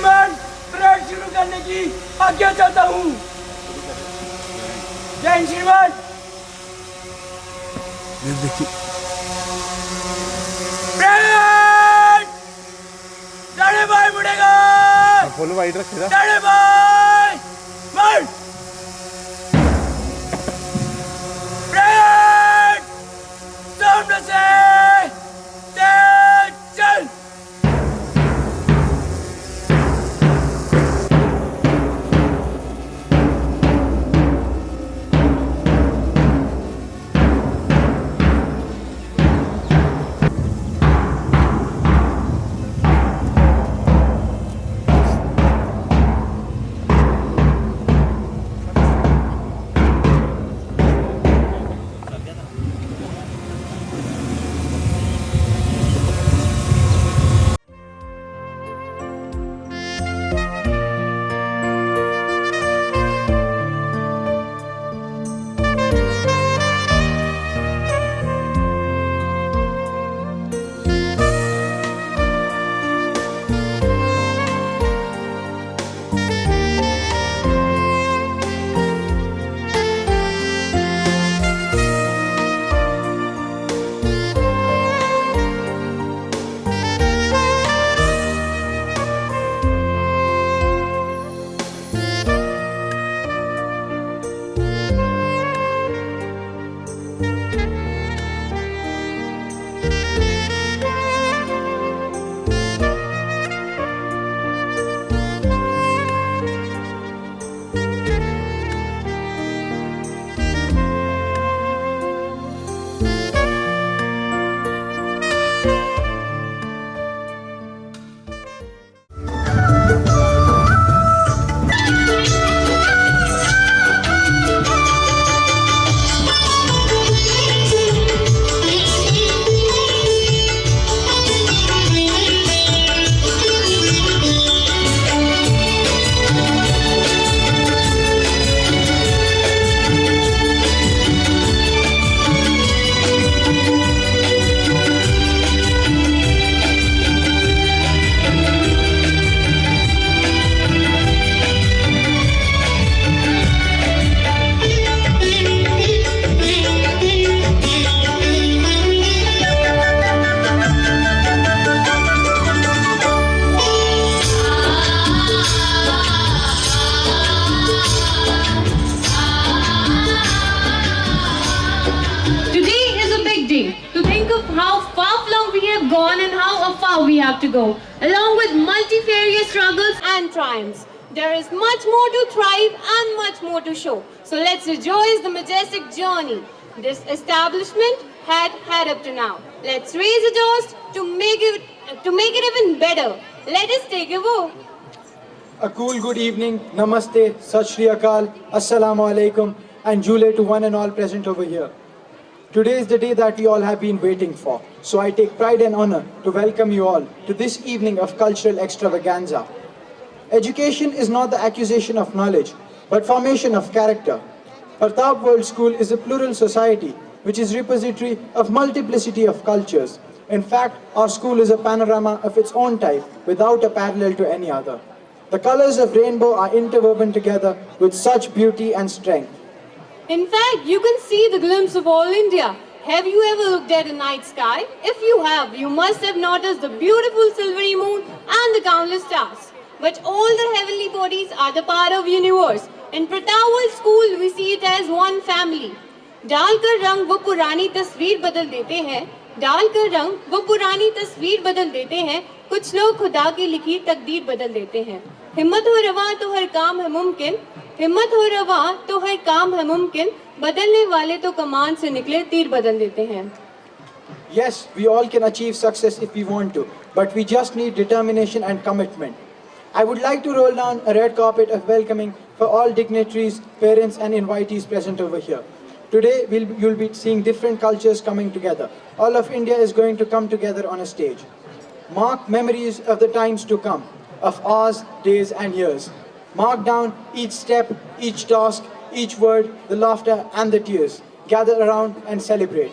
श्रीमान, परेड शुरू करने की आज्ञा चाहता हूँ। जय हिंद श्रीमान। परेड! दाढ़े भाई मुड़ेगा। फॉलो वाइड रखेगा। दाढ़े भाई, मार! परेड! सामने से तेज चल! We have to go, along with multifarious struggles and triumphs. There is much more to thrive and much more to show. So let's rejoice the majestic journey this establishment had up to now. Let's raise a toast to make it even better. Let us take a vow. A cool good evening, namaste, sat shri akal, assalamu alaikum, and jule to one and all present over here. Today is the day that we all have been waiting for, so I take pride and honor to welcome you all to this evening of cultural extravaganza. Education is not the acquisition of knowledge, but formation of character. Partap World School is a plural society, which is repository of multiplicity of cultures. In fact, our school is a panorama of its own type, without a parallel to any other. The colors of rainbow are interwoven together with such beauty and strength. In fact, you can see the glimpse of all India. Have you ever looked at a night sky? If you have, you must have noticed the beautiful silvery moon and the countless stars. But all the heavenly bodies are the part of universe. In Partap School, we see it as one family. डालकर रंग वो पुरानी तस्वीर बदल देते हैं, डालकर रंग वो पुरानी तस्वीर बदल देते हैं, कुछ लोग खुदा की लिखी तकदीर बदल देते हैं. हिम्मत हो रवा तो हर काम है मुमकिन, हिम्मत हो रवा तो हर काम है मुमकिन, बदलने वाले तो कमान से निकले तीर बदल देते हैं. Yes, we all can achieve success if we want to, but we just need determination and commitment. I would like to roll down a red carpet of welcoming for all dignitaries, parents and invitees present over here. Today, you'll be seeing different cultures coming together. All of India is going to come together on a stage. Mark memories of the times to come, of hours, days and years. Mark down each step, each task, each word, the laughter and the tears. Gather around and celebrate.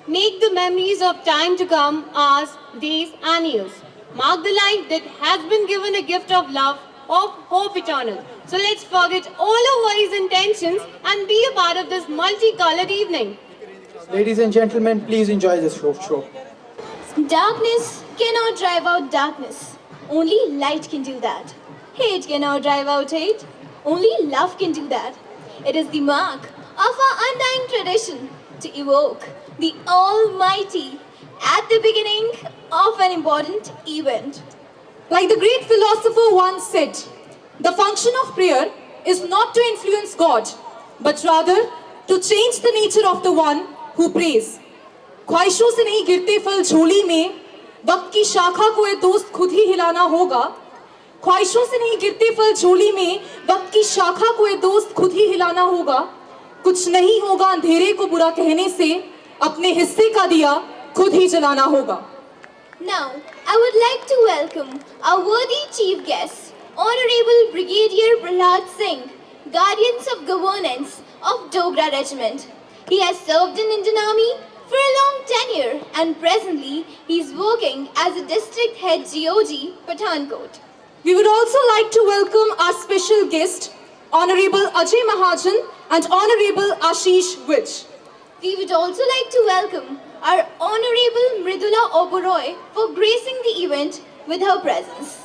Make the memories of time to come, hours, days and years. mark the life that has been given a gift of love, of hope eternal. So let's forget all our worries and tensions and be a part of this multicolored evening. Ladies and gentlemen, please enjoy this show. Darkness cannot drive out darkness. Only light can do that. Hate cannot drive out hate. Only love can do that. It is the mark of our undying tradition to evoke the Almighty at the beginning of an important event. Like the great philosopher once said, the function of prayer is not to influence God, but rather to change the nature of the one who prays. ख्वाहिशों से नहीं गिरते फल झोली में, वक्त की शाखा को ये दोस्त खुद ही हिलाना होगा. ख्वाहिशों से नहीं गिरते फल झोली में, वक्त की शाखा को ये दोस्त खुद ही हिलाना होगा. कुछ नहीं होगा अंधेरे को बुरा कहने से, अपने हिस्से का दिया खुद ही जलाना होगा. Now, I would like to welcome our worthy chief guest, Honorable Brigadier Prahlad Singh, Guardians of Governance of Dogra Regiment. He has served in Indian Army for a long tenure and presently he is working as a district head GOG, Pathankot. We would also like to welcome our special guest, Honorable Ajay Mahajan and Honorable Ashish Vij. We would also like to welcome our Honorable Mridula Oberoi for gracing the event with her presence.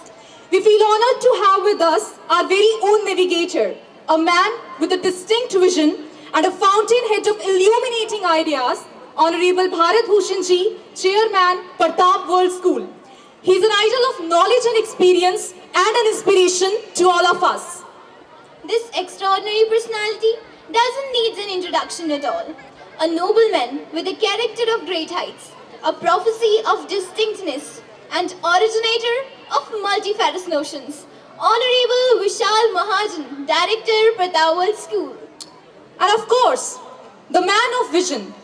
We feel honored to have with us our very own navigator, a man with a distinct vision and a fountainhead of illuminating ideas, Honorable Bharat Bhushan Ji, Chairman, Partap World School. He is an idol of knowledge and experience and an inspiration to all of us. This extraordinary personality doesn't need an introduction at all. A nobleman with a character of great heights, a prophecy of distinctness, and originator of multifarious notions. Honorable Vishal Mahajan, Director, Partap World School. And of course, the man of vision,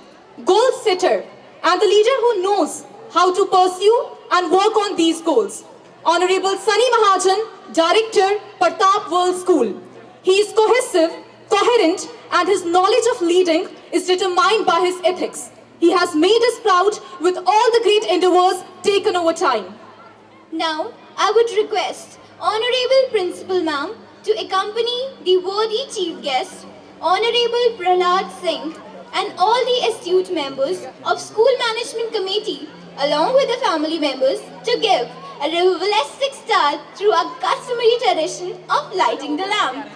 goal setter, and the leader who knows how to pursue and work on these goals. Honorable Sunny Mahajan, Director, Partap World School. He is cohesive, coherent, and his knowledge of leading is determined by his ethics. He has made us proud with all the great endeavors taken over time. Now, I would request Honorable Principal Ma'am to accompany the worthy chief guest, Honorable Prahlad Singh, and all the astute members of School Management Committee, along with the family members, to give a revelastic start through our customary tradition of lighting the lamp.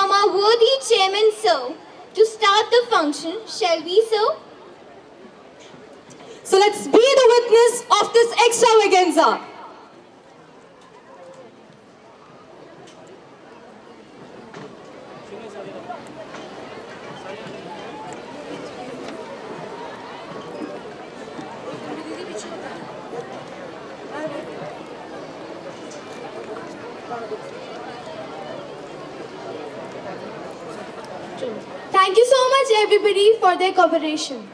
from our worthy chairman, sir, to start the function. Shall we, sir? So let's be the witness of this extravaganza. Thank you so much, everybody, for their cooperation.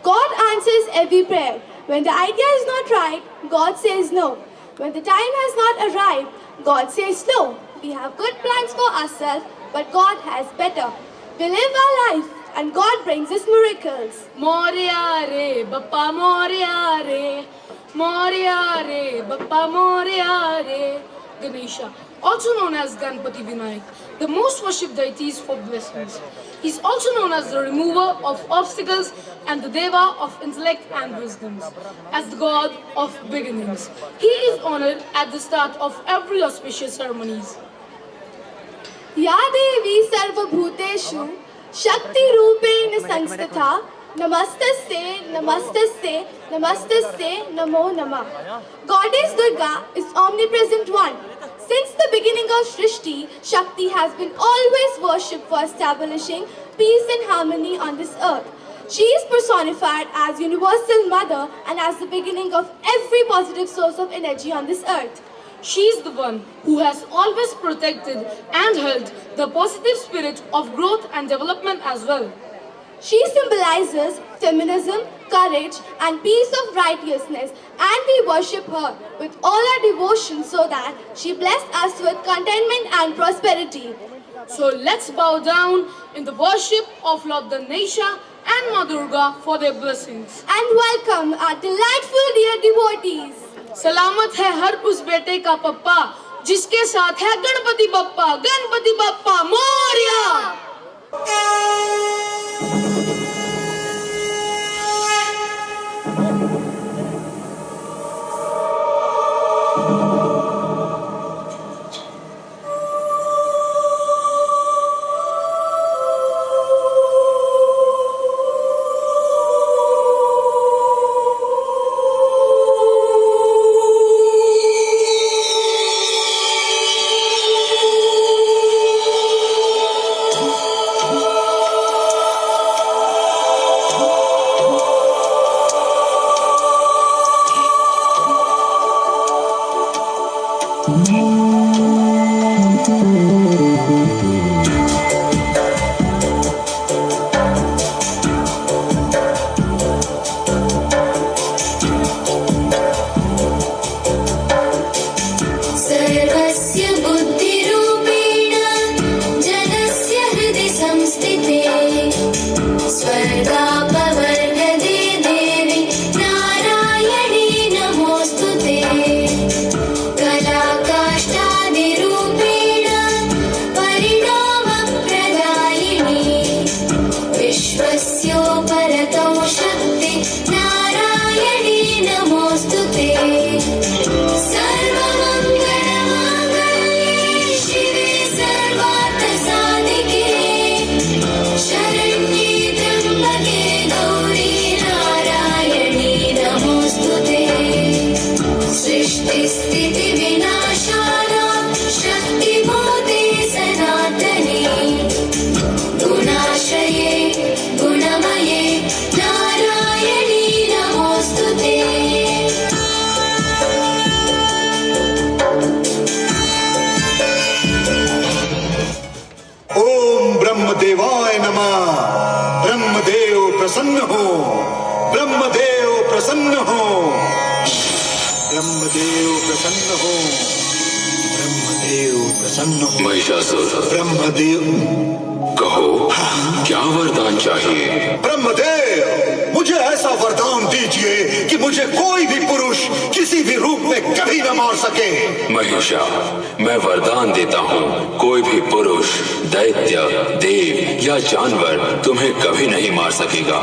God answers every prayer. When the idea is not right, God says no. When the time has not arrived, God says no. We have good plans for ourselves, but God has better. We live our life, and God brings us miracles. Moria re, Bappa Moria re, Moria re, Bappa Moria re. Ganesha, also known as Ganpati Vinayak, the most worshipped deities for blessings. He is also known as the remover of obstacles and the Deva of intellect and wisdoms, as the god of beginnings. He is honored at the start of every auspicious ceremonies. Ya Devi Sarvabhuteshu Shakti Rupena Sansthatha Namastaste, Namastaste, Namastaste, Namo Namah. Goddess Durga is omnipresent one. Since the beginning of Srishti, Shakti has been always worshipped for establishing peace and harmony on this earth. She is personified as universal mother and as the beginning of every positive source of energy on this earth. She is the one who has always protected and held the positive spirit of growth and development as well. She symbolizes feminism, courage, and peace of righteousness, and we worship her with all our devotion so that she blessed us with contentment and prosperity. So let's bow down in the worship of Lord Ganesha and Ma Durga for their blessings. And welcome our delightful dear devotees. सलामत है हर उस बेटे का पप्पा जिसके साथ है गणपति बप्पा मोरया। ब्रह्मदेवाय नमः। ब्रह्मदेव प्रसन्न हो, ब्रह्मदेव प्रसन्न हो, ब्रह्मदेव प्रसन्न हो, ब्रह्मदेव प्रसन्न हो। महिषासुर, ब्रह्मदेव कहो क्या वरदान चाहिए? ब्रह्मदेव, मुझे ऐसा वरदान दीजिए कि मुझे कोई भी पुरुष किसी भी रूप में कभी न मार सके। महिषा, मैं वरदान देता हूँ, कोई भी पुरुष, दैत्य, देव या जानवर तुम्हें कभी नहीं मार सकेगा।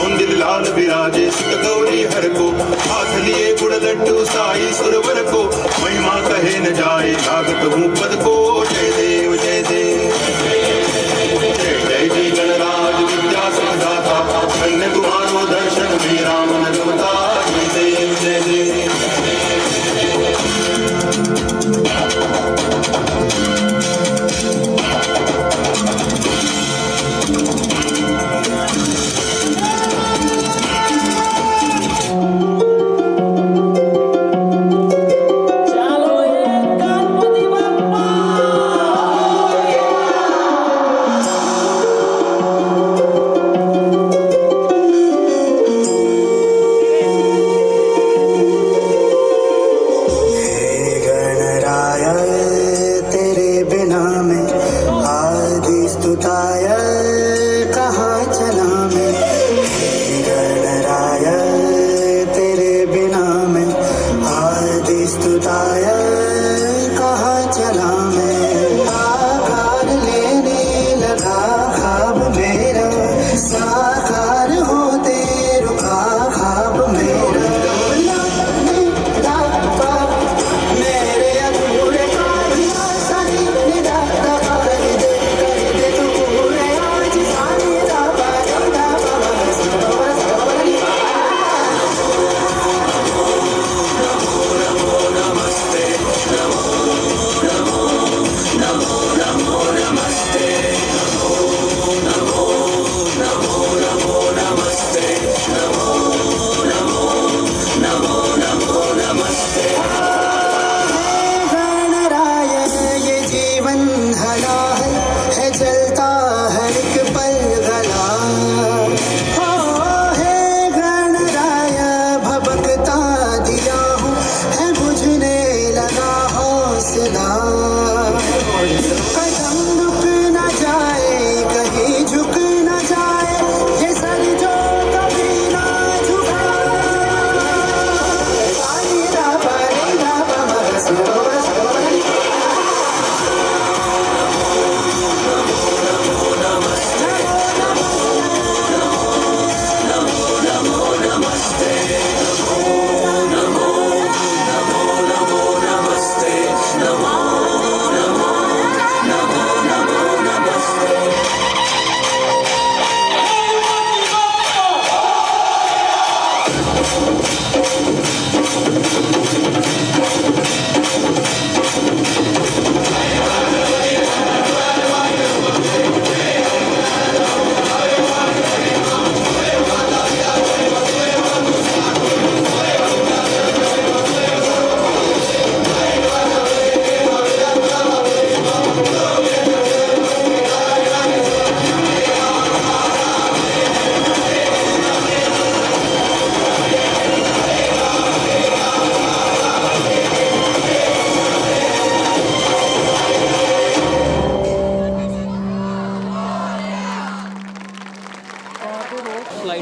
सोंदिल लाल विराजे सुत गौरी हर को, हाथ लिए गुड़ लड्डू साई सुरवर को, महिमा कहे न जाए लागत हूँ पद को। जय देव जय देव जय जय जी गणराज विद्या सिद्धाता, धन्य तुम्हारो दर्शन मेरा मन रमता। जय देव जय देव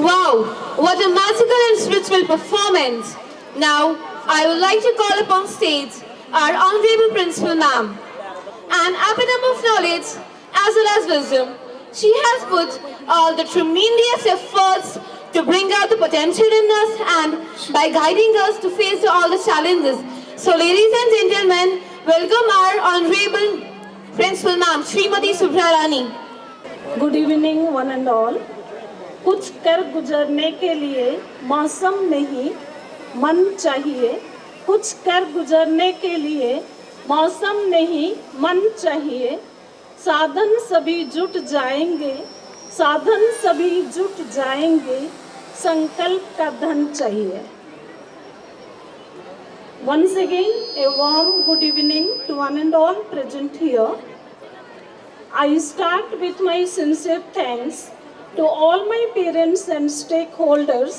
Wow, what a magical and spiritual performance. Now, I would like to call upon stage our Honorable Principal Ma'am. An epitome of knowledge as well as wisdom, she has put all the tremendous efforts to bring out the potential in us and by guiding us to face all the challenges. So ladies and gentlemen, welcome our Honorable Principal Ma'am, Srimati Subhrarani. Good evening one and all. कुछ कर गुजरने के लिए मौसम नहीं मन चाहिए, कुछ कर गुजरने के लिए मौसम नहीं मन चाहिए, साधन सभी जुट जाएंगे, साधन सभी जुट जाएंगे, संकल्प का धन चाहिए। Once again, a warm good evening to one and all present here. I start with my sincere thanks to all my parents and stakeholders,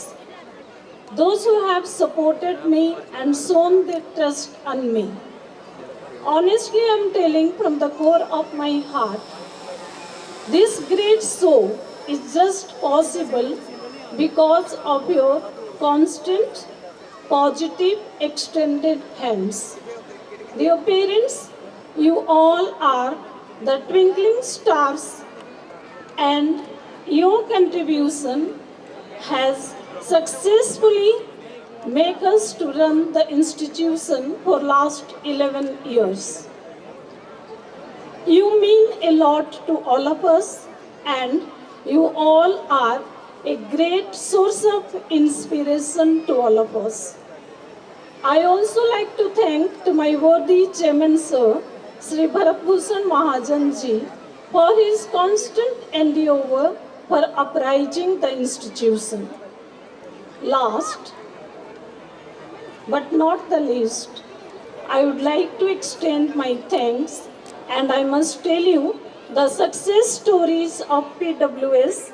those who have supported me and shown their trust on me. Honestly, I am telling from the core of my heart, this great show is just possible because of your constant, positive, extended hands. Dear parents, you all are the twinkling stars, and your contribution has successfully made us to run the institution for last 11 years. You mean a lot to all of us, and you all are a great source of inspiration to all of us. I also like to thank to my worthy chairman sir, Sri Bharat Bhushan Mahajan ji, for his constant endeavor for uprising the institution. Last but not the least, I would like to extend my thanks, and I must tell you the success stories of PWS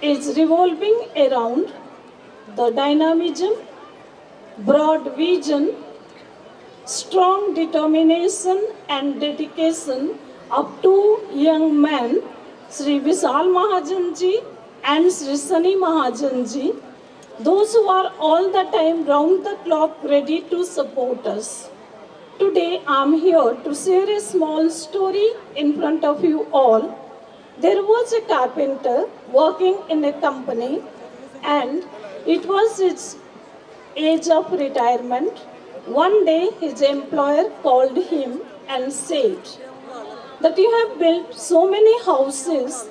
is revolving around the dynamism, broad vision, strong determination and dedication of two young men, Sri Vishal Mahajan ji and Sri Sunny Mahajan ji, those who are all the time round the clock ready to support us. Today I am here to share a small story in front of you all. There was a carpenter working in a company, and it was his age of retirement. One day his employer called him and said that you have built so many houses,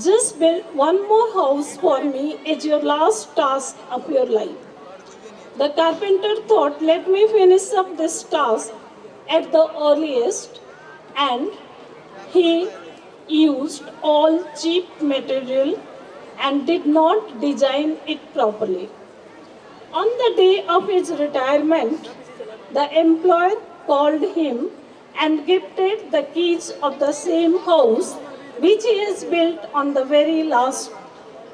just build one more house for me as your last task of your life. The carpenter thought, let me finish up this task at the earliest, and he used all cheap material and did not design it properly. On the day of his retirement, the employer called him and gifted the keys of the same house which he has built on the very last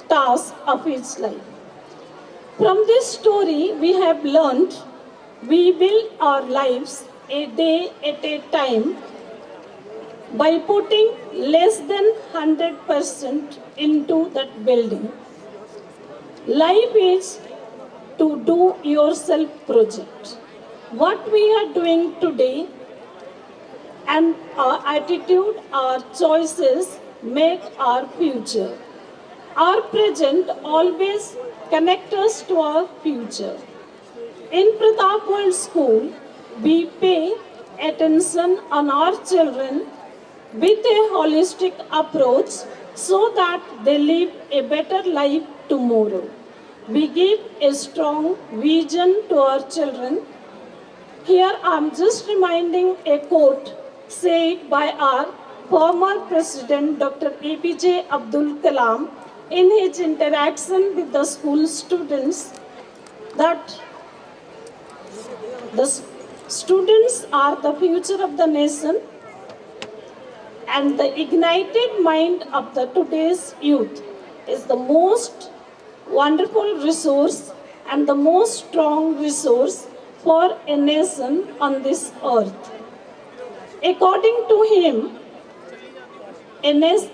task of his life. From this story, we have learned we build our lives a day at a time by putting less than 100% into that building. Life is to do yourself project. What we are doing today and our attitude, our choices make our future. Our present always connect us to our future. In Partap World School, we pay attention on our children with a holistic approach so that they live a better life tomorrow. We give a strong vision to our children. Here I am just reminding a quote said by our former President Dr. APJ Abdul Kalam in his interaction with the school students, that the students are the future of the nation, and the ignited mind of the today's youth is the most wonderful resource and the most strong resource for a nation on this earth. According to him,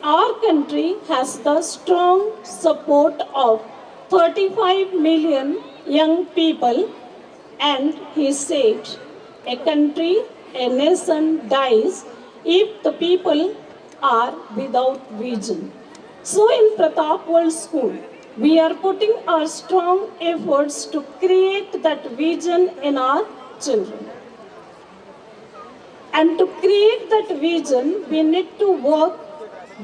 our country has the strong support of 35 million young people, and he said, a country, a nation dies if the people are without vision. So in Partap World School, we are putting our strong efforts to create that vision in our children. And to create that vision, we need to work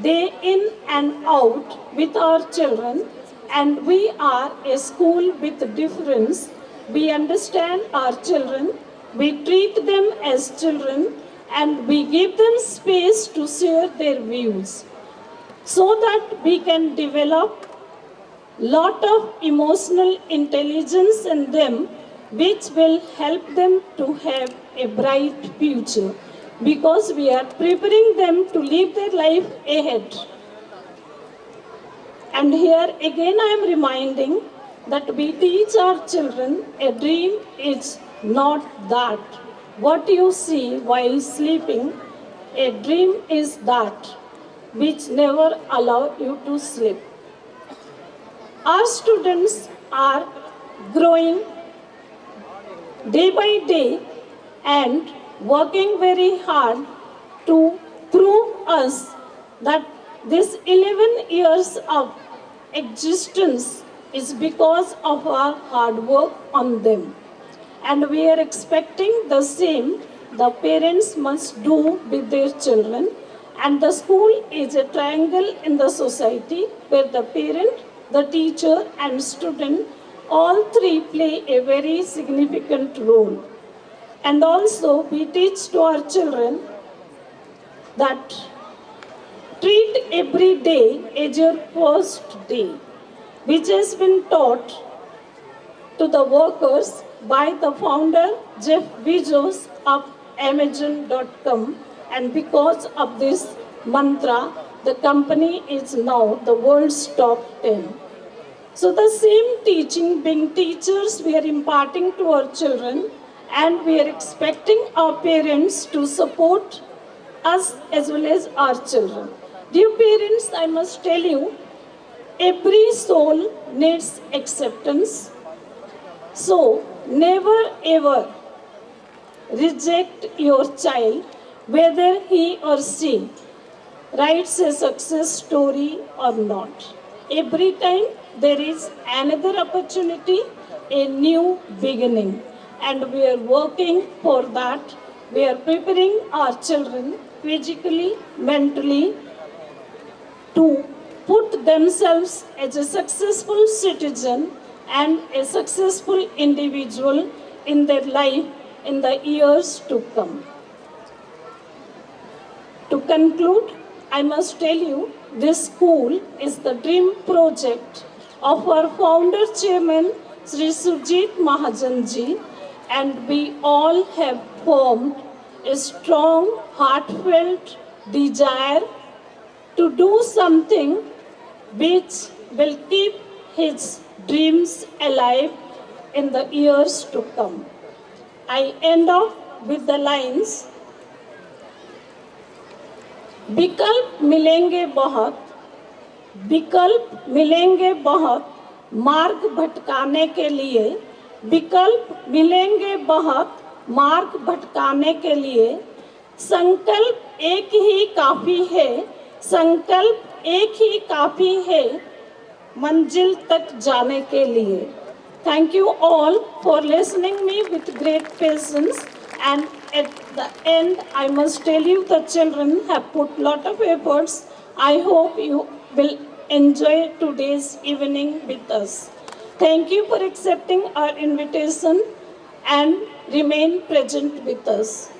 day in and out with our children, and we are a school with difference. We understand our children, we treat them as children, and we give them space to share their views so that we can develop lot of emotional intelligence in them, which will help them to have a bright future, because we are preparing them to live their life ahead. And here again I am reminding that we teach our children a dream is not that what you see while sleeping. A dream is that which never allow you to sleep. Our students are growing day by day and working very hard to prove us that this 11 years of existence is because of our hard work on them. And we are expecting the same the parents must do with their children. And the school is a triangle in the society where the parent, the teacher, and student all three play a very significant role. And also, we teach to our children that treat every day as your first day, which has been taught to the workers by the founder Jeff Bezos of Amazon.com. And because of this mantra, the company is now the world's top 10. So the same teaching, being teachers, we are imparting to our children, and we are expecting our parents to support us as well as our children. Dear parents, I must tell you, every soul needs acceptance. So never ever reject your child, whether he or she writes a success story or not. Every time there is another opportunity, a new beginning. And we are working for that. We are preparing our children physically, mentally, to put themselves as a successful citizen and a successful individual in their life in the years to come. To conclude, I must tell you, this school is the dream project of our founder chairman, Sri Surjit Mahajanji, and we all have formed a strong, heartfelt desire to do something which will keep his dreams alive in the years to come. I end off with the lines, विकल्प मिलेंगे बहुत, विकल्प मिलेंगे बहुत, मार्ग भटकाने के लिए, विकल्प मिलेंगे बहुत, मार्ग भटकाने के लिए, संकल्प एक ही काफ़ी है, संकल्प एक ही काफ़ी है, मंजिल तक जाने के लिए. Thank you all for listening me with great patience, and at the end, I must tell you the children have put lot of efforts. I hope you will enjoy today's evening with us. Thank you for accepting our invitation and remain present with us.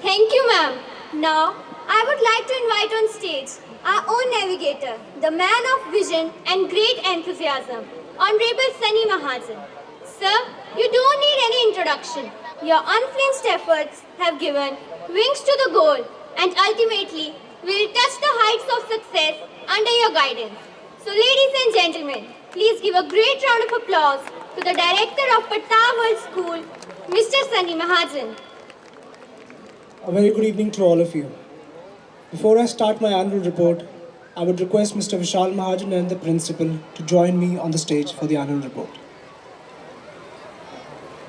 Thank you, ma'am. Now, I would like to invite on stage our own navigator, the man of vision and great enthusiasm, Honorable Sunny Mahajan. Sir, you don't need any introduction. Your unflinched efforts have given wings to the goal, and ultimately will touch the heights of success under your guidance. So ladies and gentlemen, please give a great round of applause to the director of Partap World School, Mr. Sunny Mahajan. A very good evening to all of you. Before I start my annual report, I would request Mr. Vishal Mahajan and the principal to join me on the stage for the annual report.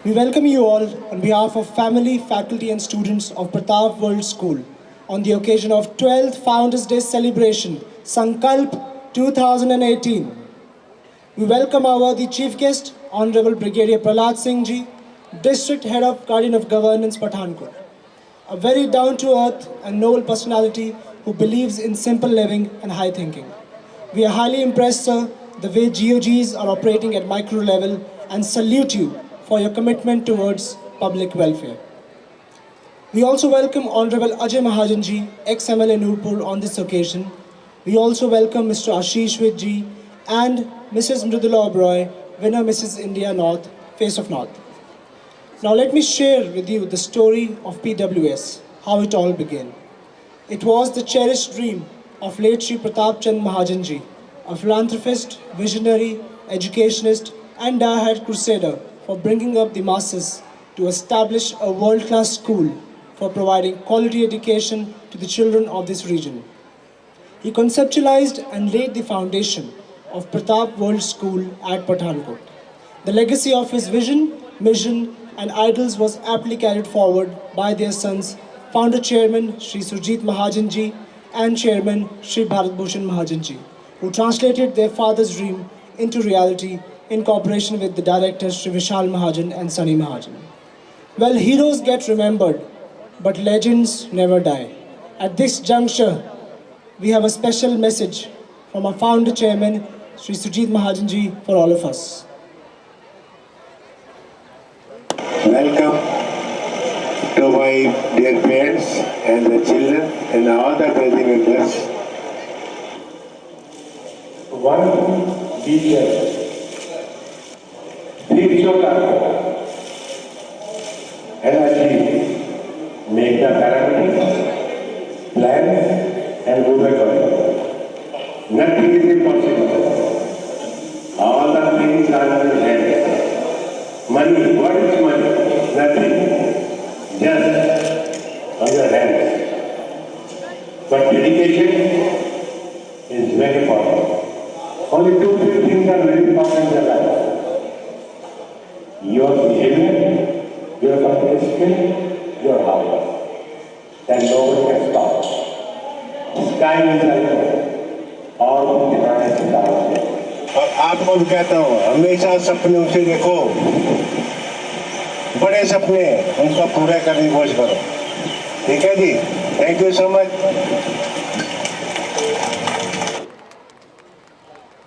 We welcome you all on behalf of family, faculty and students of Partap World School on the occasion of 12th Founders Day celebration, Sankalp 2018. We welcome our worthy chief guest, Honorable Brigadier Prahlad Singh Ji, District Head of Guardian of Governance, Pathankot. A very down-to-earth and noble personality who believes in simple living and high thinking. We are highly impressed, sir, the way GOGs are operating at micro level, and salute you for your commitment towards public welfare. We also welcome Honorable Ajay Mahajanji, ex-MLA Nurpur, on this occasion. We also welcome Mr. Ashish Vidji and Mrs. Mridula Oberoi, winner Mrs. India North, Face of North. Now let me share with you the story of PWS, how it all began. It was the cherished dream of late Shri Pratap Chand Mahajanji, a philanthropist, visionary, educationist and diehard crusader for bringing up the masses to establish a world-class school for providing quality education to the children of this region. He conceptualized and laid the foundation of Partap World School at Pathankot. The legacy of his vision, mission and idols was aptly carried forward by their sons, Founder Chairman Shri Surjit Mahajanji and Chairman Shri Bharat Bhushan Mahajanji, who translated their father's dream into reality in cooperation with the directors Shri Vishal Mahajan and Sunny Mahajan. Well, heroes get remembered, but legends never die. At this juncture, we have a special message from our founder chairman, Shri Sujit Mahajanji, for all of us. Welcome to my dear parents and the children and all the family members. One teacher. Live your life and achieve. Make the parameters, plan and go back on it. Nothing is impossible. All the things are in your hands. Money, what is money? Nothing. Just on your hands. But dedication is very important. Only two, three things are very important in your life. Your behavior, your company skill, your hard work. Then nobody can stop. Sky is like all the stars. और आपको भी कहता हूँ हमेशा सपने ऊंचे देखो बड़े सपने उनको पूरे करने की कोशिश करो ठीक है ji thank you so much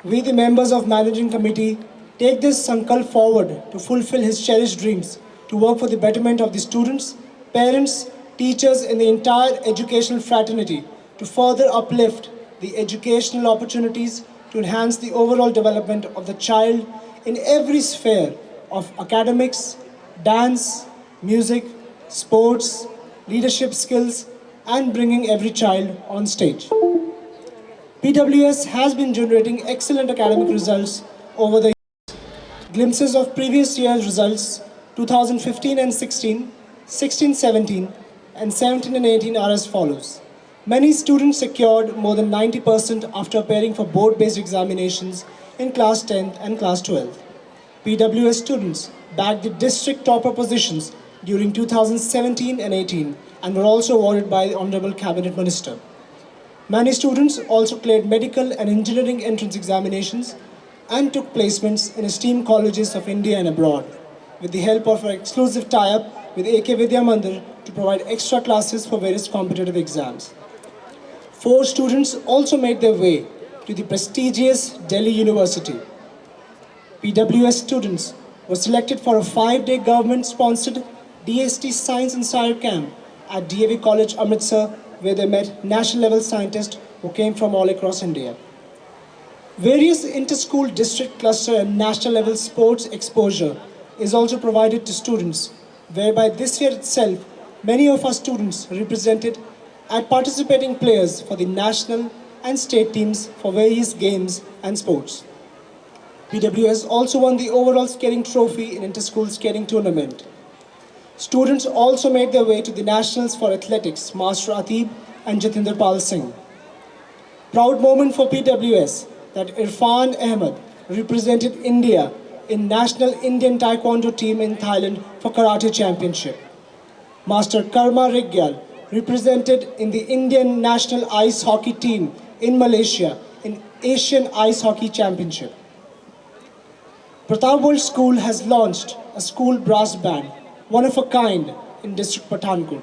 We, the members of Managing Committee, take this Sankalp forward to fulfill his cherished dreams, to work for the betterment of the students, parents, teachers and the entire educational fraternity, to further uplift the educational opportunities, to enhance the overall development of the child in every sphere of academics, dance, music, sports, leadership skills, and bringing every child on stage. PWS has been generating excellent academic results over the years. Glimpses of previous year's results, 2015 and 16, 16-17, and 17 and 18 are as follows. Many students secured more than 90% after appearing for board-based examinations in class 10th and class 12th. PWS students bagged the district topper positions during 2017 and 18 and were also awarded by the Honorable Cabinet Minister. Many students also cleared medical and engineering entrance examinations and took placements in esteemed colleges of India and abroad, with the help of our exclusive tie-up with AK Vidya Mandir to provide extra classes for various competitive exams. 4 students also made their way to the prestigious Delhi University. PWS students were selected for a 5-day government-sponsored DST Science and Science Camp at DAV College, Amritsar, where they met national-level scientists who came from all across India. Various inter-school district cluster and national-level sports exposure is also provided to students, whereby this year itself, many of our students represented at participating players for the national and state teams for various games and sports. PWS also won the overall skating trophy in inter-school skating tournament. Students also made their way to the nationals for athletics, Master Atib and Jatinder Pal Singh. Proud moment for PWS that Irfan Ahmed represented India in National Indian Taekwondo team in Thailand for Karate Championship. Master Karma Rigyal represented in the Indian National Ice Hockey team in Malaysia in Asian Ice Hockey Championship. Partap World School has launched a school brass band, one of a kind in district Pathankot.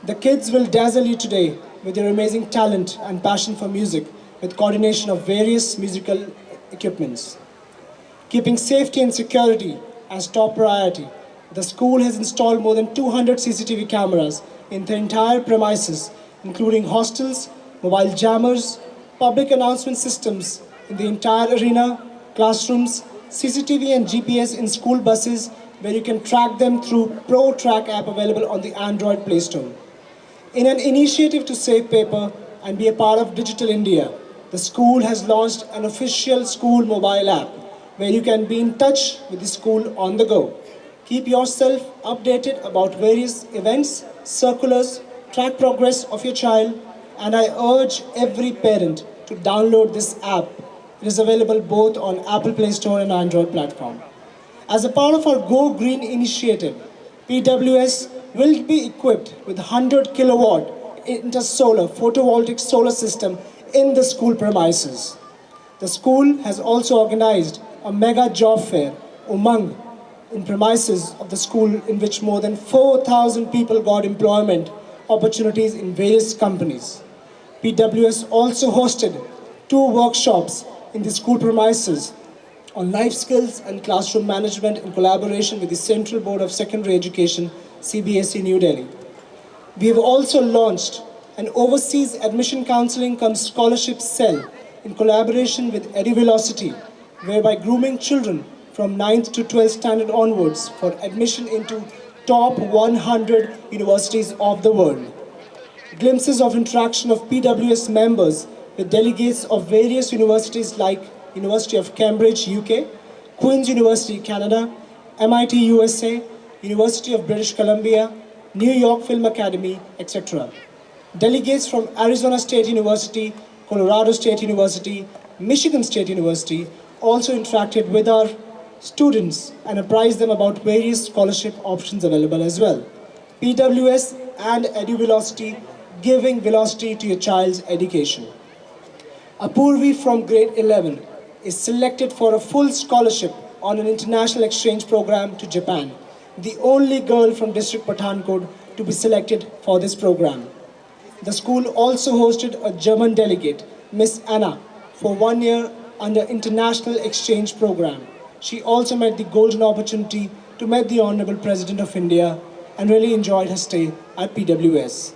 The kids will dazzle you today with their amazing talent and passion for music with coordination of various musical equipments. Keeping safety and security as top priority, the school has installed more than 200 CCTV cameras in the entire premises, including hostels, mobile jammers, public announcement systems in the entire arena, classrooms, CCTV and GPS in school buses where you can track them through Pro Track app available on the Android Play Store. In an initiative to save paper and be a part of Digital India, the school has launched an official school mobile app where you can be in touch with the school on the go. Keep yourself updated about various events, circulars, track progress of your child, and I urge every parent to download this app. It is available both on Apple Play Store and Android platform. As a part of our Go Green initiative, PWS will be equipped with 100 kilowatt inter-solar photovoltaic solar system in the school premises. The school has also organized a mega job fair, Umang, in premises of the school, in which more than 4,000 people got employment opportunities in various companies. PWS also hosted 2 workshops in the school premises on life skills and classroom management in collaboration with the Central Board of Secondary Education, CBSE, New Delhi. We have also launched an overseas admission counseling cum scholarship cell in collaboration with EduVelocity, whereby grooming children from 9th to 12th standard onwards for admission into top 100 universities of the world. Glimpses of interaction of PWS members with delegates of various universities like University of Cambridge, UK, Queen's University, Canada, MIT, USA, University of British Columbia, New York Film Academy, etc. Delegates from Arizona State University, Colorado State University, Michigan State University also interacted with our students and apprised them about various scholarship options available as well. PWS and EduVelocity, giving velocity to your child's education. Apurvi from grade 11 is selected for a full scholarship on an international exchange program to Japan, the only girl from district Pathankot to be selected for this program. The school also hosted a German delegate, Miss Anna, for 1 year under international exchange program. She also met the golden opportunity to meet the Honorable President of India and really enjoyed her stay at PWS.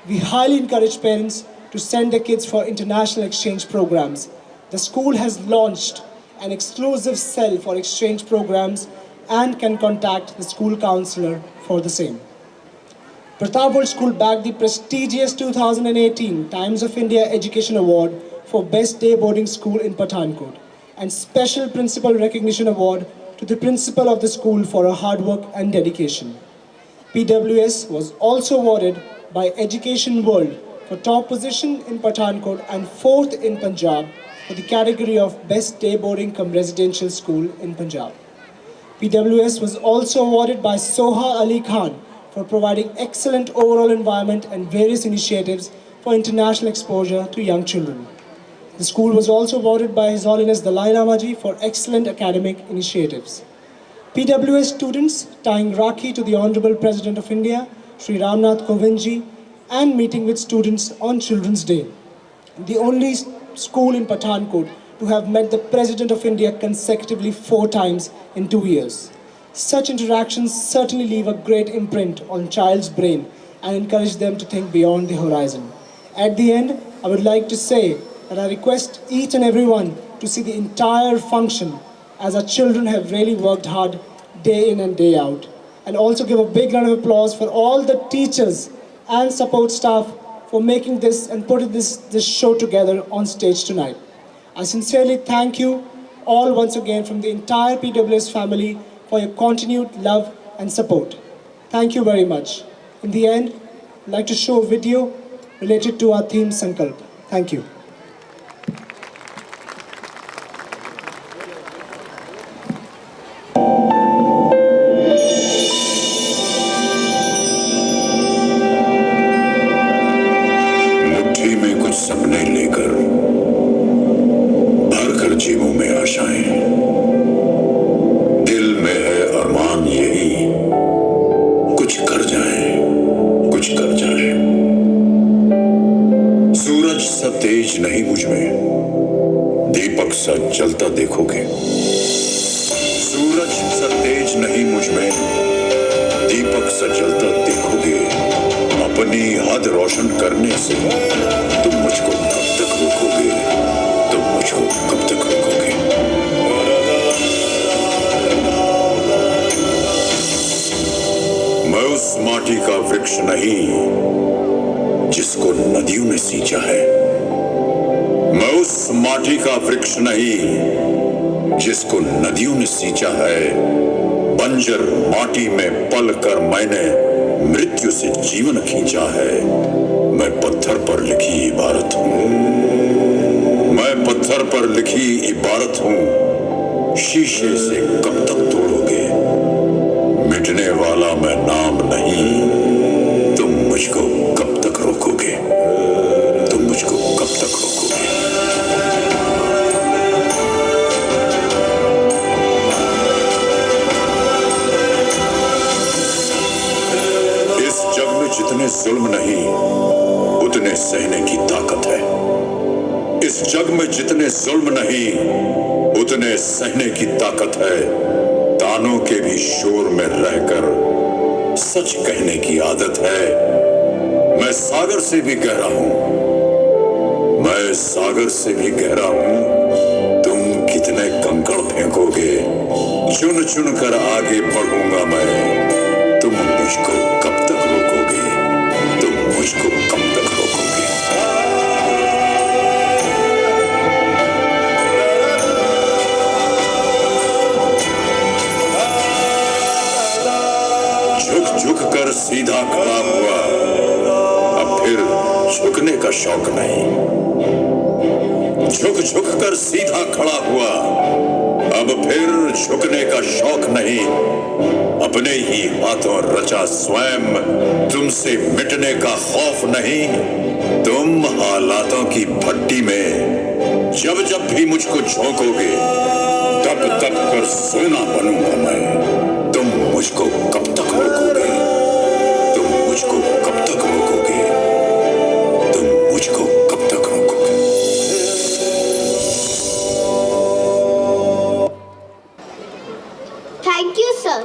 We highly encourage parents to send their kids for international exchange programs. The school has launched an exclusive cell for exchange programs and can contact the school counselor for the same. Partap World School bagged the prestigious 2018 Times of India Education Award for Best Day Boarding School in Pathankot and Special Principal Recognition Award to the principal of the school for her hard work and dedication. PWS was also awarded by Education World for top position in Pathankot and 4th in Punjab for the category of Best Day Boarding cum Residential School in Punjab. PWS was also awarded by Soha Ali Khan for providing excellent overall environment and various initiatives for international exposure to young children. The school was also awarded by His Holiness Dalai Lama Ji for excellent academic initiatives. PWS students tying Rakhi to the Honorable President of India, Sri Ramnath Kovind Ji, and meeting with students on Children's Day. The only school in Pathankot to have met the President of India consecutively 4 times in 2 years. Such interactions certainly leave a great imprint on child's brain and encourage them to think beyond the horizon. At the end, I would like to say that I request each and everyone to see the entire function, as our children have really worked hard day in and day out. And also give a big round of applause for all the teachers and support staff for making this and putting this show together on stage tonight. I sincerely thank you all once again from the entire PWS family for your continued love and support. Thank you very much. In the end, I'd like to show a video related to our theme Sankalp. Thank you. मुट्ठी में कुछ सपने लेकर भरकर जेबों में आशाएं, दिल में है अरमान यही कुछ कर जाएं। सूरज सा तेज नहीं मुझ में, दीपक सा जलता देखोगे। सूरज सा तेज नहीं मुझ में, दीपक सा जलता देखोगे। अपनी हद रोशन करने से तुम मुझको कब तक रोकोगे? तुम मुझको कब तक रोकोगे? मैं उस माटी का वृक्ष नहीं जिसको नदियों ने सींचा है। मैं उस माटी का वृक्ष नहीं जिसको नदियों ने सींचा है। बंजर माटी में पल कर मैंने मृत्यु से जीवन खींचा है। मैं पत्थर पर लिखी इबारत हूँ। मैं पत्थर पर लिखी इबारत हूँ। शीशे से कब तक तोड़ोगे? मिटने वाला मैं नाम नहीं। तुम मुझको कब तक रोकोगे? तुम मुझको कब तक रोकोगे? इस जग में जितने जुल्म नहीं उतने सहने की ताकत है। तानों के भी शोर में रहकर सच कहने की आदत है। मैं सागर से भी गहरा हूं, मैं सागर से भी गहरा हूं। तुम कितने कंकड़ फेंकोगे, चुन चुन कर आगे बढ़ूंगा मैं। तुम मुझको कब तक रोकोगे, तुम मुझको कब तक रोकोगे। झुक झुक कर सीधा खड़ा हुआ, अब फिर झुकने का शौक नहीं। झुक झुक कर सीधा खड़ा हुआ, अब फिर झुकने का शौक नहीं। अपने ही हाथों रचा स्वयं, तुमसे मिटने का खौफ नहीं। तुम हालातों की भट्टी में जब जब भी मुझको झोंकोगे, तब तब कर सोना बनूंगा मैं। तुम मुझको कब तक रोकोगे, तुम मुझको कब तक रोकोगे, तुम मुझको कब तक रोकोगे। Thank you, sir.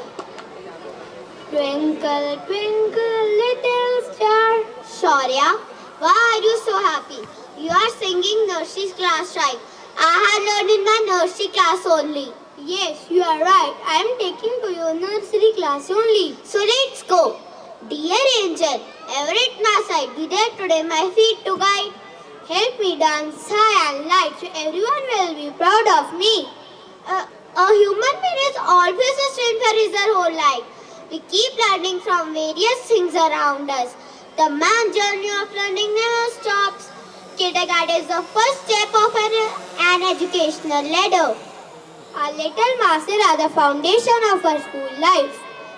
Twinkle, twinkle, little star. Shaurya, why are you so happy? You are singing nursery class, right? I have learned in my nursery class only. Yes, you are right. I am taking to your nursery class only. So let's go. Dear angel, ever at my side, be there today my feet to guide. Help me dance high and light so everyone will be proud of me. A human being is always a stranger his whole life. We keep learning from various things around us. The man's journey of learning never stops. Kindergarten is the first step of an educational ladder. Our little masters are the foundation of our school life.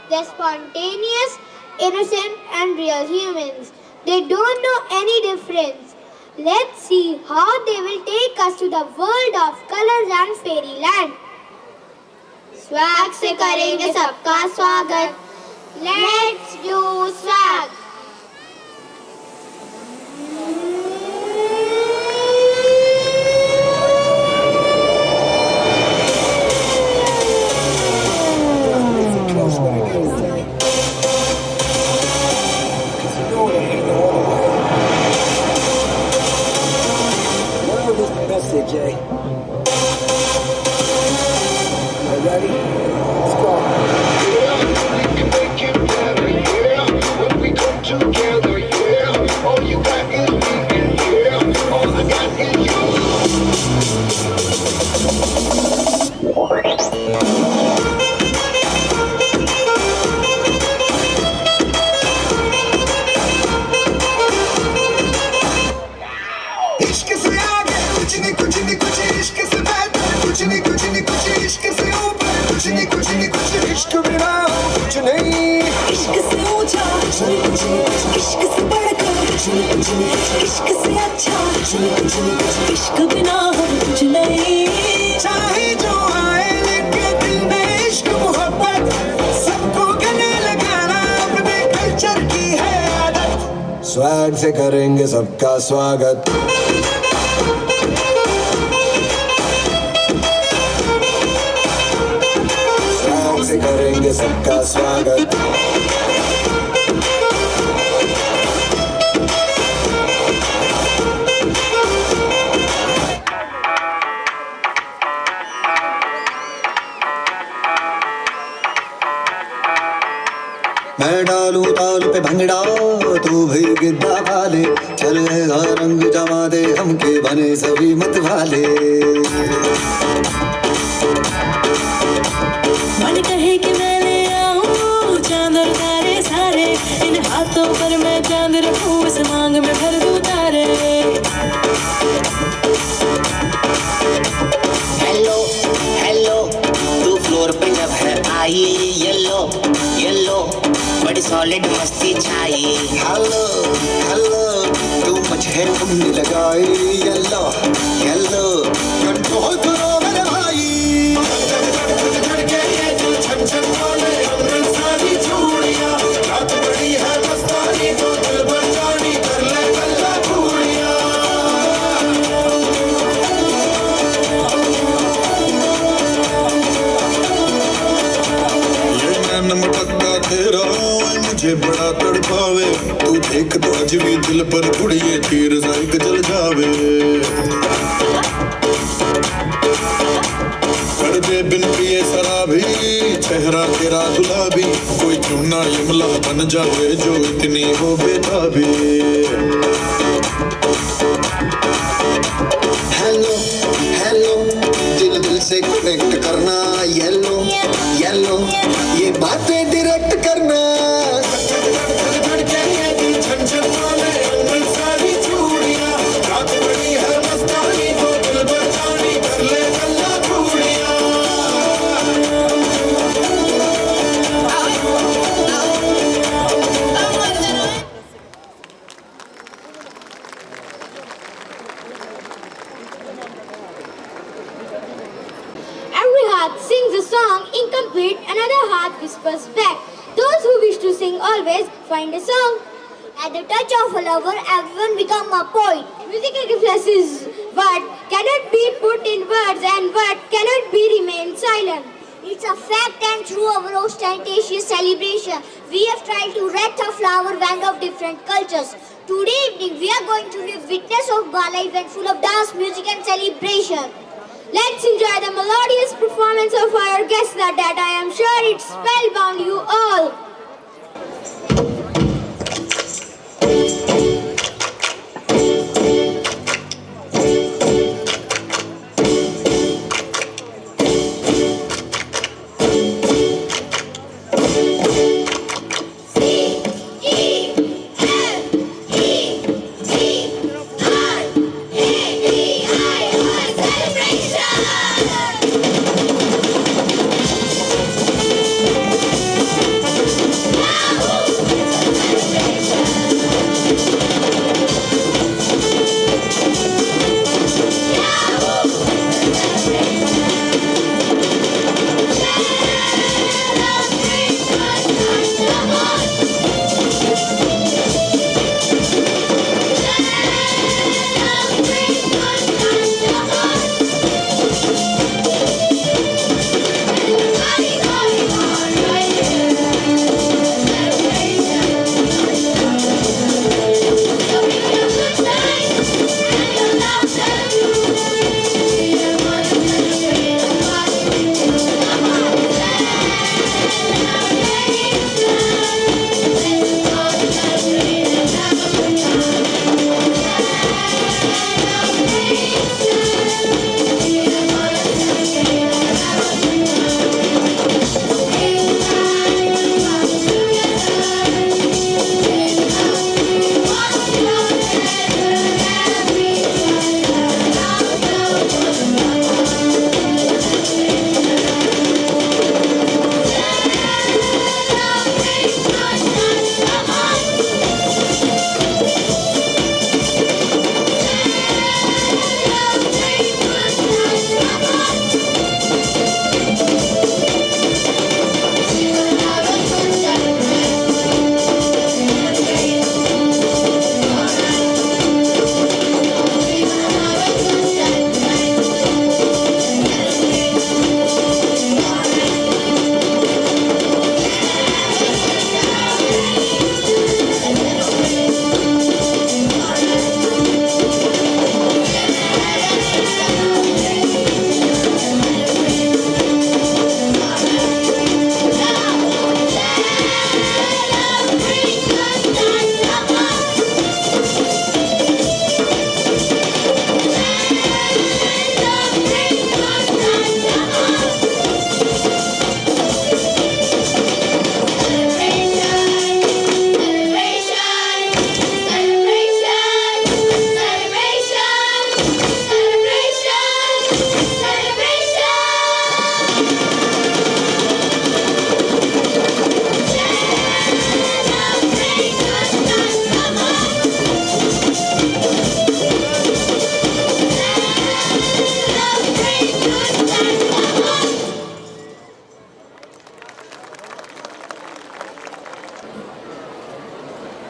They're spontaneous, innocent, and real humans. They don't know any difference. Let's see how they will take us to the world of colors and fairyland. Swag से करेंगे सबका स्वागत. Let's do swag. Swag से करेंगे सबका स्वागत. Swag से करेंगे सबका स्वागत. मैं डालू ताल पे भंगड़ा तू भी गिद्दा वाले चल गए रंग जमा दे हमके बने सभी मत वाले. मन कहे कि मैंने आऊं चांद और तारे सारे इन हाथों पर मैं चांद रखूं इस मांग में भर दूं तारे. हेलो हेलो तू फ्लोर पे जब है आई येलो येलो बड़ी सॉलिड मस्ती छाई. हेलो हेलो तू मुझे घूमने लगाई येलो येलो कंट्रोल करो मेरे भाई. तुझे बड़ा तड़पावे तू देख तो आज भी दिल पर कुड़िए तीर जाइक जल जावे कर दे बिन पिए शराबी चेहरा तेरा गुलाबी कोई क्यों ना यमला बन जावे जो इतनी हो बेताबी हेलो हेलो दिल दिल से कनेक्ट करना येलो येलो ये बातें डायरेक्ट करना Every heart sings a song incomplete, another heart whispers back. Those who wish to sing always find a song. At the touch of a lover, everyone becomes a poet. Music expresses what cannot be put in words and what cannot be remain silent. It's a fact and through our ostentatious celebration, we have tried to wreath a flower band of different cultures. Today evening, we are going to give witness of gala event full of dance, music and celebration. Let's enjoy the melodious performance of our guests that I am sure it spellbound you all.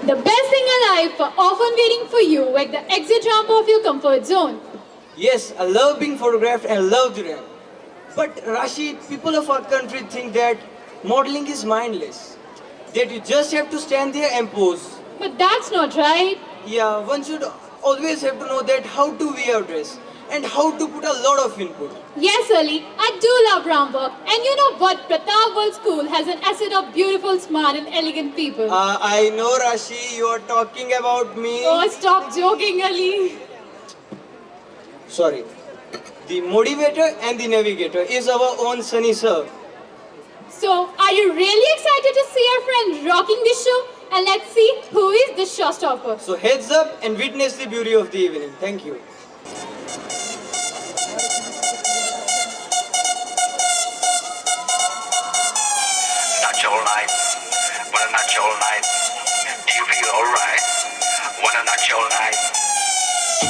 The best thing in life are often waiting for you at the exit ramp of your comfort zone. Yes, I love being photographed and I love to rap. But Rashid, people of our country think that modeling is mindless. that you just have to stand there and pose. But that's not right. Yeah, one should always have to know that how to wear a dress and how to put a lot of input. Yes, Ali, I do love brown work. And you know what? Pratap World School has an asset of beautiful, smart and elegant people. I know, Rashi, you are talking about me. Oh, stop joking, Ali. Sorry. The motivator and the navigator is our own Sunny sir. So, are you really excited to see our friend rocking this show? And let's see who is the showstopper. So heads up and witness the beauty of the evening. Thank you. Not your life, wanna not your life. Do you feel alright? Wanna not your life.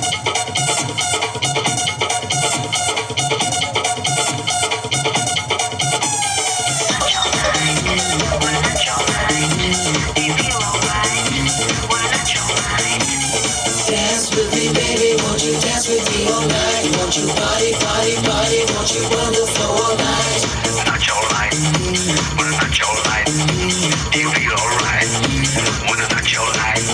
Dance with me, baby, won't you dance with me all night? Won't you party, party, party, won't you run the floor all night? Not your life, wanna not your life. Do you feel alright? Wanna not your life.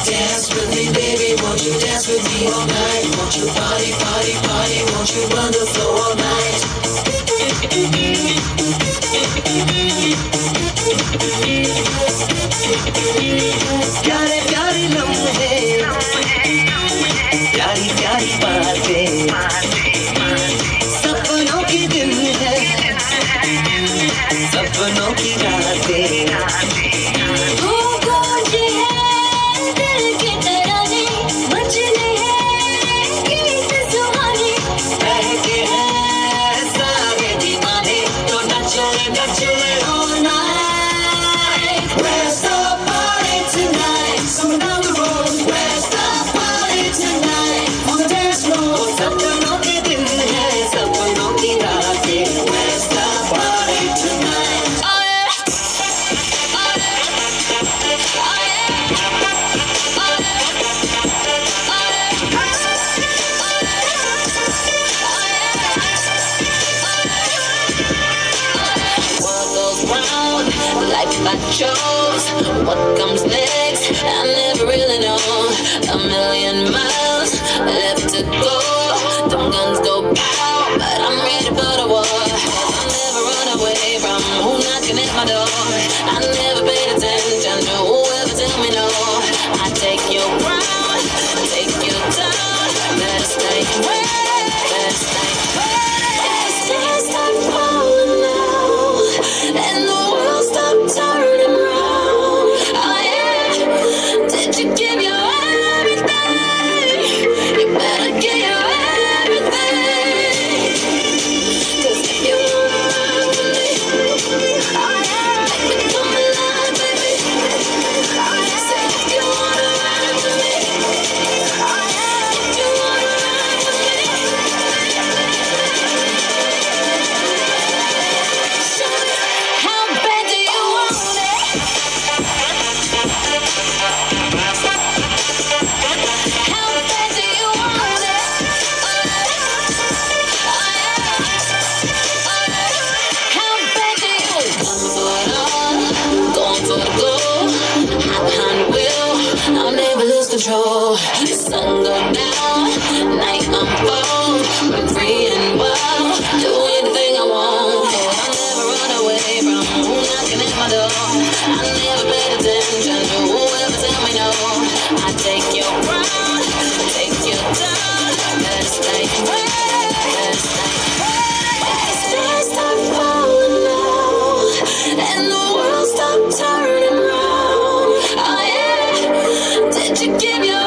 Dance with me, baby, won't you dance with me all night? Won't you party, party, party, won't you run the floor all night? प्यारे प्यारे लम्हे प्यारी प्यारी बातें सपनों के दिन है सपनों की रातें वो गूंज है दिल के तराने मचले हैं गीत सुहाने बहके हैं सारे दीवाने तो नचले नचले all night. Where's the party tonight? Someone down the road. Where's the party tonight? On the dance floor. सपनों के दिन है सपनों की रातें Where's the party tonight? Oh yeah. Oh yeah. Oh yeah. Oh What goes round, like I chose. What comes next, I never really know. A million miles left to go. Them guns go pow, but I'm ready for the war. I'll never run away from who knocking at my door. I never paid attention to whoever tell me no. I take your crown, take you down. Better stay away, better stay away. Stars stop falling now, and the world stop turning round. Oh yeah, did you give your everything? You better give your everything. 'Cause if you wanna ride with me, oh yeah, make me come alive, baby. Oh yeah, say if you wanna ride with me, oh yeah, if you wanna ride with me. How bad do you want it? How bad do you want it? How bad do you come for it all? Going for the goal. Hot behind the wheel. I'll never lose control. Sun go down, night unfold. I'm free and wild. Do anything I want. I'll never run away from who knocking at my door. I never paid attention to whoever tell me no. I take your crown, take you down. Better stay away, better stay away. Stars stop falling now, and the world stop turning round. Oh yeah, did you give your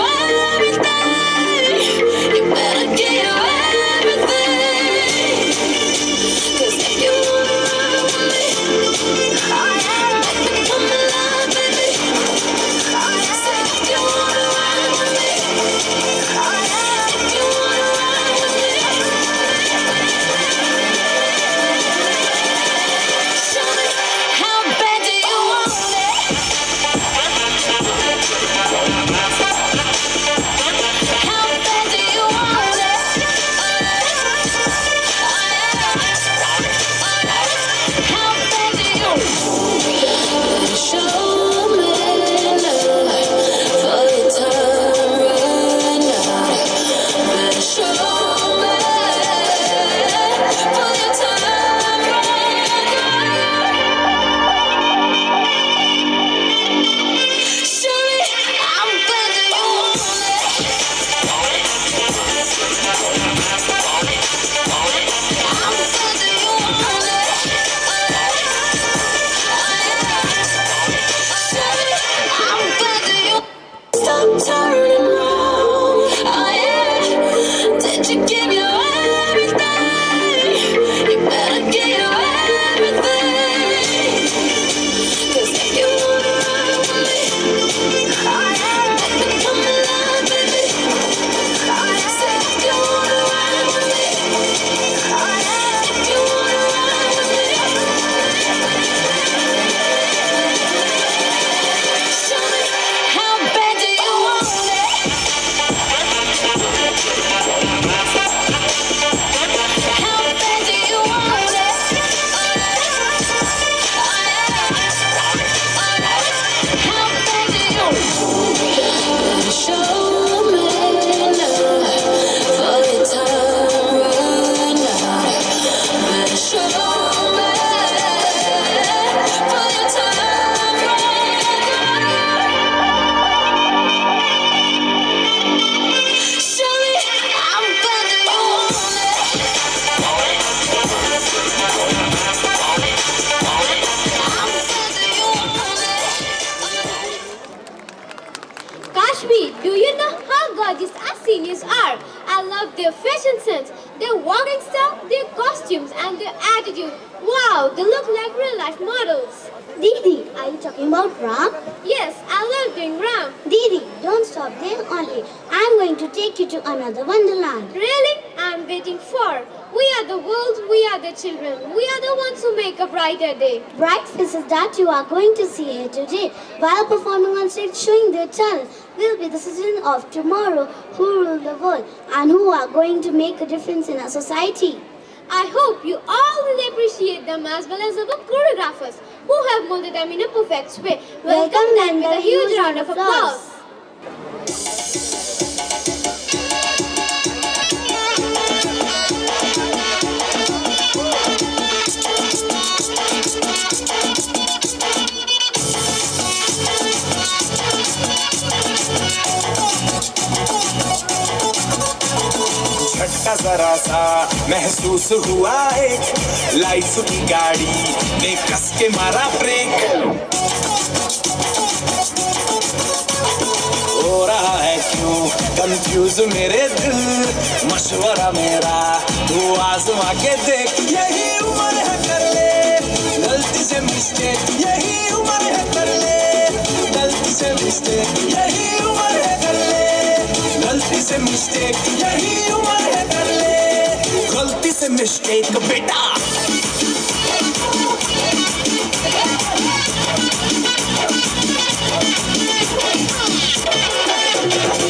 everything? Kashmir, do you know how gorgeous our seniors are? I love their fashion sense, their walking style, their costumes, and their attitude. Wow, they look like real life models. Didi, are you talking about Ram? Yes, I love doing Ram. Didi, don't stop there only. I'm going to take you to another wonderland. Really? I'm waiting for. We are the world, we are the children. We are the ones who make a brighter day. Bright faces that you are going to see here today while performing on stage showing their talent will be the citizens of tomorrow who rule the world and who are going to make a difference in our society. I hope you all will appreciate them as well as our choreographers who have molded them in a perfect way. Welcome them with a huge round of applause. झटका जरा सा महसूस हुआ एक life की गाड़ी ने कस के मारा ब्रेक हो रहा है क्यों कंफ्यूज मेरे दिल मशवरा मेरा तू आजमा के देख यही उम्र है कर ले गलती से मिस्टेक यही उम्र है कर ले गलती से मिस्टेक यही उम्र है कर ले गलती से मिस्टेक यही उम्र है कर ले गलती से मिस्टेक बेटा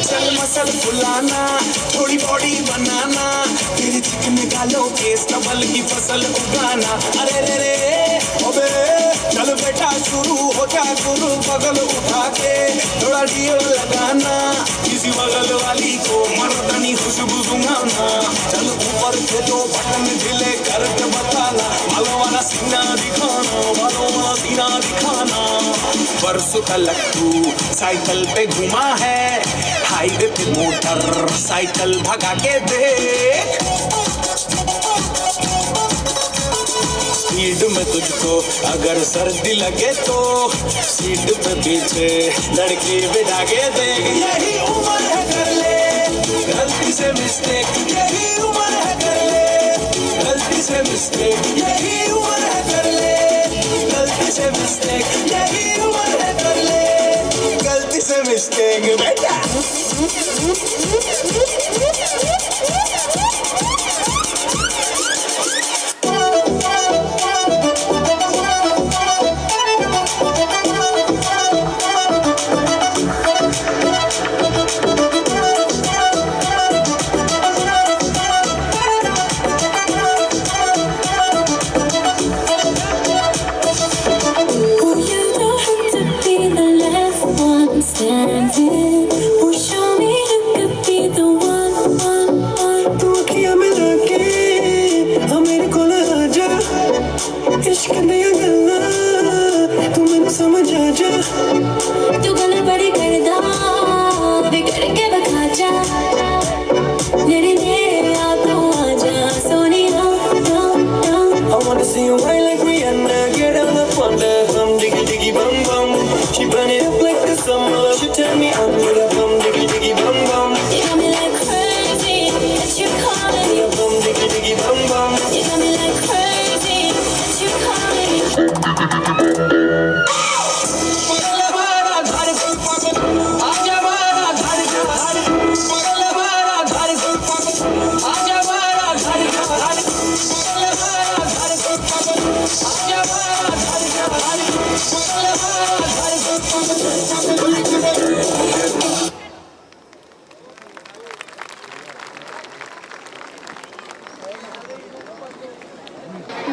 चल मसल फुलाना थोड़ी बॉडी बनाना तेरे चिकने गालों के स्टबल की फसल उगाना अरे रे रे अबे चल बेटा शुरू हो जा गुरु बगल उठा के थोड़ा डीओ लगाना किसी बगल वाली को मर्दानी खुशबू सुंघाना चल ऊपर से दो बटन ढीले करके बताना बालों वाला सीना दिखाना बालों वाला सीना दिखाना परसों का लट्टू साइकिल पे घुमा है हाईवे पे मोटर साइकिल भगा के देख स्पीड में तुझको अगर सर्दी लगे तो सीट पे पीछे लड़की बिठा के देख यही उम्र है कर ले गलती से मिस्टेक यही उम्र है कर ले गलती से मिस्टेक यही उम्र है कर ले गलती से मिस्टेक यही उम्र है कर ले गलती से मिस्टेक बेटा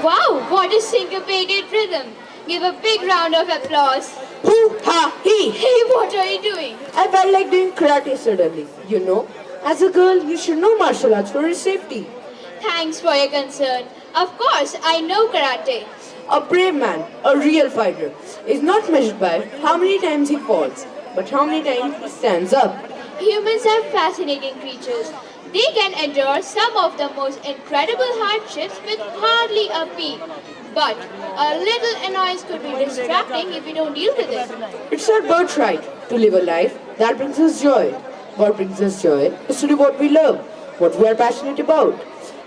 Wow, what a syncopated rhythm. Give a big round of applause. Hoo ha hee. Hey, what are you doing? I felt like doing karate suddenly. You know, as a girl, you should know martial arts for your safety. Thanks for your concern. Of course, I know karate. A brave man, a real fighter, is not measured by how many times he falls, but how many times he stands up. Humans are fascinating creatures. They can endure some of the most incredible hardships with hardly a peak. But a little annoyance could be distracting if we don't deal with it. It's our birthright to live a life that brings us joy. What brings us joy is to do what we love, what we are passionate about.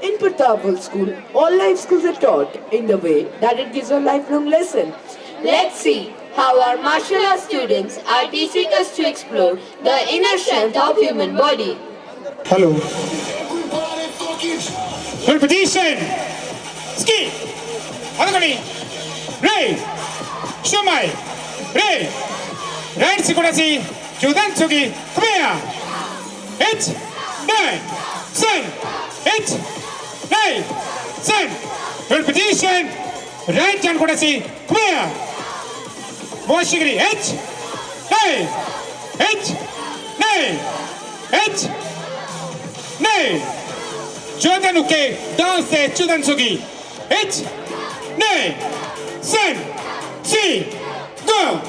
In Partap World School, all life skills are taught in the way that it gives a lifelong lesson. Let's see how our martial arts students are teaching us to explore the inner strength of human body. Hello. Full position. Ski. Adagani. Ray. Shumai. Ray. Right Sikurasi. Judan Sugi. Come here. 8, 9, 7, 8, 9, 7. Full position. Right hand Kodasi. Come here. Moshigiri. 8, 9, 8, 9, 8. Nay, Jordan Uke, danse Chudan Sugi. 8, nay, 7, 3, go,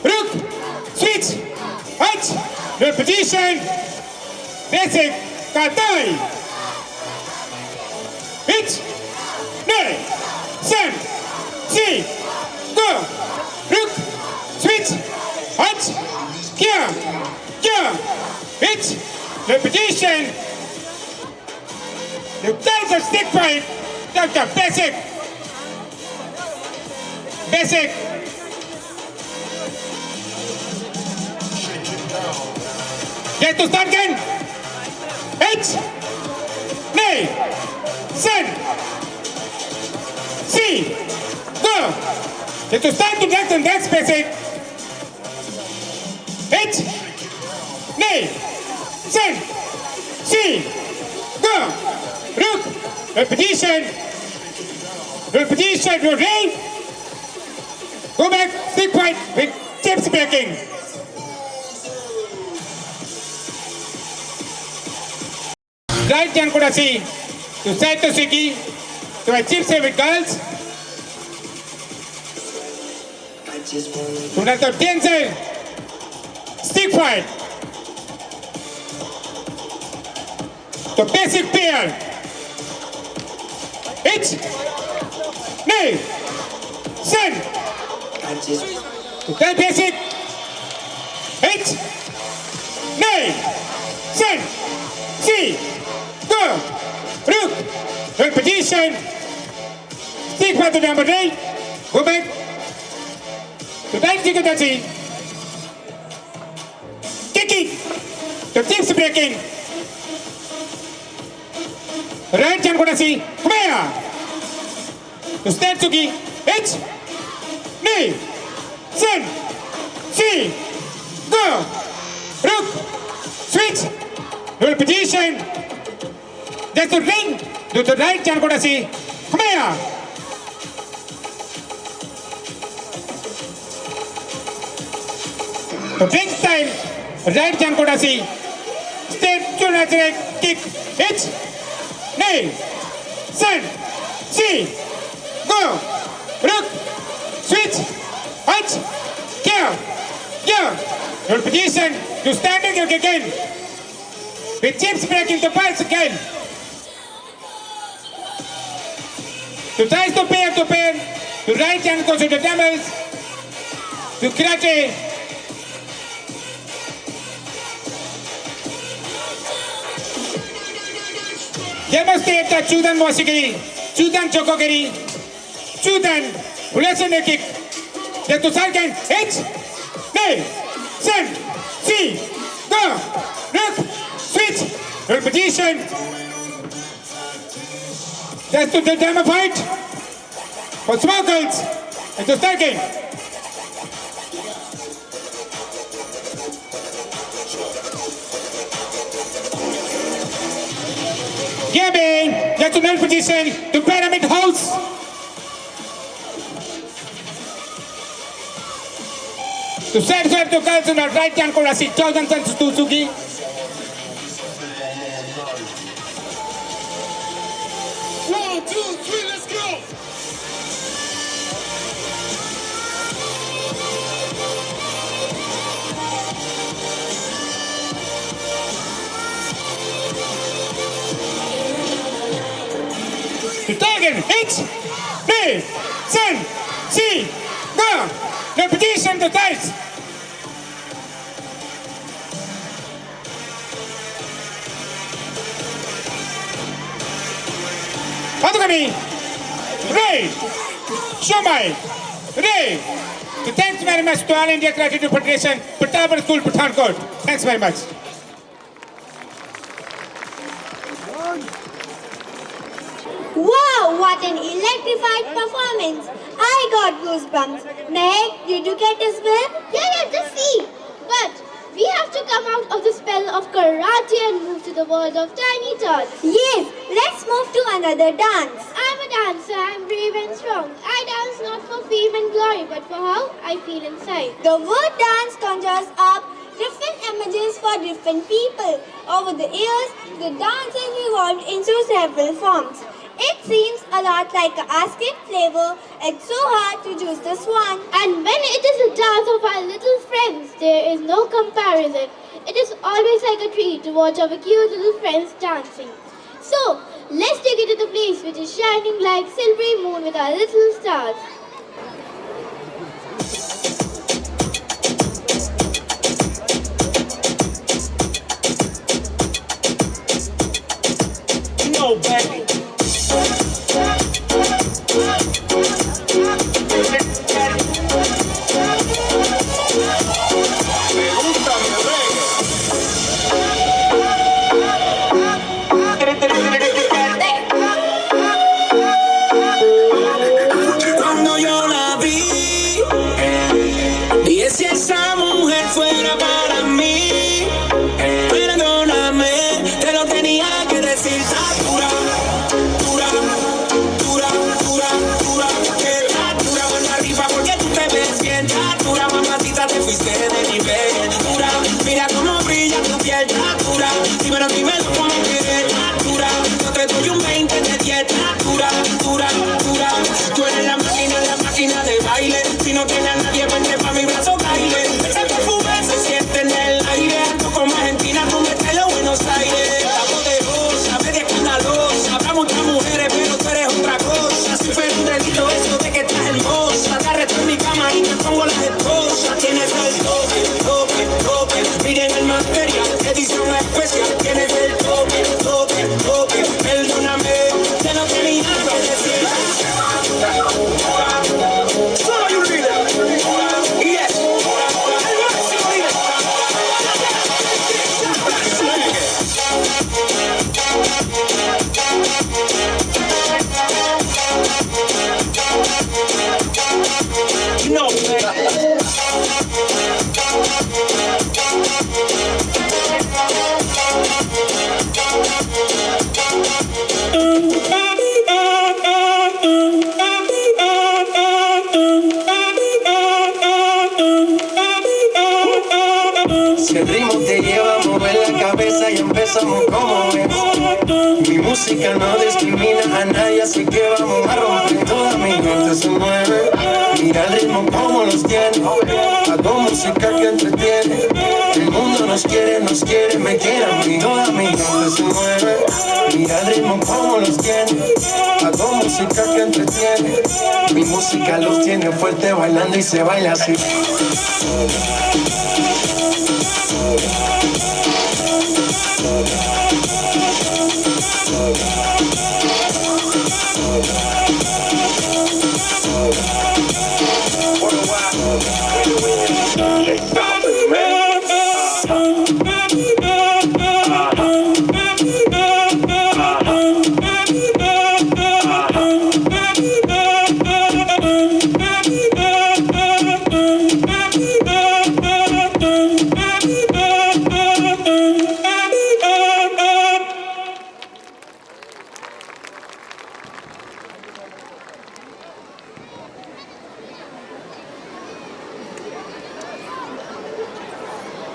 rook, switch, 8, repetition, basic, katai. 8, nay, 7, 3, go, rook, switch, 8, kia, 8, repetition. The guys are stick fight. That's the basic. Basic. Get to start again. 8, 9, 7, 3, go. Get to start to next basic. 8, 9, 7, 3, go. Rook, repetition, rotate, go back, stick point with tips breaking. Right hand Kodasi to side to Siki to achieve save with girls. To another 10 side, stick fight. The basic pair. 8, 9, 7. That basic. 8, 9, 7, 3, go. Rook. Repetition. Stick by the number 8. Go back. To that Jigadachi. Kicking. The tips breaking. Right hand Kodasi, come here. To stand Suki, 8, 9, 7, 3, go. Rook, switch, roll position. That's the ring. To the right hand Kodasi, come here. The next time, right hand Kodasi, step to natural kick, 8, 9, 7, 3, go, rook, switch, 8, kill, your position, to standing again, with chips breaking the pulse again, to tries to pair, to right hand goes to the dumbbells, to karate, demonstrate the Chudan Moshigiri, Chudan Chokogiri, Chudan Ulesane kick. Then to second, 8, 9, 7, 3, go, rook, switch, repetition. That's to the demo fight for smokers. And to second. Gavin, that's another position to pyramid house. To side swap to girls on the right hand Korasi, Chodan San Suzuki. One, two, three, let's go. H, B, Sen, C, Ga. Repetition to tights. Patugami, Ray, Shomai, Ray. So thanks very much to All India Gratitude Federation, Partap School, Pathankot. Thanks very much. Wow, what an electrified performance. I got goosebumps. Meg, did you get as well? Yeah, just see. But we have to come out of the spell of karate and move to the world of tiny tots. Yes, let's move to another dance. I'm a dancer. I'm brave and strong. I dance not for fame and glory, but for how I feel inside. The word dance conjures up different images for different people. Over the years, the dance has evolved into several forms. It seems a lot like an ice cream flavor. It's so hard to choose this one. And when it is a dance of our little friends, there is no comparison. It is always like a treat to watch our cute little friends dancing. So, let's take it to the place which is shining like silvery moon with our little stars. No, baby. Cuando yo la vi, dije si esa mujer fuera para mí, perdóname, te lo tenía que decir. Está dura, dura, dura, dura, dura, que está dura, buena rifa porque tú te ves bien. Está dura, mamacita, te fuiste de nivel. Dura, mira cómo brilla tu piel. Está dura, dímelo cómo quieres. Está dura, yo te doy un 20 de 10. Está dura, dura, dura. Tú eres la máquina de baile. Si no tienes a nadie, vente pa' mi brazo, baile. Ese perfume se siente en el aire. Tú como Argentina, tú metes los Buenos Aires. La poderosa, media escandalosa. Habrá muchas mujeres, pero tú eres otra cosa. Si fuera un delito eso de que estás hermosa. Te arresto en mi cama y me pongo las esposas. Tienes el tope, tope, tope. Miren el material, edición especial. Tienes el tope, tope, tope. Perdóname, te lo tenía que decir. Solo hay un líder. Y es el máximo líder. No, Si el ritmo te lleva a mover la cabeza y empezamos como es. Mi música no discrimina a nadie, así que vamos a romper. Toda mi gente se mueve. Mira el ritmo como los tiene. Hago música que entretiene. El mundo nos quiere, me quiere a mí. Toda mi gente se mueve. Mira el ritmo como los tiene. Hago música que entretiene. Mi música los tiene fuerte bailando y se baila así.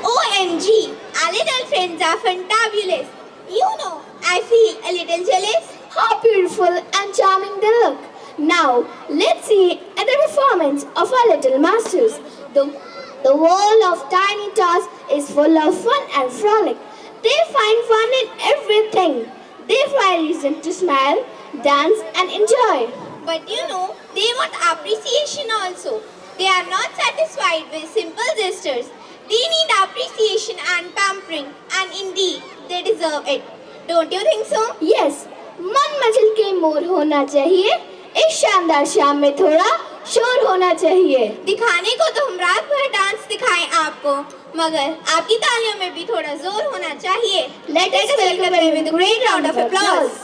OMG, our little friends are fantabulous. You know, I feel a little jealous. How beautiful and charming they look. Now, let's see at the performance of our little masters. The world of tiny tots is full of fun and frolic. They find fun in everything. They find reason to smile dance and enjoy. But you know, they want appreciation also. They are not satisfied with simple gestures. They need appreciation and pampering, and indeed, they deserve it. Don't you think so? Yes, मन मचल के मोर होना चाहिए. इस शानदार शाम में थोड़ा शोर होना चाहिए. दिखाने को तो हम रात भर डांस दिखाएं आपको, मगर आपकी तालियों में भी थोड़ा जोर होना चाहिए. Let us welcome them with a great round of applause.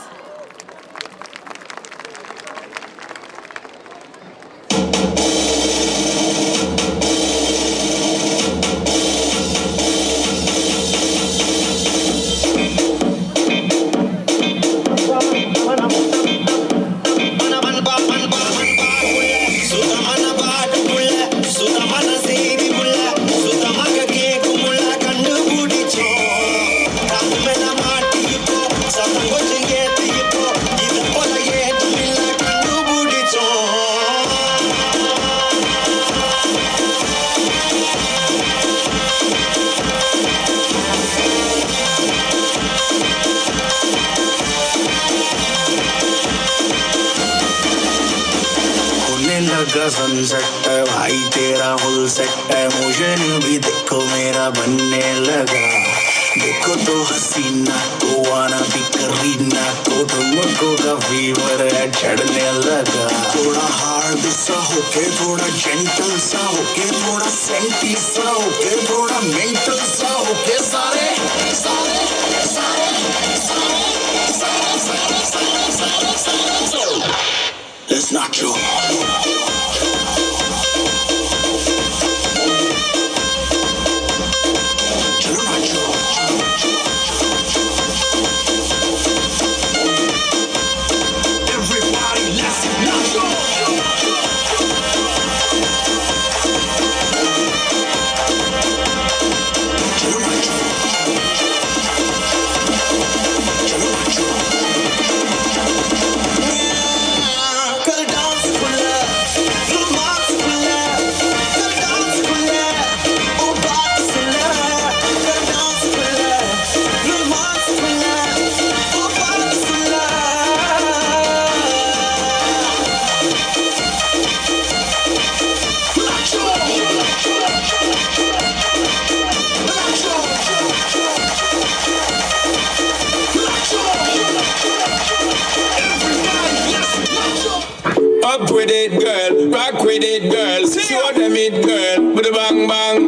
Sunset है भाई तेरा फुल सेट है मोशन भी देखो मेरा बनने लगा देखो तो हसीना को आना भी करीना को तुमको का फीवर है चढ़ने लगा थोड़ा हार्ड सा होके थोड़ा जेंटल सा होके थोड़ा सेंटी सा होके थोड़ा मेंटल सा होके सारे सारे सारे सारे सारे सारे Let's not you. Up with it, girl. Rock with it, girl. Show them it, girl. With a bang bang.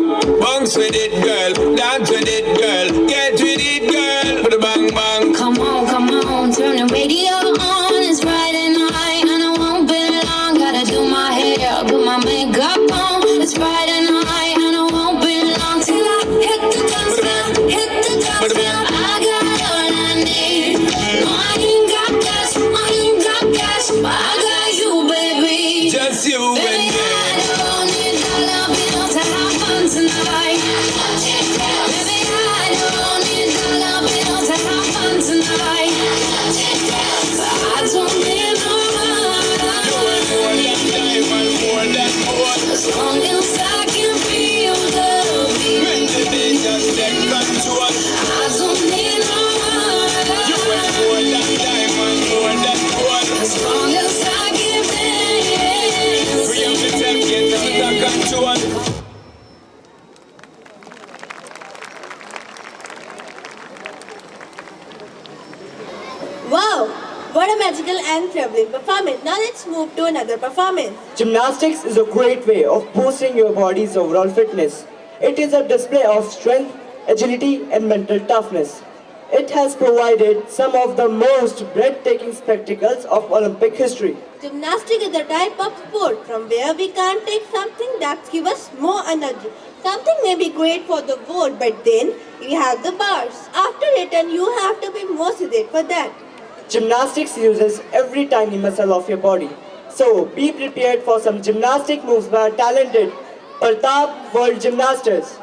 Bounce with it, girl. Dance with it, girl. Get with it, girl. With a bang bang. Come on, turn the radio on. It's Friday night and I won't be long. Gotta do my hair, put my makeup on. It's Friday night and I won't be long till I hit the dance floor, hit the dance floor. I got all I need. No, I ain't got cash, but I got you, baby. Just you and me. I don't need dollar bills to have fun tonight. Baby, I don't need dollar bills to have fun tonight. But I don't need no money. As long as I can feel the beat. When the day just take control. I don't need no money. You ain't more than diamond, more than gold. As long as I can dance. Free up yourself, get under control. Wow, what a magical and traveling performance. Now let's move to another performance. Gymnastics is a great way of boosting your body's overall fitness. It is a display of strength, agility, and mental toughness. It has provided some of the most breathtaking spectacles of Olympic history. Gymnastics is a type of sport from where we can take something that gives us more energy. Something may be great for the board, but then we have the bars. After return, you have to be motivated for that. Gymnastics uses every tiny muscle of your body. So be prepared for some gymnastic moves by our talented Partap World Gymnasters.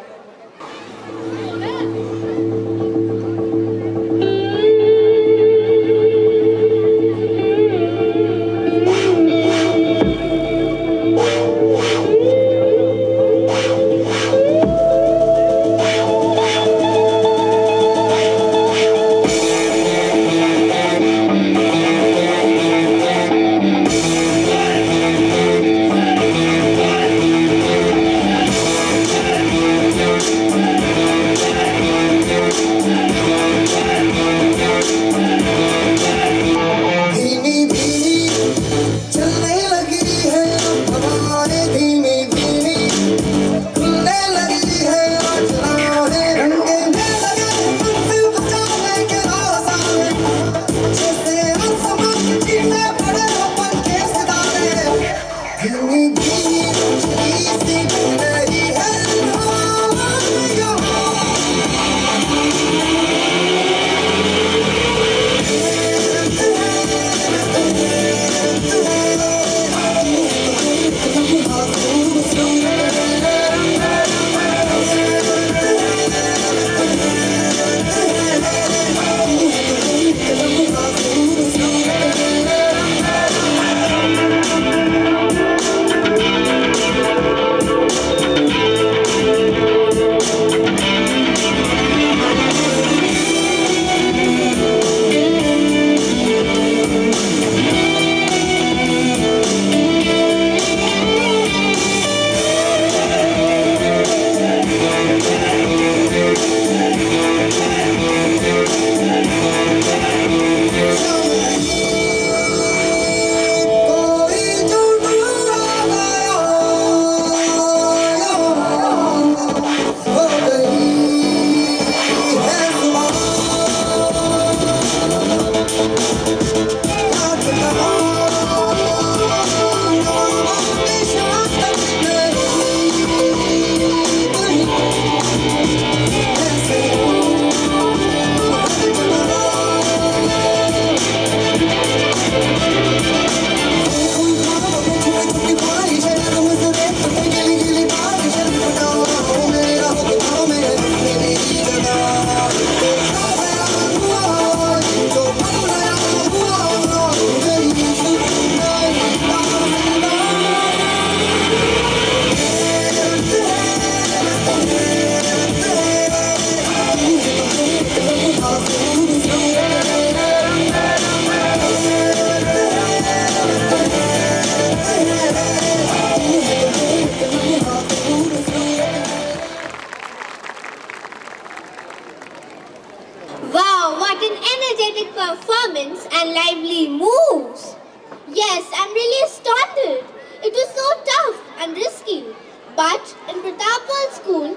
But in Partap World School,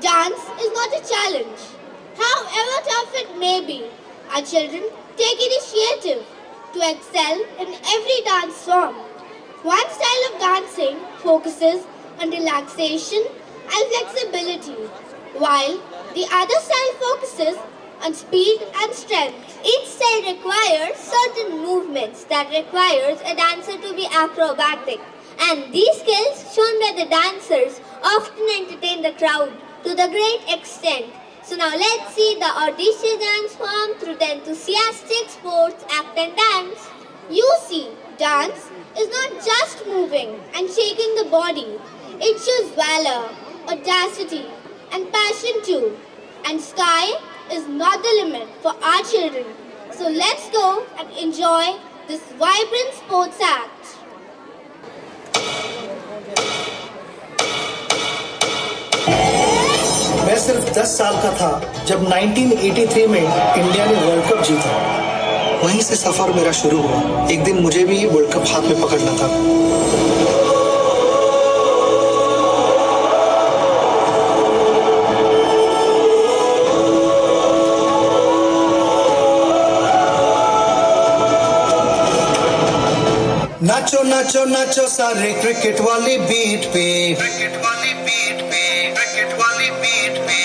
dance is not a challenge. However tough it may be, our children take initiative to excel in every dance form. One style of dancing focuses on relaxation and flexibility, while the other style focuses on speed and strength. Each style requires certain movements that requires a dancer to be acrobatic. And these skills shown by the dancers often entertain the crowd to the great extent. So now let's see the audacious dance form through the enthusiastic sports act and dance. You see, dance is not just moving and shaking the body. It shows valor, audacity, and passion too. And sky is not the limit for our children. So let's go and enjoy this vibrant sports act. मैं सिर्फ 10 साल का था जब 1983 में India ने world cup जीता। वहीं से सफर मेरा शुरू हुआ। एक दिन मुझे भी वर्ल्ड कप हाथ में पकड़ना था। नाचो नाचो नाचो सारे क्रिकेट वाली बीट पे, क्रिकेट वाली बीट पे, क्रिकेट वाली बीट पे।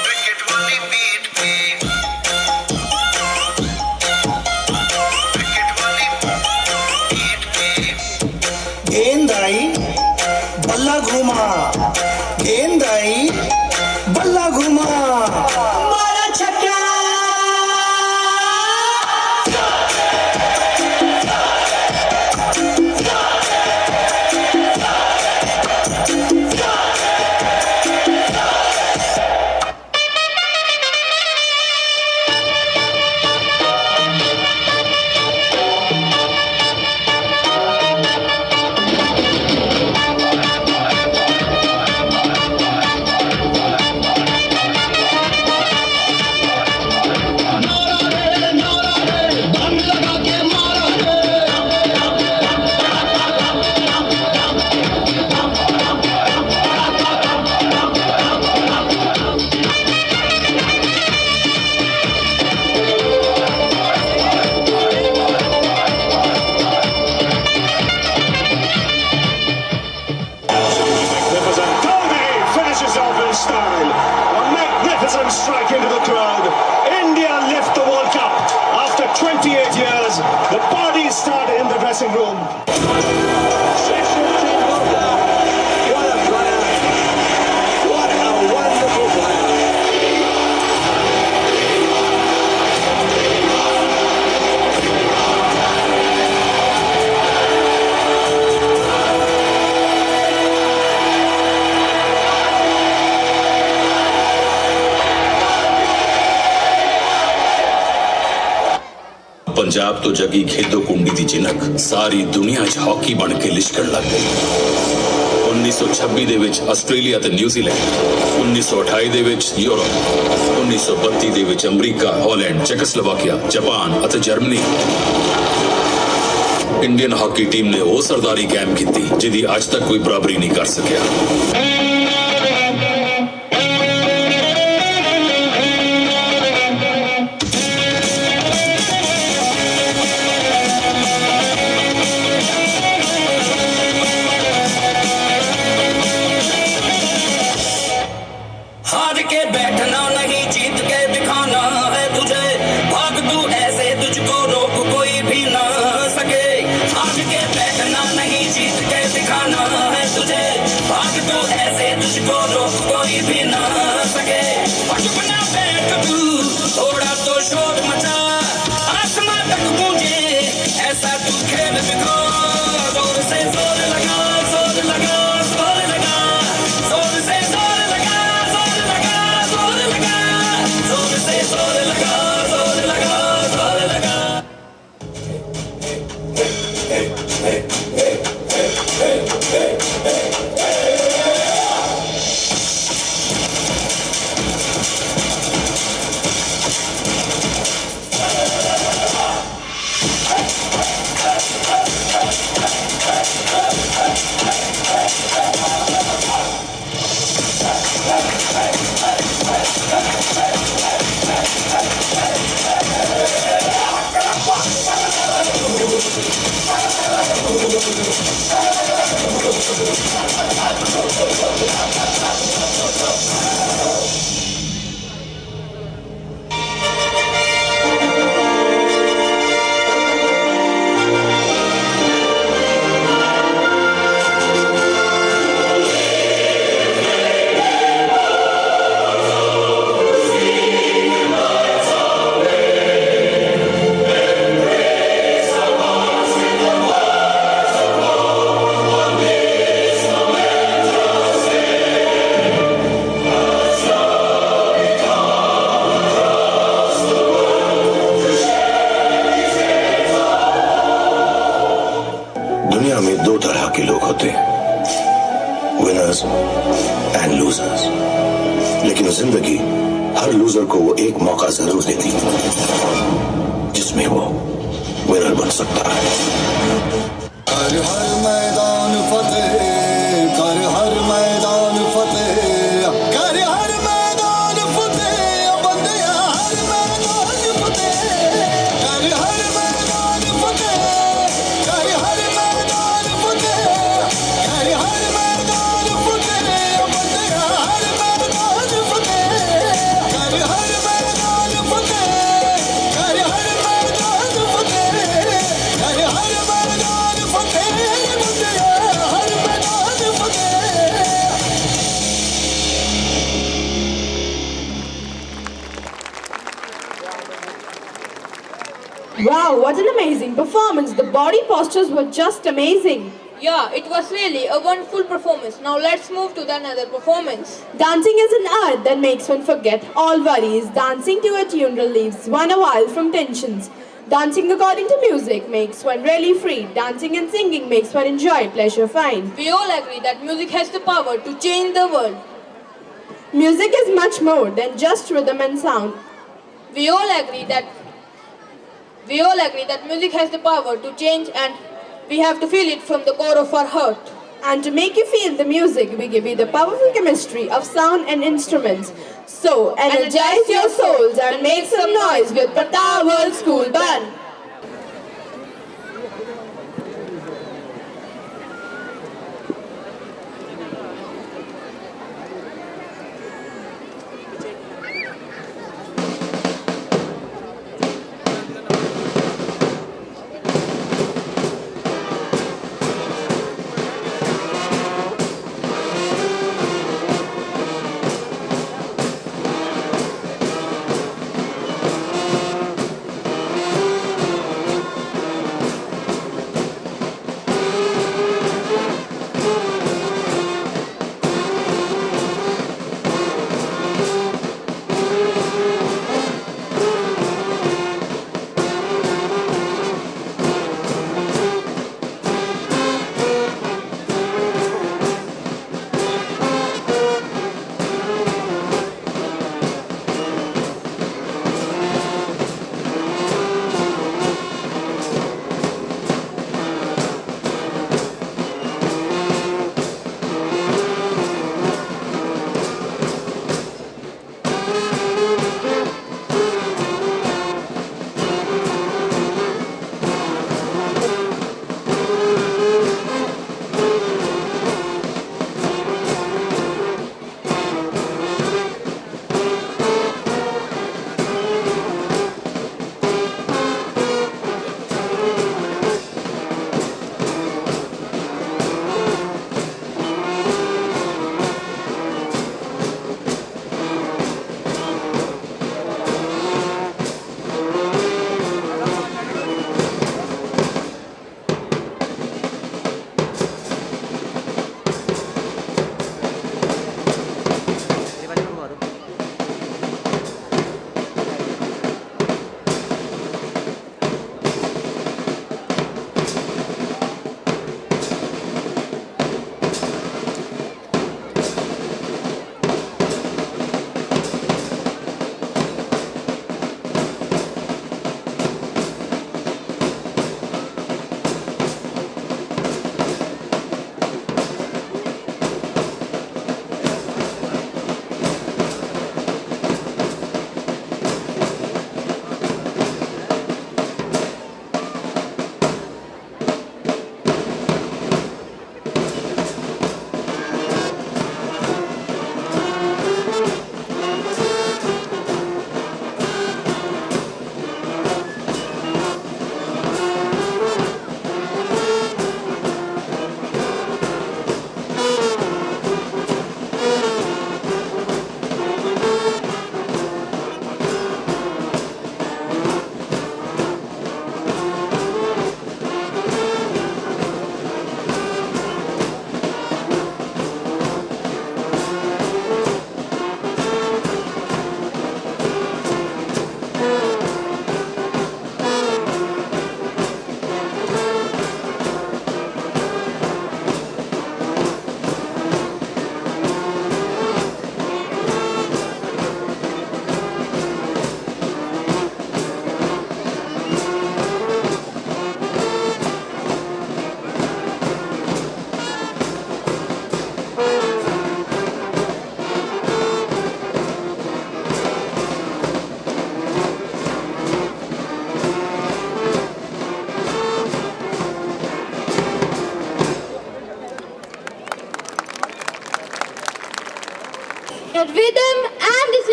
क्रिकेट वाली बीट पे, क्रिकेट वाली बीट पे। गेंद आई बल्ला घुमा, गेंद आई बल्ला घुमा, मारा छक्का। Strike into the crowd. India lift the World Cup. After 28 years, the parties start in the dressing room. What a player. What a wonderful player. Punjab तो जगी खेदो कुंडी दी जिनक सारी दुनिया च हॉकी बन के लिशकण लग गई। 1926 ਦੇ ਵਿੱਚ ਆਸਟ੍ਰੇਲੀਆ ਤੇ ਨਿਊਜ਼ੀਲੈਂਡ, 1928 ਦੇ ਵਿੱਚ ਯੂਰਪ, 1932 ਦੇ ਵਿੱਚ ਅਮਰੀਕਾ, ਹਾਲੈਂਡ, ਚੈਕੋਸਲੋਵਾਕੀਆ, ਜਾਪਾਨ ਅਤੇ ਜਰਮਨੀ। ਇੰਡੀਅਨ ਹਾਕੀ ਟੀਮ ਨੇ ਉਹ ਸਰਦਾਰੀ ਕਾਇਮ ਕੀਤੀ ਜਿਹਦੀ ਅੱਜ ਤੱਕ ਕੋਈ ਬਰਾਬਰੀ ਨਹੀਂ ਕਰ ਸਕਿਆ। हार के बैठना नहीं, जीत के दिखाना है तुझे। भाग तू ऐसे, तुझको रोक कोई भी ना सके। हार के बैठना नहीं, जीत के दिखाना है तुझे। भाग तू ऐसे दुनिया में दो तरह के लोग होते हैं, विनर्स एंड लूजर्स। लेकिन जिंदगी हर लूजर को वो एक मौका जरूर देती है जिसमें वो विनर बन सकता है। कर हर मैदान फतेह, कर हर मैदान फतेह, कर हर मैदान फतेह, बंदिया हर मैदान फतेह, कर हर मैदान फतेह, कर हर मैदान फतेह, कर हर मैदान फतेह, बंदिया हर मैदान फतेह, कर हर मैदान फतेह, कर हर मैदान फतेह, कर हर मैदान फतेह, बंदिया हर मैदान फतेह। Wow, what an amazing performance. The body postures were just amazing. Yeah, it was really a wonderful performance. Now let's move to the another performance. Dancing is an art that makes one forget all worries. Dancing to a tune relieves one a while from tensions. Dancing according to music makes one really free. Dancing and singing makes one enjoy pleasure find. We all agree that music has the power to change the world. Music is much more than just rhythm and sound. We all agree that music has the power to change, and we have to feel it from the core of our heart. And to make you feel the music, we give you the powerful chemistry of sound and instruments. So, energize your souls and make some noise with Partap World School Band.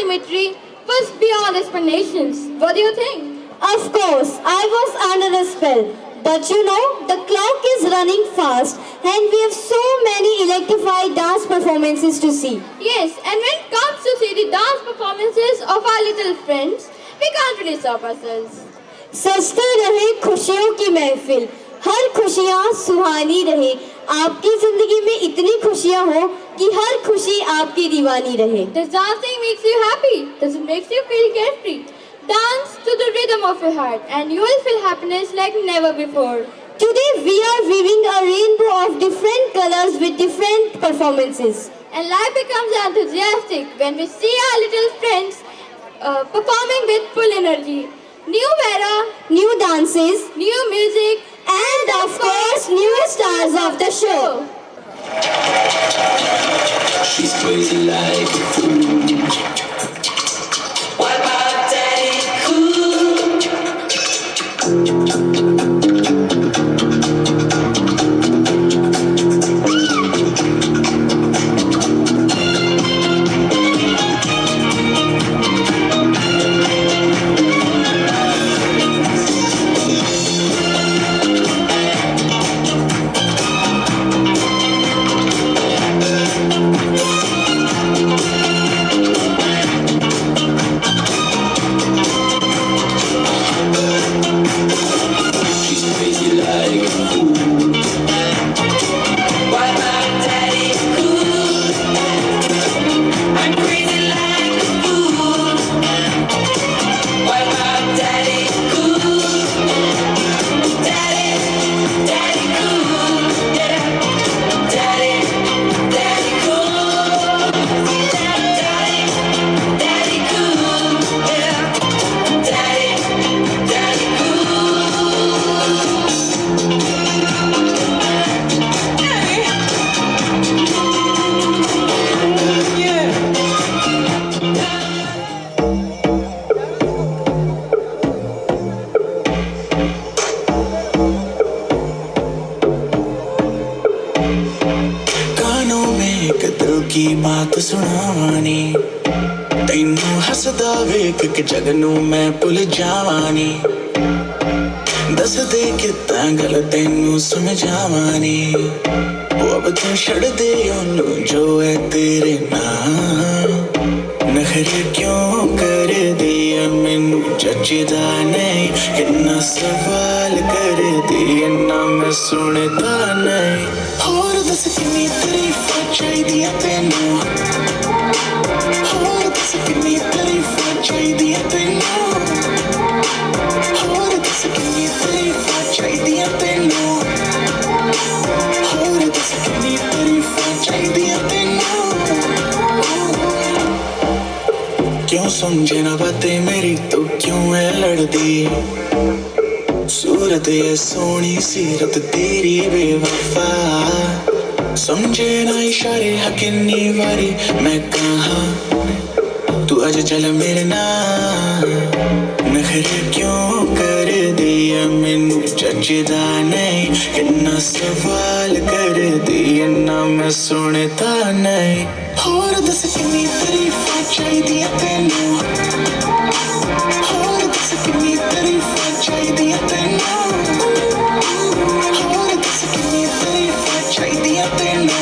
symmetry was beyond explanations. What do you think? Of course, I was under a spell. But you know, the clock is running fast and we have so many electrified dance performances to see. Yes, and when it comes to see the dance performances of our little friends, we can't really stop ourselves. सजते रहे खुशियों की महफिल, हर खुशियाँ सुहानी रहे, आपकी जिंदगी में इतनी खुशियाँ हो कि हर खुशी आपकी दीवानी रहे. Does dancing makes you happy? Does it makes you feel carefree? Dance to the rhythm of your heart and you will feel happiness like never before. Today we are weaving a rainbow of different colors with different performances. And life becomes enthusiastic when we see our little friends performing with full energy. New era, new dances, new music, and of course new stars of the show. She's crazy like a fool. What about Daddy Cool? बात सुनावानी तैनू हसदा वेख के जग नू मैं भुल जावानी दस दे कितां गल तैनू समझावानी वो अब तू छड़ दे ओनू जो है तेरे नाम नखरे क्यों कर दिया मैनू जचदा नहीं कितना सवाल कर दिया ना मैं सुनता नहीं और दस कितनी तारीफां चाहिदियां तैनू और दस कितनी तारीफां चाहिदियां तैनू और दस कितनी तारीफां चाहिदियां तैनू और दस कितनी तारीफां चाहिदियां तैनू क्यों समझे ना बातें मेरी तो क्यों है लड़दी सूरत है सोनी सीरत तेरी बेवफा समझे ना इशारे हकिन्नी वारी मैं कहाँ तू आज चल मेरे नाल नखरे क्यों कर दिया मैनू जचदा नहीं कितना सवाल कर दिया ना मैं सुनता नहीं और दस कितनी तारीफां चाहिदियां तैनू और दस कितनी तारीफां चाहिदियां तैनू और दस कितनी तारीफां चाहिदियां तैनू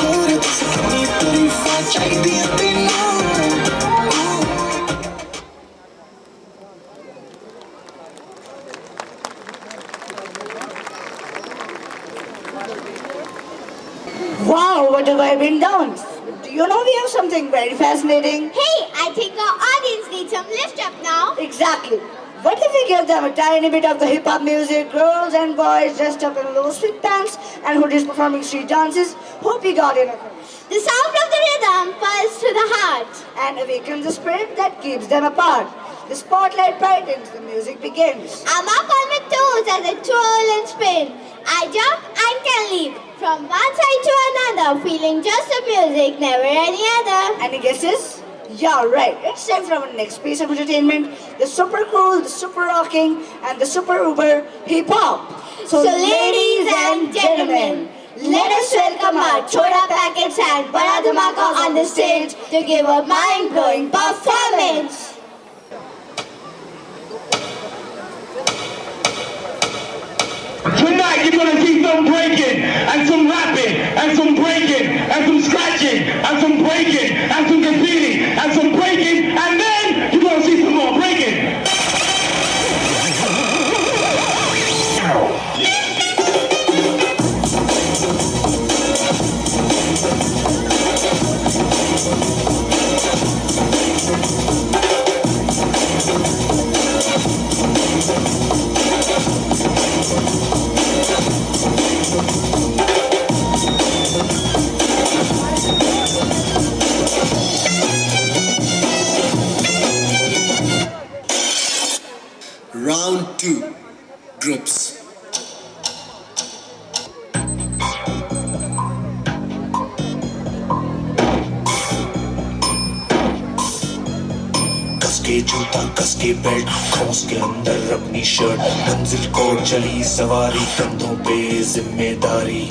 और दस कितनी तारीफां चाहिदियां तैनू Wow, what a vibrant dance! Do you know we have something very fascinating? Hey, I think our audience needs some lift up now. Exactly. What if we give them a tiny bit of the hip-hop music, girls and boys dressed up in low street pants and hoodies performing street dances? Hope you got it. The sound of the rhythm pulses to the heart and awakens the spirit that keeps them apart. The spotlight brightens, the music begins. I'm up on my toes as I twirl and spin. I jump and can leap from one side to another, feeling just the music, never any other. Any guesses? Yeah, right. It's time for our next piece of entertainment. The super cool, the super rocking, and the super uber hip-hop. So ladies and gentlemen, Let us welcome our Choda Packets and Bada Dhamaka on the stage to give a mind-blowing performance. Tonight you're gonna see some breaking and some rapping and some breaking and some scratching and some breaking and some graffiti and some breaking, and then you're gonna see some more breaking. Round 2. Groups. कस के जूता कस के belt खोस के अंदर अपनी shirt मंजिल को चली सवारी कंधों पे जिम्मेदारी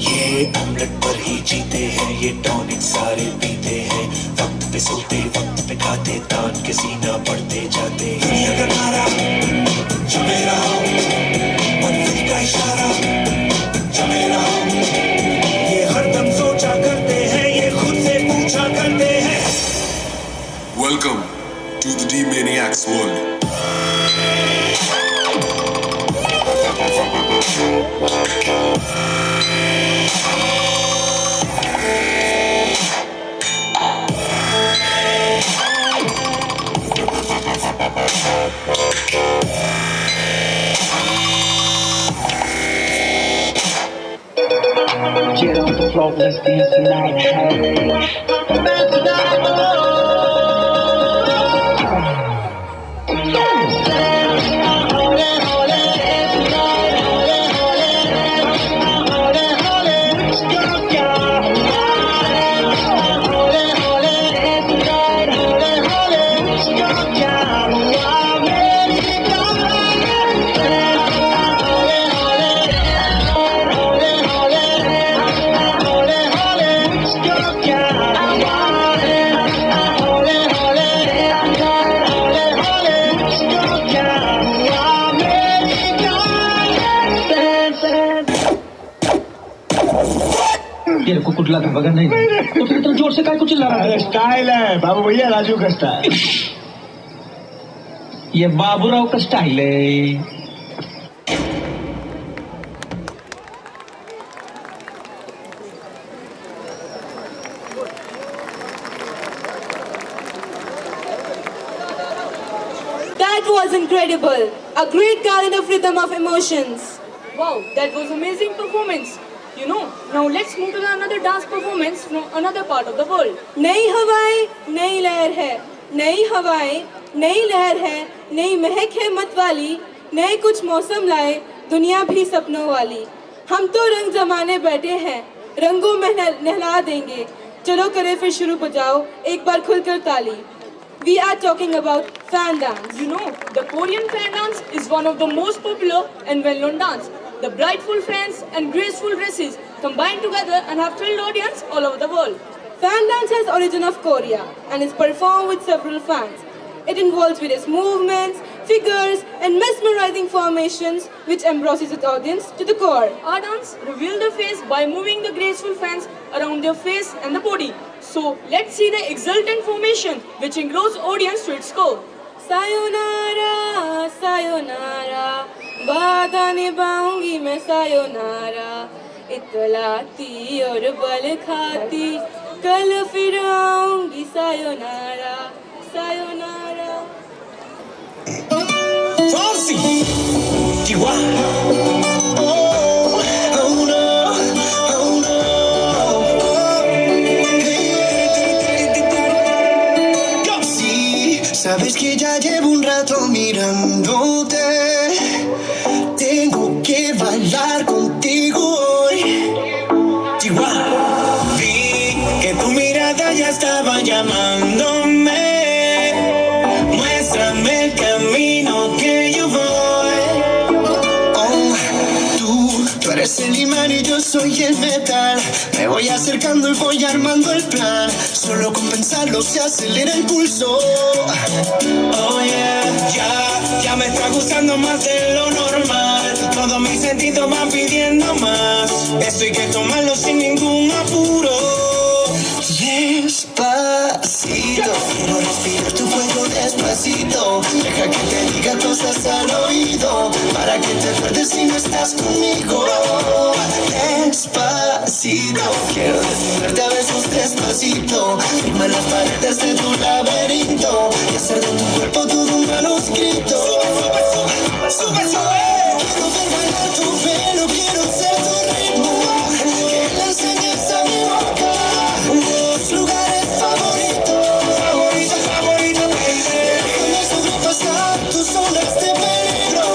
ये ऑमलेट पर ही जीते हैं ये टॉनिक सारे पीते हैं वक्त पे सोते वक्त पे खाते तान के सीना बढ़ते जाते हैं अगर नारा जमे रहो मंजिल का इशारा जमे रहो ये हरदम सोचा करते हैं ये खुद से पूछा करते हैं Welcome to the D-Maniacs world. Get on the floor, let's dance tonight, hey. ये कुकुट लगा बगैर नहीं तो फिर इतना जोर से काय कुछ चिल्ला रहा है? स्टाइल है बाबू भैया, राजू का स्टाइल। ये बाबूराव का स्टाइल है। That was incredible. A great kind of rhythm of emotions. Wow, that was amazing performance. You know, now let's move to another dance performance from another part of the world. नई हवाएं, नई लहर है, नई हवाएं, नई लहर है, नई महक है मत वाली, नए कुछ मौसम लाए, दुनिया भी सपनों वाली. हम तो रंग जमाने बैठे हैं, रंगों में नहला देंगे. चलो करें फिर शुरू बजाओ, एक बार खुलकर ताली. We are talking about fan dance. You know, the Korean fan dance is one of the most popular and well-known dance. The brightful fans and graceful dresses combine together and have thrilled audience all over the world. Fan dance has origin of Korea and is performed with several fans. It involves various movements, figures and mesmerizing formations which embraces its audience to the core. Our dance reveals the face by moving the graceful fans around their face and the body. So let's see the exultant formation which engross audience to its core. Sayonara, sayonara, वादा निभाऊंगी मैं sayonara, इतलाती और बल खाती, कल फिर आऊंगी sayonara, sayonara. Fancy, Chihuahua. Oh no, oh no. Sí, sabes que ya llevo un rato mirándote. Tengo que bailar contigo hoy. Chihuahua. Vi que tu mirada ya estaba llamándome. Muéstrame el camino. eres el imán y yo soy el metal. Me voy acercando y voy armando el plan. Solo con pensarlo se acelera el pulso. Oh yeah, ya me está gustando más de lo normal. Todos mis sentidos van pidiendo más. Esto hay que tomarlo sin ningún apuro. Despacito, quiero respirar tu fuego despacito. Deja que te diga cosas al oído, para que te acuerdes si no estás conmigo. Despacito, quiero desnudarte a besos despacito. Firma las paredes de tu laberinto y hacer de tu cuerpo todo un manuscrito. Sube, sube. Quiero ver bailar tu pelo, quiero ser tu ritmo. Que le enseñes a mi boca los lugares favoritos, baby. Déjame sobrepasar tus zonas de peligro,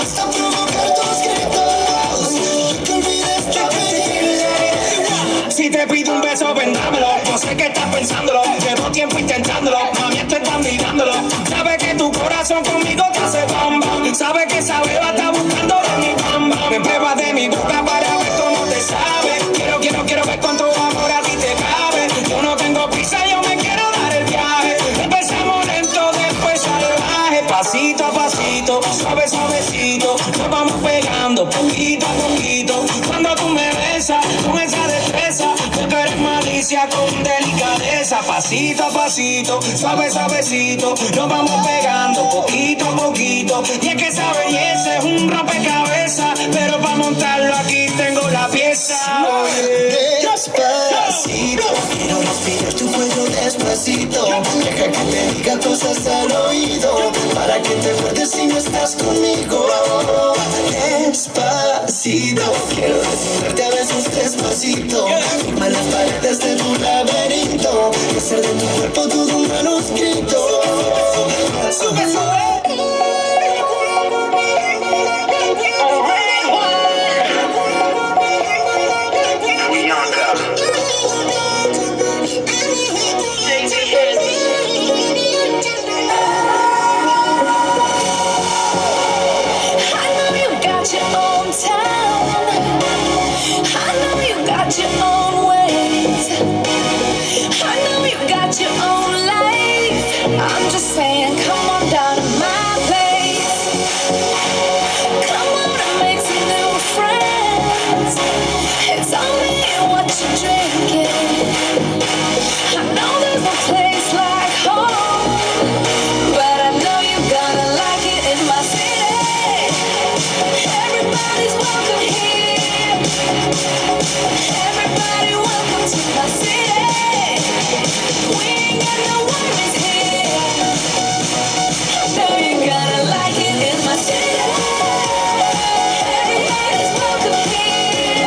hasta provocar tus gritos y que olvides de pedir. Si te pido un beso, vendámelo. Yo sé que estás pensándolo. Llevo tiempo intentándolo. Mami, esto está mirándolo. Sabes que tu corazón conmigo te hace bamba. Sabes que esa beba está buscando de mi bamba. Me pruebas de mi boca para ver cómo te sabe. Quiero ver cuánto amor a ti te cabe. Yo no tengo prisa, yo me quiero dar el viaje. Empezamos lento, después salvaje. Pasito a pasito, suavecito. Nos vamos pegando poquito a poquito. Cuando tú me besas con esa destreza, porque eres malicia con delicadeza. Pasito a pasito, suavecito. Nos vamos pegando poquito a poquito. Y es que esa belleza es un rompecabezas, pero para montarlo aquí tengo la pieza. Despacito, quiero respirar tu cuello despacito. Deja que te diga cosas al oído, para que te acuerdes si no estás conmigo. Despacito, quiero desnudarte a besos despacito. Firma las paredes de tu laberinto y hacer de tu cuerpo todo un manuscrito. Sube, sube. Your own ways. I know you got your own life. I'm just saying, come on down to my place. Come on and make some new friends. It's only what you're drinking. I know there's no place like home, but I know you're gonna like it in my city. Everybody's welcome here. Everybody welcome to my city. We ain't got no worries here. I know you're gonna like it in my city. Everybody's welcome here.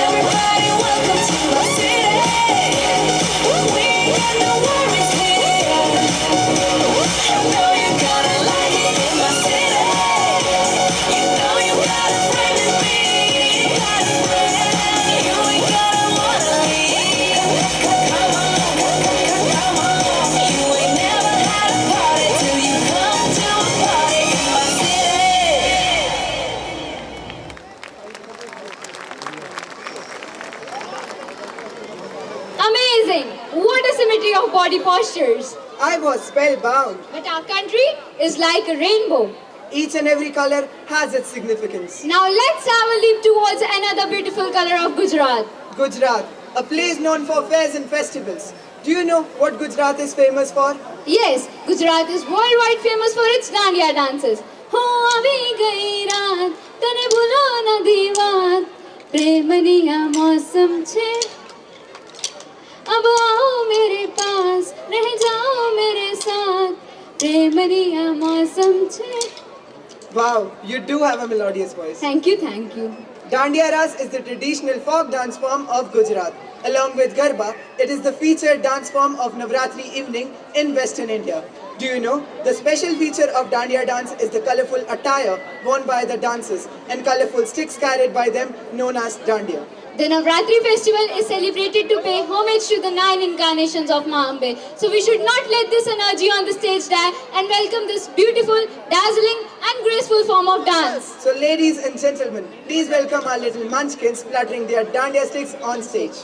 Everybody welcome to my city. We ain't got no worries here. I know you're gonna like it in my city. You know you got a friend in me. Amazing! What a symmetry of body postures. I was spellbound. But our country is like a rainbow. Each and every color has its significance. Now let's have a leap towards another beautiful color of Gujarat. Gujarat, a place known for fairs and festivals. Do you know what Gujarat is famous for? Yes, Gujarat is worldwide famous for its Dandiya dances. Ho avi gayi raat, tane bhulo na diwaat, premaniya mausam chhe. अब आओ मेरे पास, रह जाओ मेरे साथ, प्रेमनिया मौसम छे. Wow, you do have a melodious voice. Thank you, thank you. Dandiya Ras is the traditional folk dance form of Gujarat. Along with Garba, it is the featured dance form of Navratri evening in Western India. Do you know, the special feature of Dandiya dance is the colorful attire worn by the dancers and colorful sticks carried by them known as Dandiya. The Navratri festival is celebrated to pay homage to the 9 incarnations of Ma Ambe. So we should not let this energy on the stage die and welcome this beautiful, dazzling and graceful form of dance. So ladies and gentlemen, please welcome our little munchkins fluttering their dandiya sticks on stage.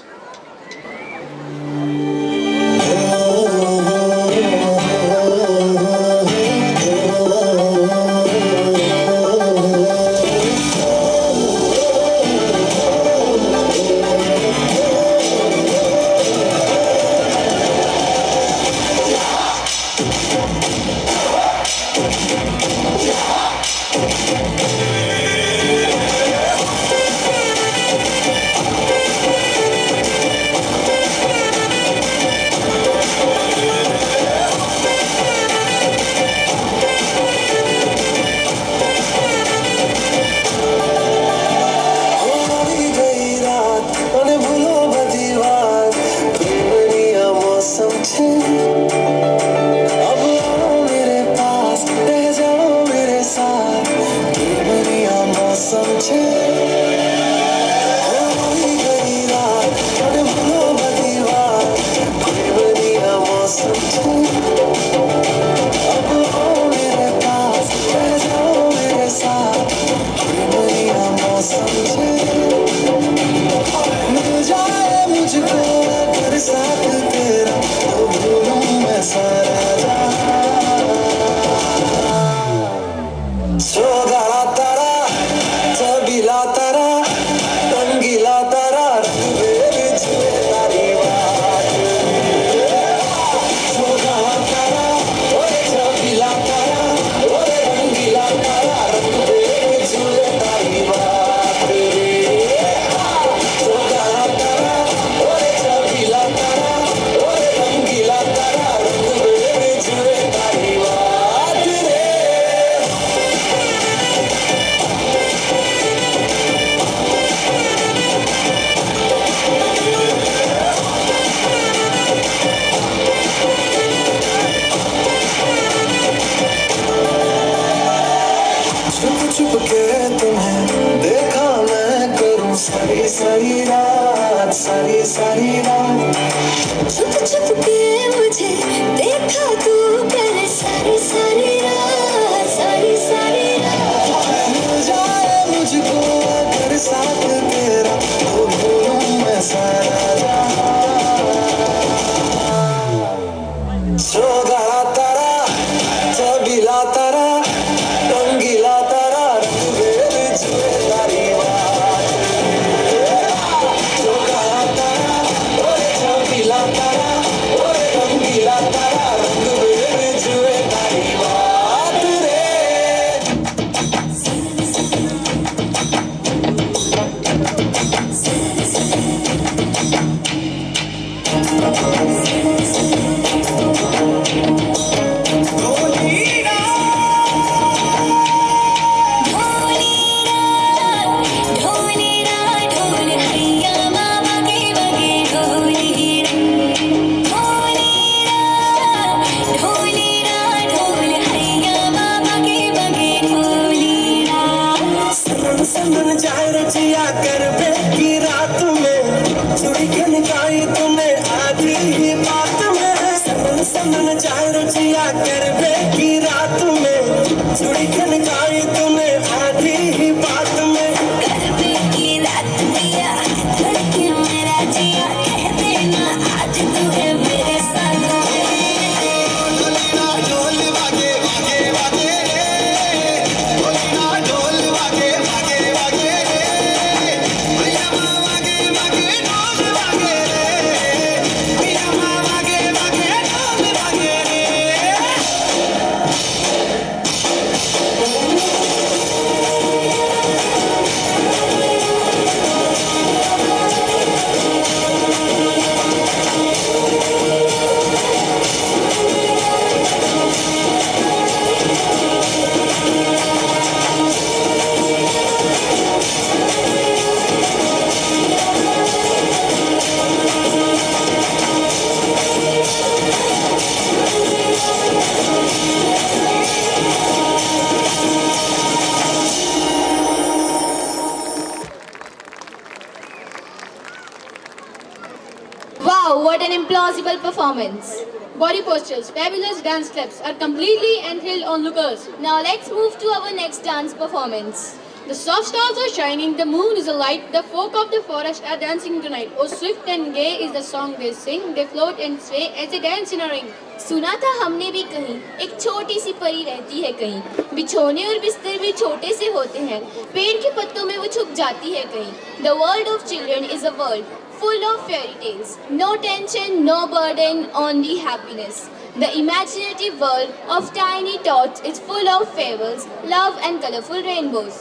Wow, what an implausible performance. Body postures, fabulous dance steps are completely enthralled onlookers. Now let's move to our next dance performance. The soft stars are shining, the moon is alight, the folk of the forest are dancing tonight. Oh, swift and gay is the song they sing, they float and sway as they dance in a ring. सुना था हमने भी कहीं एक छोटी सी परी रहती है कहीं बिछोने और बिस्तर भी छोटे से होते हैं पेड़ के पत्तों में वो छुप जाती है कहीं The world of children is a world full of fairy tales. No tension, no burden, only happiness. The imaginative world of tiny tots is full of fables, love and colorful rainbows.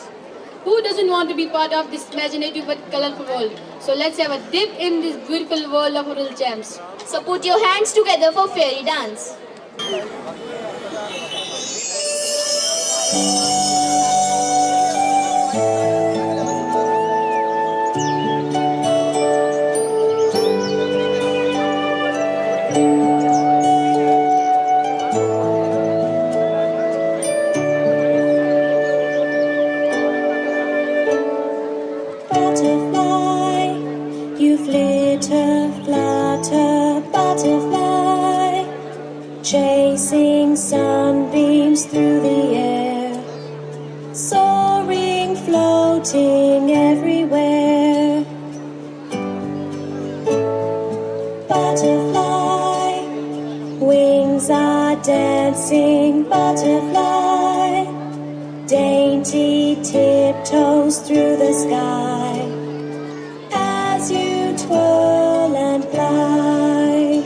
Who doesn't want to be part of this imaginative but colorful world? So let's have a dip in this beautiful world of little gems. So put your hands together for fairy dance. Butterfly, you flitter, flutter, butterfly, chasing sunbeams through the air, soaring, floating everywhere. Butterfly, wings are dancing, butterfly, dainty tiptoes through the sky as you twirl and fly.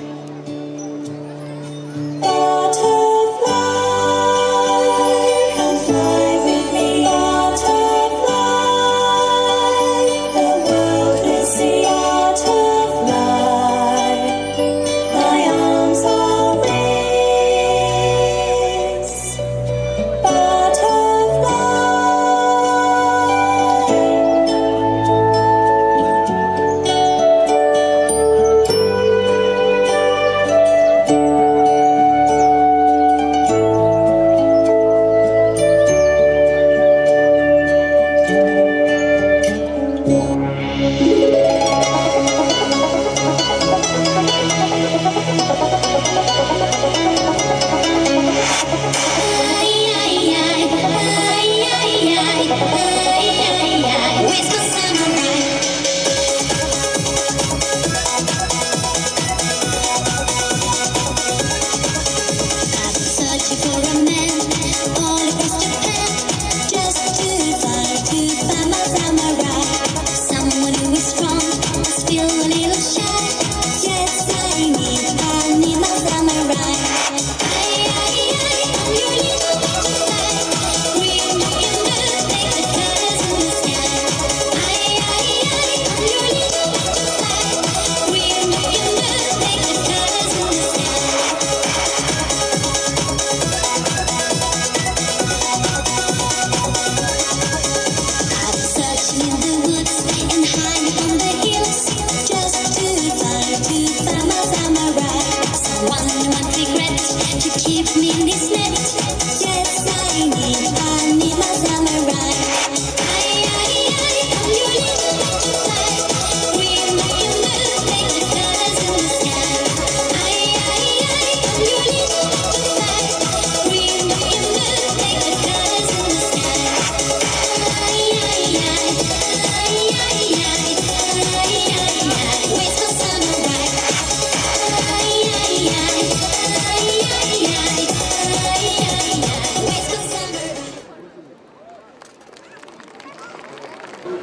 Butterfly, come fly with me. Butterfly, the world will see. Butterfly, my arms are wings. Butterfly.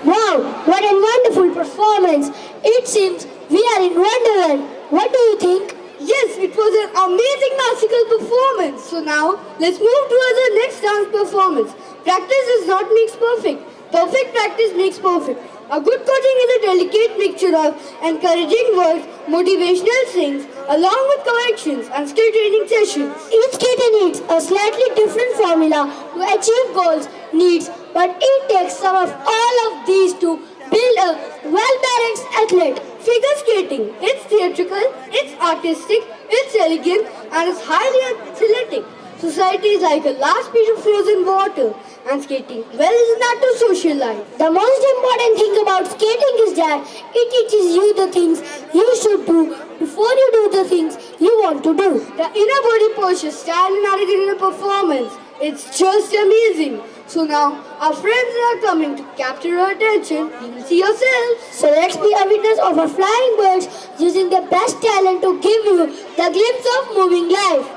Wow, what a wonderful performance. It seems we are in Wonderland. What do you think? Yes, it was an amazing magical performance. So now, let's move towards the next dance performance. Practice does not make perfect. Perfect practice makes perfect. A good coaching is a delicate mixture of encouraging words, motivational things, along with corrections and skill training sessions. Each skater needs a slightly different formula to achieve goals, needs, but it takes some of all of these to build a well-balanced athlete. Figure skating, it's theatrical, it's artistic, it's elegant, and it's highly athletic. Society is like a large piece of frozen water, and skating well is not to social life. The most important thing about skating is that it teaches you the things you should do to before you do the things you want to do. The inner body posture, style and attitude in a performance. It's just amazing. So now, our friends are coming to capture your attention. You will see yourselves. So let's be a witness of our flying birds using their best talent to give you the glimpse of moving life.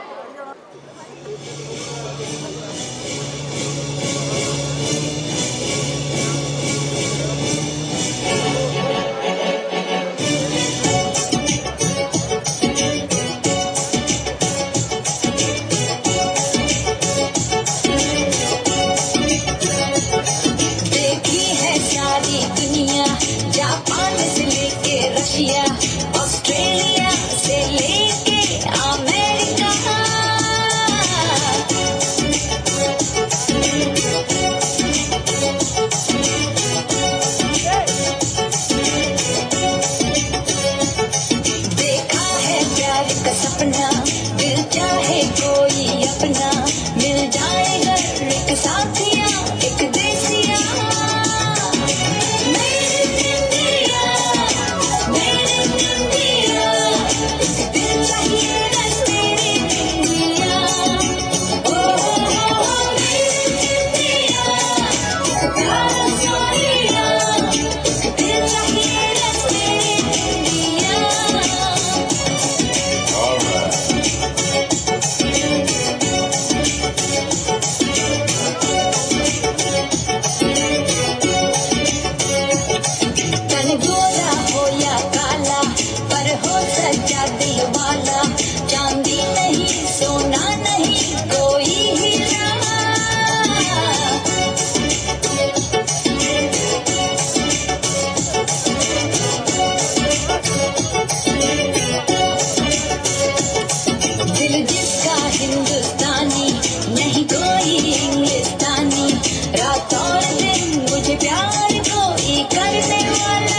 Japan से लेके Russia, Australia से लेके America, देखा है प्यार का सपना, दिल चाहे कोई अपना, मिल जाएगा एक साथिया, एक देसिया। चांदी नहीं सोना नहीं कोई हीरा, दिल जिसका हिंदुस्तानी नहीं कोई इंग्लिस्तानी, रात और दिन मुझे प्यार कोई करने वाला।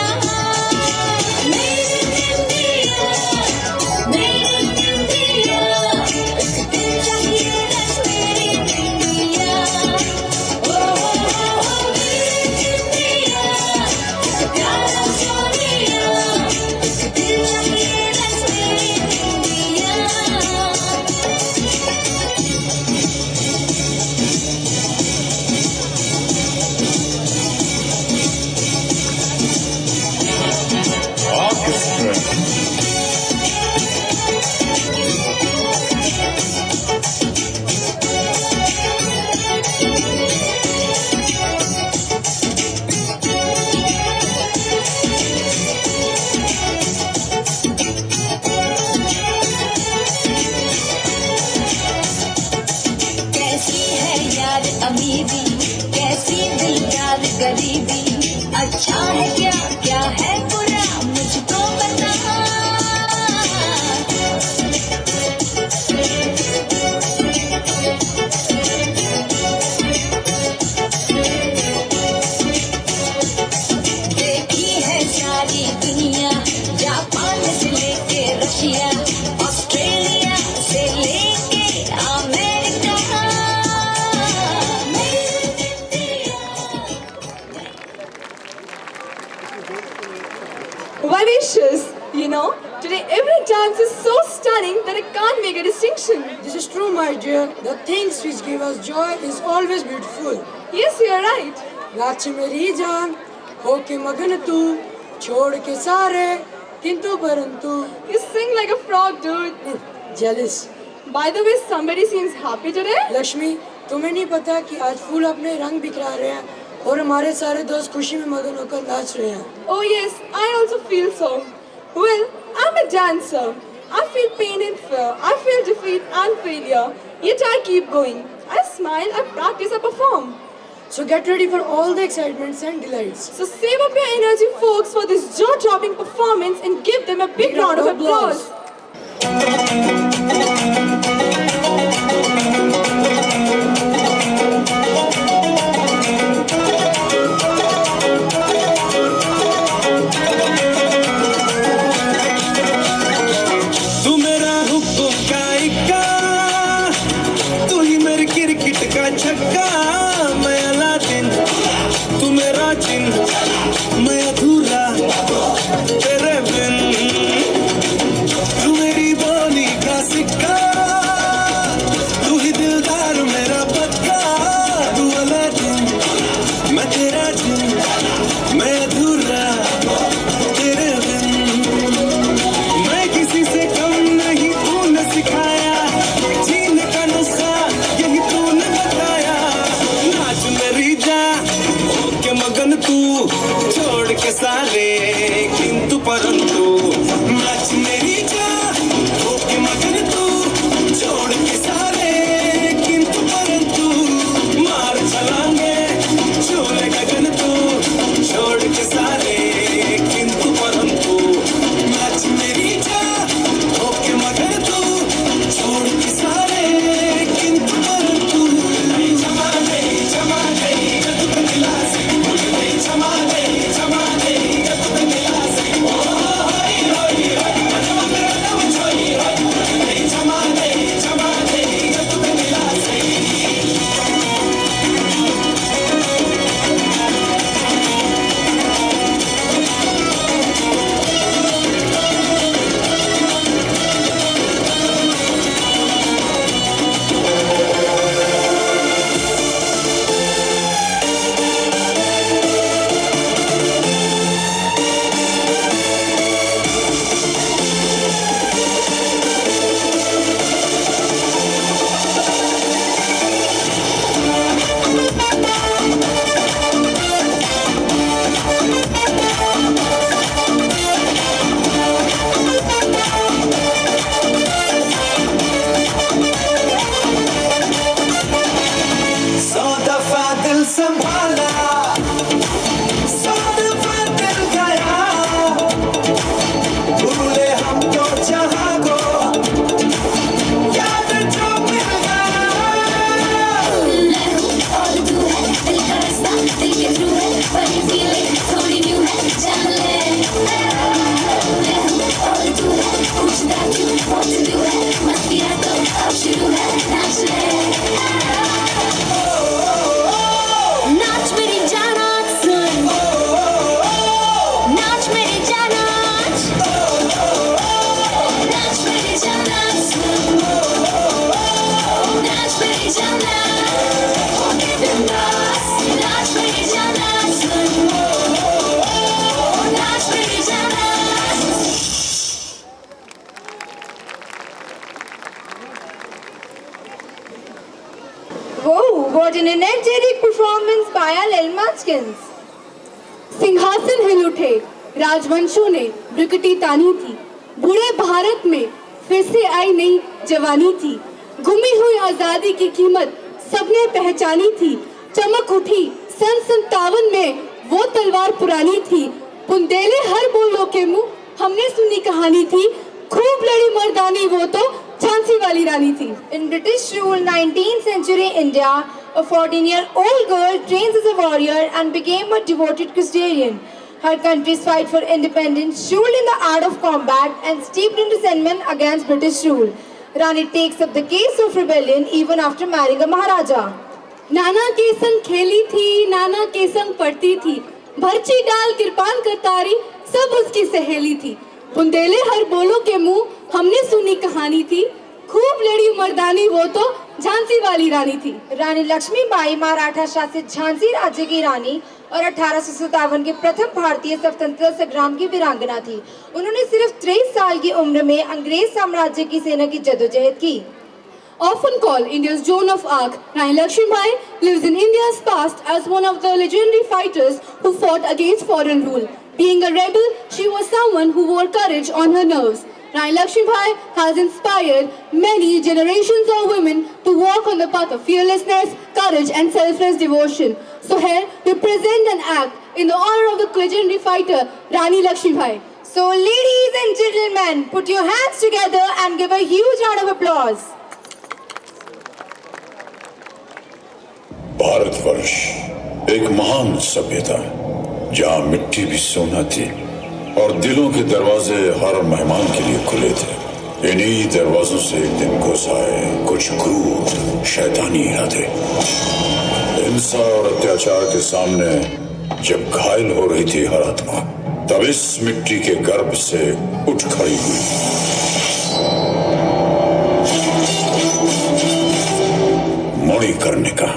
अमीरी कैसी दिलदार गरीबी, अच्छा है क्या क्या है बुरा मुझको बता, देखी है सारी दुनिया, जापान से लेके रशिया, ऑस्ट्रेलिया से लेके America. Vivacious, you know, today every dance is so stunning that I can't make a distinction. This is true, my dear. The things which give us joy is always beautiful. Yes, you are right. नाच मेरी जान, होके मगन तू, छोड़ के सारे, किंतु परंतु. You sing like a frog, dude. Jealous. By the way, somebody seems happy today. Lakshmi, तुम्हें नहीं पता कि आज फूल अपने रंग बिखरा रहे हैं और हमारे सारे दोस्त खुशी में मगन होकर नाच रहे हैं. Oh yes, I also feel so. Well, I'm a dancer. I feel pain and fear. I feel defeat and failure. Yet I keep going. I smile, I practice, I perform. So get ready for all the excitements and delights. So save up your energy, folks, for this jaw-dropping performance and give them a big round of applause. तू मेरा हुक्को का इक्का, तू ही मेरी cricket का छक्का, मैं Aladdin तू मेरा जिन, मैं अधूरा तेरे बिन, What an energetic performance by our little munchkins. सिंहासन हिल उठे, राजवंशों ने ब्रिकटी तानी थी, बूढ़े भारत में फिर से आई नई जवानी थी, गुमी हुई आजादी की कीमत सबने पहचानी थी, चमक उठी सन 57 में वो तलवार पुरानी थी, बुंदेले हर बोलों के मुंह हमने सुनी कहानी थी, खूब लड़ी मर्दानी वो तो झांसी वाली रानी थी. In British rule 19th century India, a 14-year-old girl trains as a warrior and became a devoted Christian. Her country's fight for independence showed in the art of combat and steeped in resentment against British rule. Rani takes up the case of rebellion even after marrying a Maharaja. नाना के संग खेली थी, नाना के संग पढ़ती थी, भर्ची डाल किरपान करतारी सब उसकी सहेली थी, बुंदेले हर बोलों के मुंह हमने सुनी कहानी थी, खूब लड़ी मर्दानी वो तो झांसी वाली रानी थी. रानी लक्ष्मीबाई मराठा शासित झांसी राज्य की रानी और 1857 के प्रथम भारतीय स्वतंत्रता संग्राम की वीरांगना थी. उन्होंने सिर्फ 23 साल की उम्र में अंग्रेज साम्राज्य की सेना की जद्दोजहद की. Often called India's Joan of Arc, Rani Lakshmibai lives in India's past as one of the legendary fighters who fought against foreign rule. Being a rebel, she was someone who wore courage on her nerves. Rani Lakshmibai has inspired many generations of women to walk on the path of fearlessness, courage and selfless devotion. So here we present an act in the honor of the legendary fighter Rani Lakshmibai. So ladies and gentlemen, put your hands together and give a huge round of applause. Bharatvarsh एक महान सभ्यता जहां मिट्टी भी सोना थी और दिलों के दरवाजे हर मेहमान के लिए खुले थे. इन्हीं दरवाजों से एक दिन घुस आए कुछ क्रूर शैतानी इरादे. हिंसा और अत्याचार के सामने जब घायल हो रही थी हर आत्मा, तब इस मिट्टी के गर्भ से उठ खड़ी हुई. मोड़ी करने का.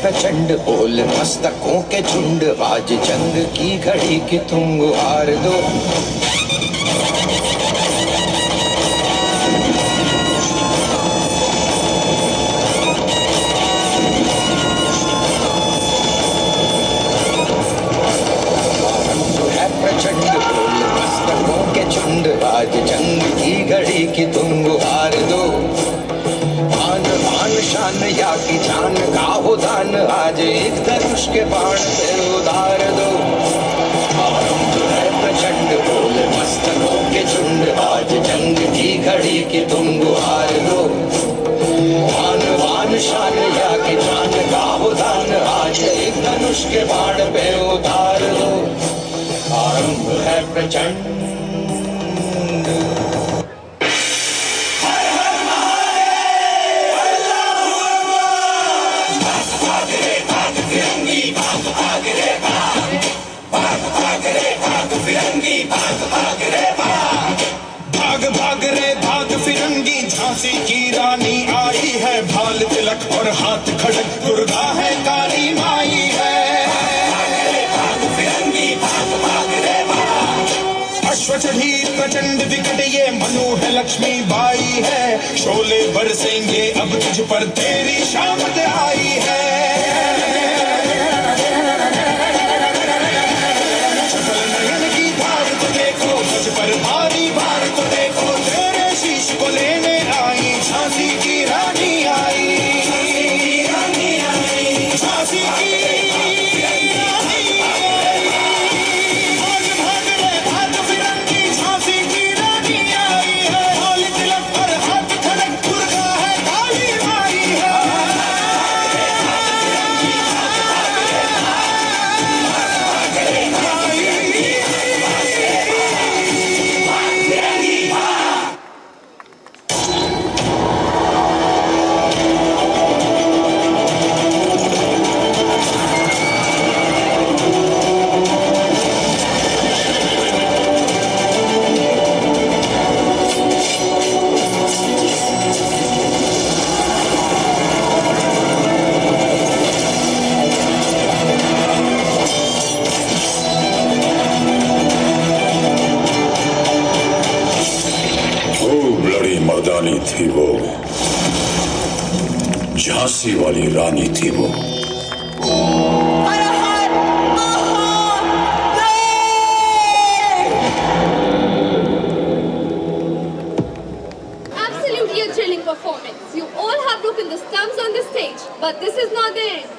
प्रचंड ओल मस्तकों के झुंड, आज जंग की घड़ी की तुम गुहार दो. प्रचंड ओल मस्तकों के झुंड, आज जंग की घड़ी की तुम गुहार दो. शान या की जान का हो दान, आज एक धनुष के बाण पे उधार दो. आरंभ है प्रचंड बोल मस्तकों के झुंड, आज जंग की घड़ी की तुम गुहार दो. वान शान या की जान का हो दान, आज एक धनुष के बाण पे उधार दो. आरंभ है प्रचंड. पलट और हाथ खड़क दुर्गा है काली माई है अश्व चढ़ी प्रचंड विकट ये मनु है लक्ष्मी बाई है शोले बरसेंगे अब तुझ पर तेरी शामत आई है चपल नयन की धार तो देखो तुझ पर भारी भार तो देखो तेरे शीश को लेने आई झांसी की रानी आई झांसी की मर्दानी थी वो झांसी वाली रानी थी वो Absolutely a thrilling performance. You all have broken the stumps on the stage, but this is not the end.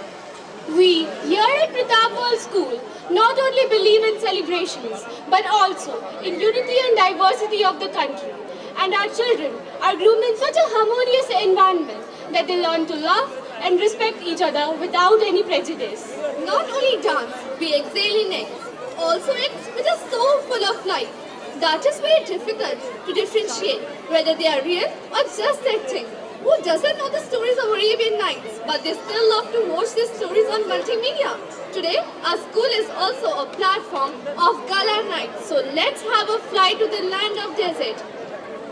We, here at Partap School, not only believe in celebrations, but also in unity and diversity of the country. And our children are groomed in such a harmonious environment that they learn to love and respect each other without any prejudice. Not only dance, we excel in acts. Also acts which are so full of life. That is very difficult to differentiate whether they are real or just acting. Who doesn't know the stories of Arabian Nights, but they still love to watch these stories on multimedia. Today, our school is also a platform of gala night. So let's have a flight to the land of desert.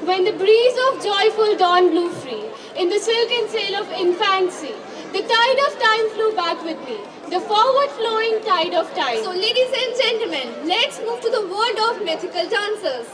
When the breeze of joyful dawn blew free, in the silken sail of infancy, the tide of time flew back with me, the forward-flowing tide of time. So ladies and gentlemen, let's move to the world of mythical dancers.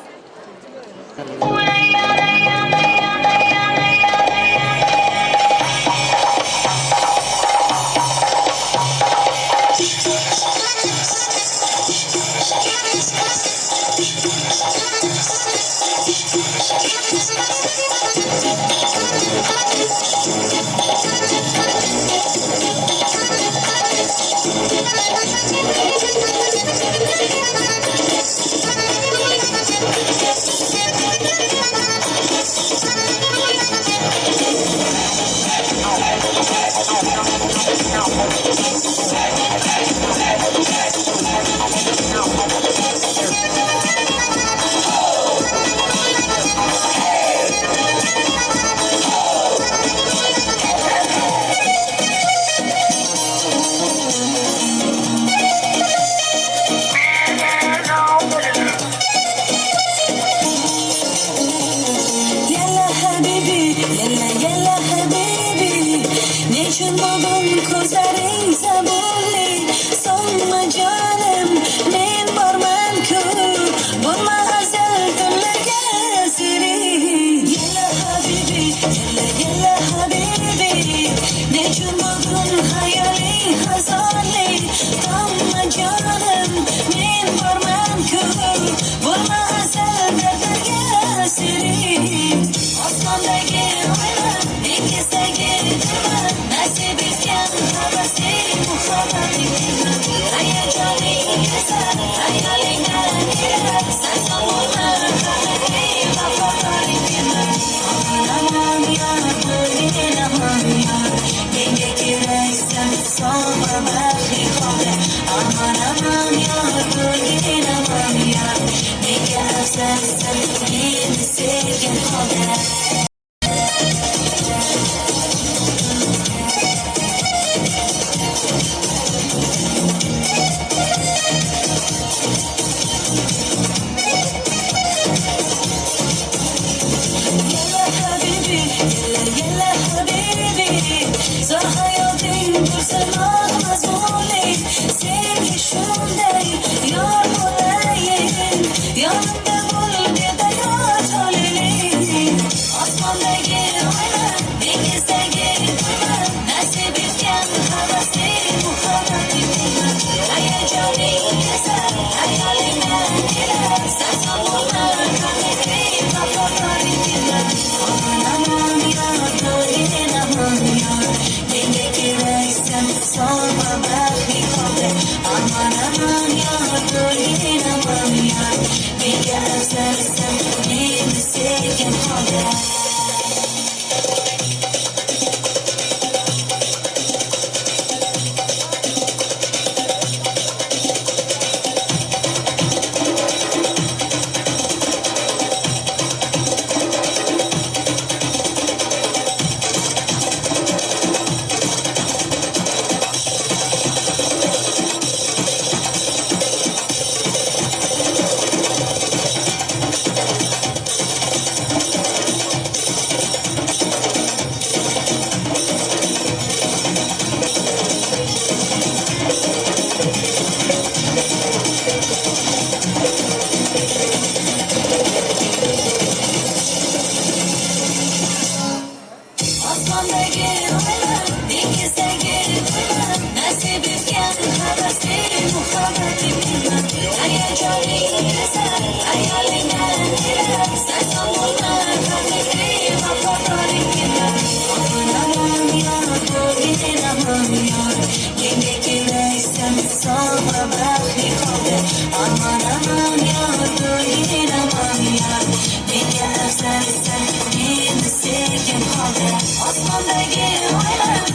inanamıyor. Yenge gireysem sonra belki kalır. Aman aman yağdı yine aman yar. Beni özlersen bir misilken kalır. Osman Bey'e oynar.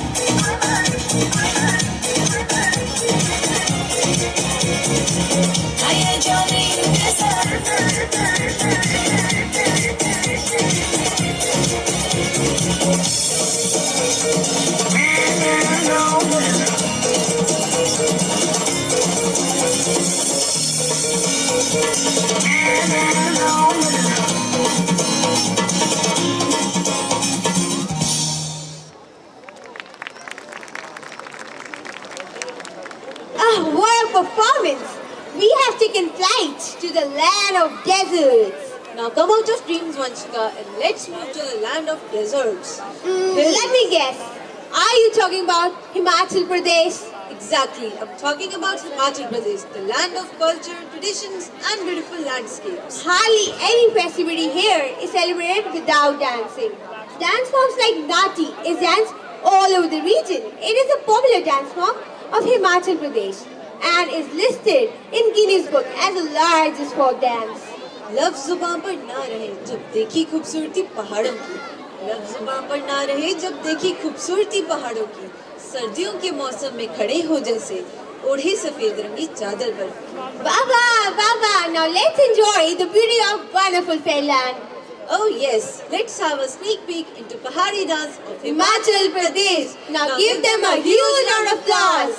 Hayacanıyım gezer. Ah, what a performance! We have taken flight to the land of deserts. Now come out of dreams, Vanshika, and let's move to the land of deserts. Let me guess. Are you talking about Himachal Pradesh? Exactly. I'm talking about Himachal Pradesh, the land of culture, traditions, and beautiful landscapes. Hardly any festivity here is celebrated without dancing. Dance forms like Nati is danced all over the region. It is a popular dance form of Himachal Pradesh and is listed in Guinness Book as the largest folk dance. लफ्ज़ ज़ुबान पर ना रहे जब देखी खूबसूरती पहाड़ों की, लफ्ज़ ज़ुबान पर ना रहे जब देखी खूबसूरती पहाड़ों की, सर्दियों के मौसम में खड़े हो जैसे ओढ़े सफेद रंगी चादर पर. Baba, now let's enjoy the beauty of wonderful Thailand. Oh yes, let's have a sneak peek into Pahari dance of Himachal Pradesh. Now give them a huge round of applause.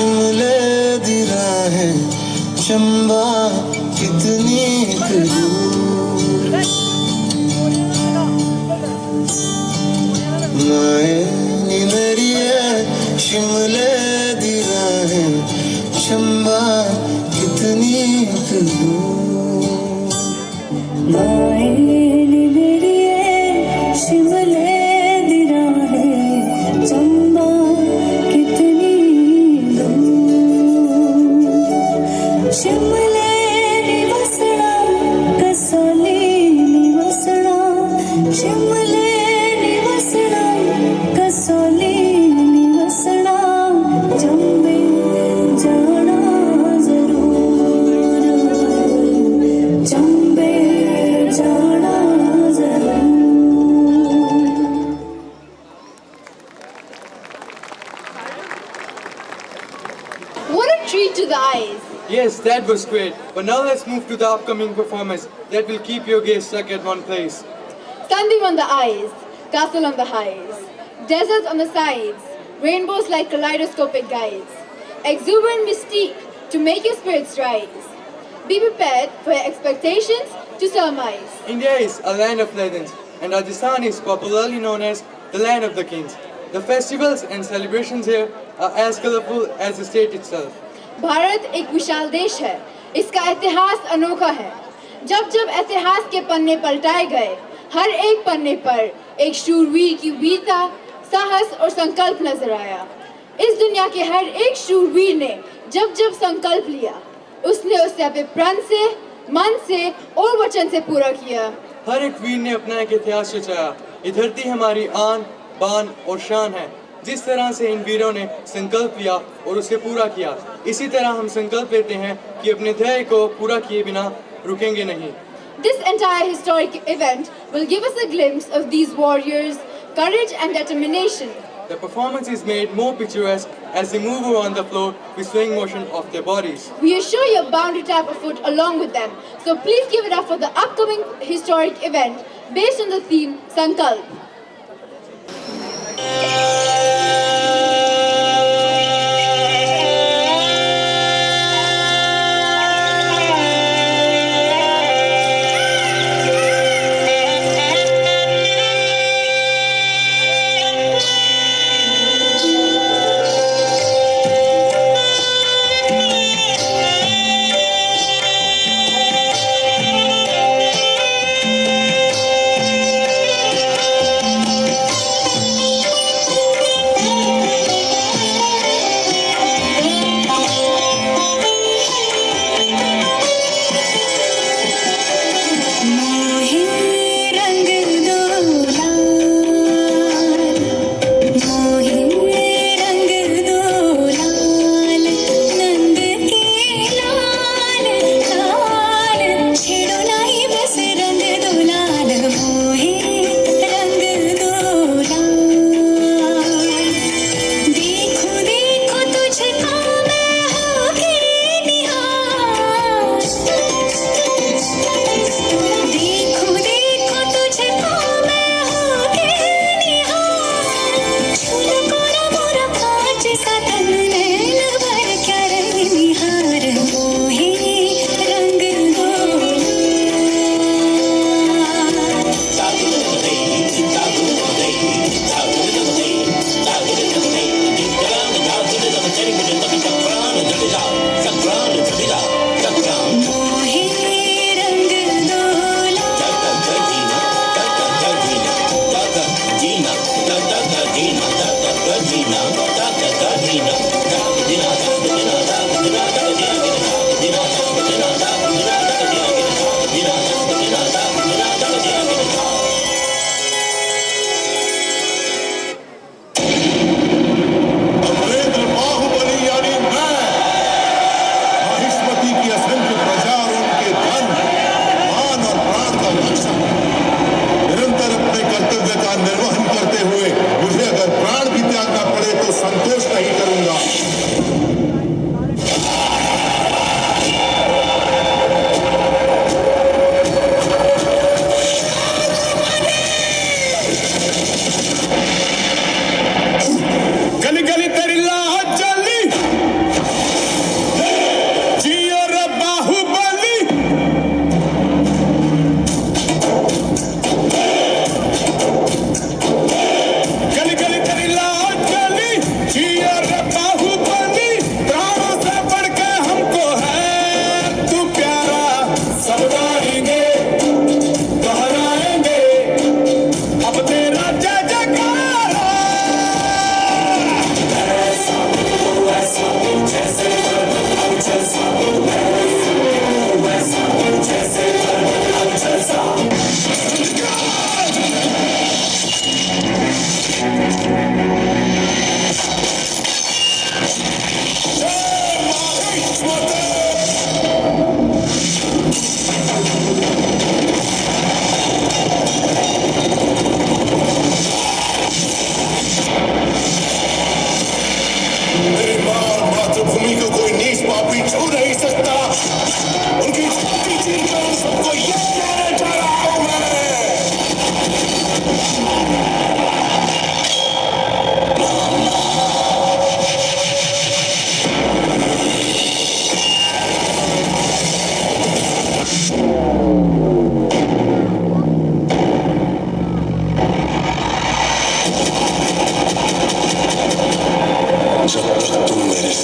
शिमले दी राहें चंबा कितनी दूर माए नी मेरी है शिमले दी राहें चंबा कितनी दूर माए नी मेरी है शिमले दी राहें चंबा कितनी दूर शिमले नी वसना कसोली नी वसना शिमले नी वसना कसोली नी वसना चंबे जाना जरूर चंबे जाना जरूर What a treat to the eyes. Yes, that was great. But now let's move to the upcoming performance that will keep your gaze stuck at one place. Sunbeam on the eyes, castle on the highs, deserts on the sides, rainbows like kaleidoscopic guides, exuberant mystique to make your spirits rise. Be prepared for your expectations to surmise. India is a land of legends, and Rajasthan is popularly known as the land of the kings. The festivals and celebrations here are as colorful as the state itself. Bharat एक विशाल देश है, इसका इतिहास अनोखा है। जब जब इतिहास के पन्ने पलटाए गए, हर एक पन्ने पर एक शूरवीर की वीरता, साहस और संकल्प नजर आया। इस दुनिया के हर एक शूरवीर ने जब जब संकल्प लिया, उसने उसे अपने प्राण से, मन से और वचन से पूरा किया। हर एक वीर ने अपना एक इतिहास रचाया। ये धरती हमारी आन, बान और शान है। जिस तरह से इन वीरों ने संकल्प लिया और उसे पूरा किया, इसी तरह हम संकल्प लेते हैं कि अपने ध्येय को पूरा किए बिना रुकेंगे नहीं। This entire historic event will give us a glimpse of these warriors' courage and determination. The performance is made more picturesque as they move around the floor with swing motion of their bodies. We are sure you're bound to tap a foot along with them. So please give it up for the upcoming historic event based on the theme Sankalp.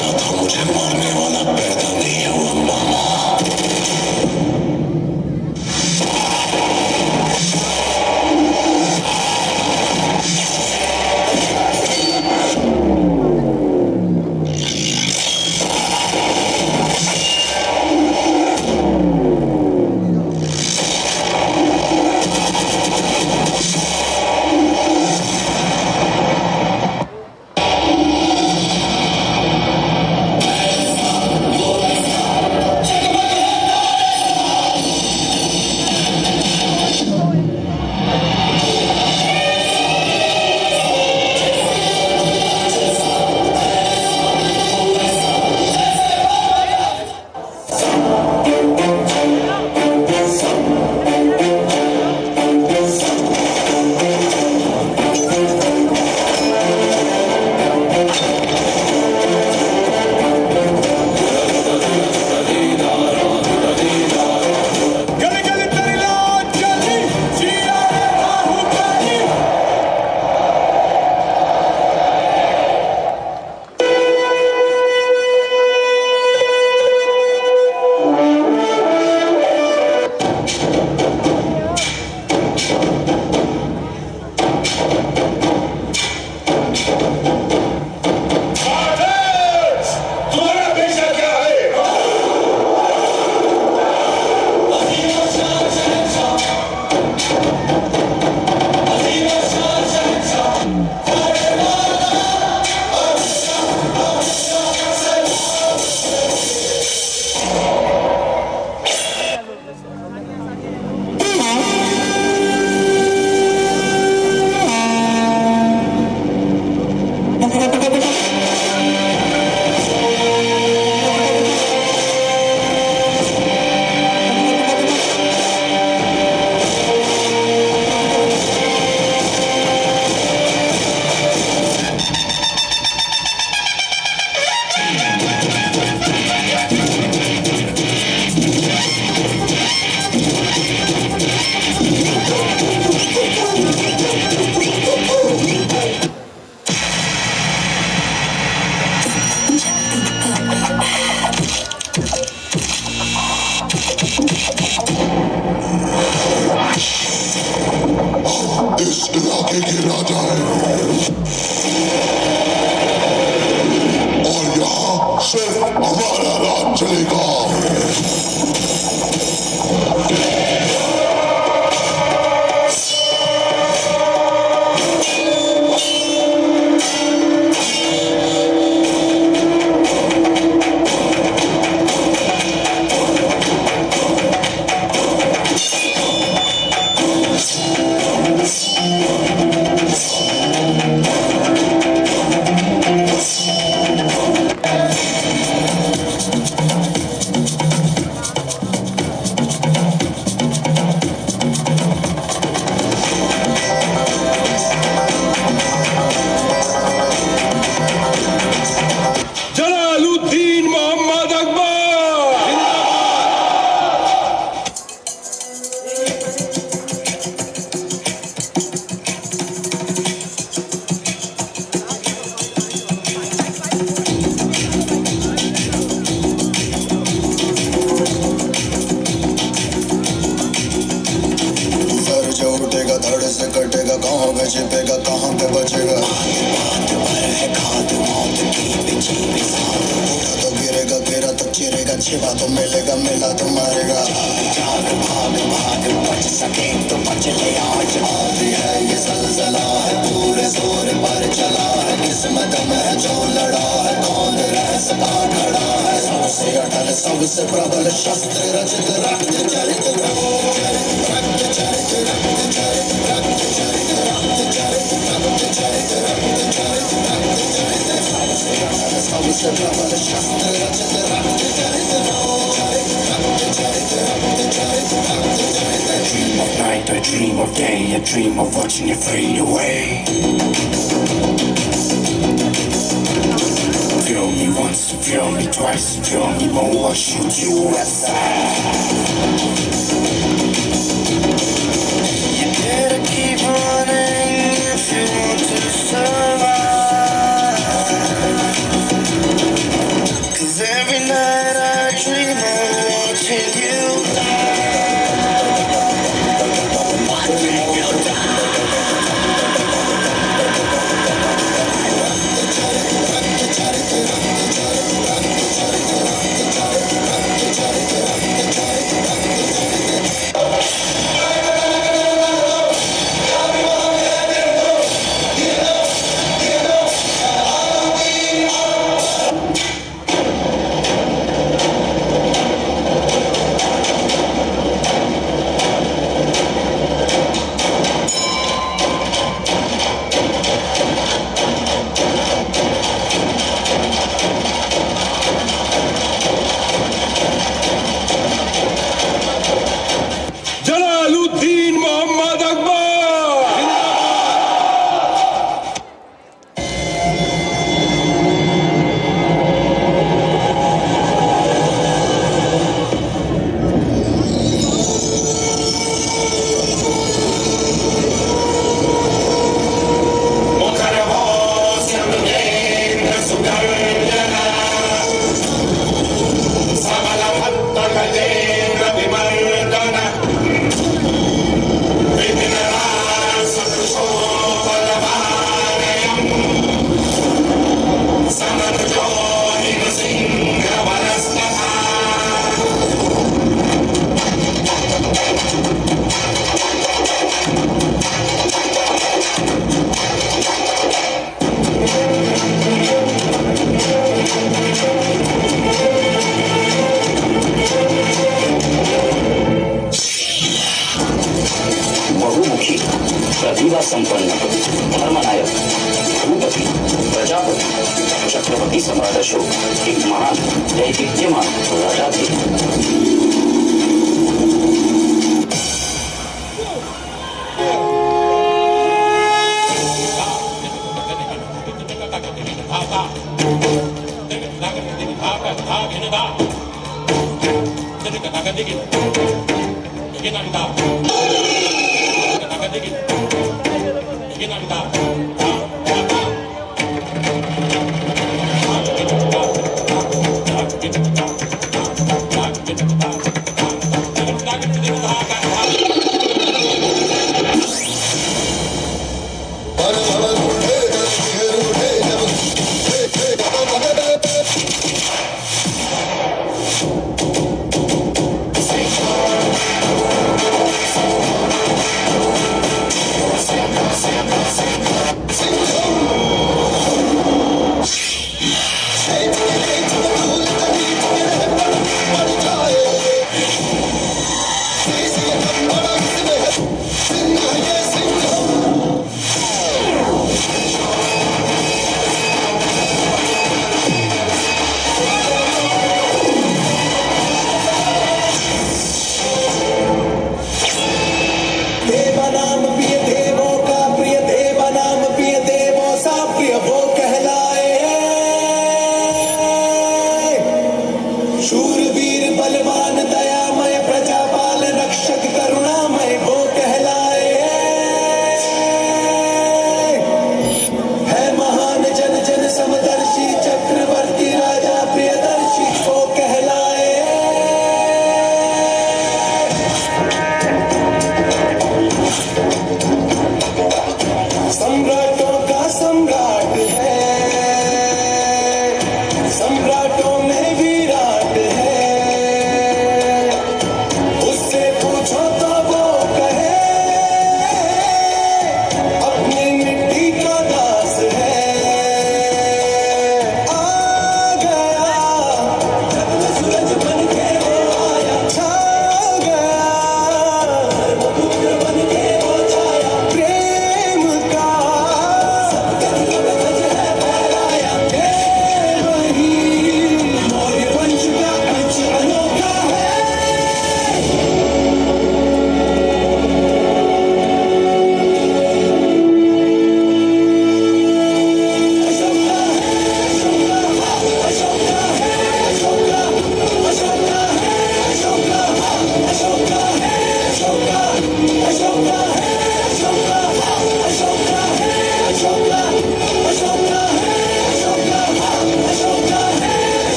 ऐसा था मुझे मारने वाला पैदा नहीं हुआ मामा। I dream of day, I dream of watching you fade away. Feel me once, feel me twice, feel me more, I'll shoot you aside. You better keep running if you want to survive. Ashok एक महान दैदिप्यमान राजा थे।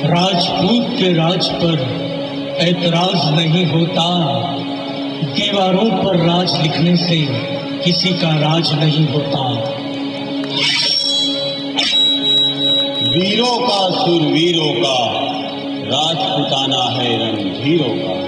राजपूत के राज पर ऐतराज नहीं होता, दीवारों पर राज लिखने से किसी का राज नहीं होता। वीरों का सुरवीरों का राजपुताना है रणधीरों का।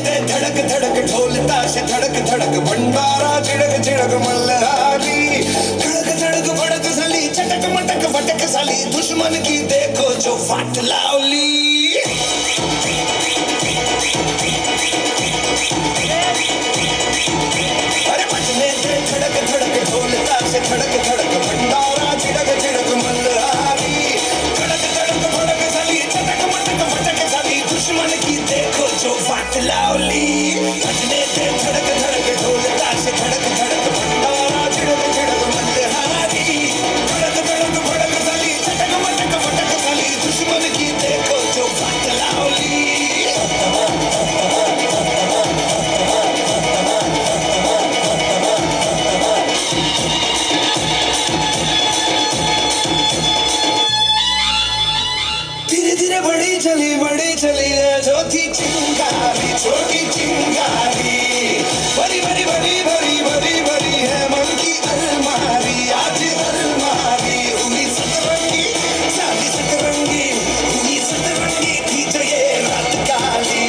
ते धड़क धड़क ढोल ताश धड़क धड़क भंडारा चिड़क चिड़क मल्हारी धड़क धड़क भड़क साली चटक मटक फटक साली दुश्मन की देखो जो फाट लावली अरे बजने ते धड़क धड़क ढोल ताश धड़क धड़क भंडारा चिड़क चिड़क मल्हारी धड़क धड़क भड़क साली चटक मटक फटक साली दुश्मन की देखो जो फाट लावली बजने ते धड़क धड़क ढोल ताश धड़क धड़क भंडारा चिड़क चिड़क मल्हारी धड़क धड़क भड़क साली चटक मटक फटक साली दुश्मन की देखो जो फाट लावली धीरे धीरे बड़ी चली है जो थी चिंगारी छोटी चिंगारी बड़ी बड़ी बड़ी बड़ी बड़ी बड़ी है मन की अलमारी आज अलमारी हुई सतरंगी साली सतरंगी हुई सतरंगी थी जो ये रात काली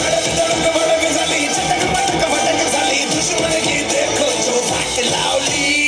भड़क धड़क भड़क साली चटक मटक फटक साली दुश्मन की देखो जो फाट लावली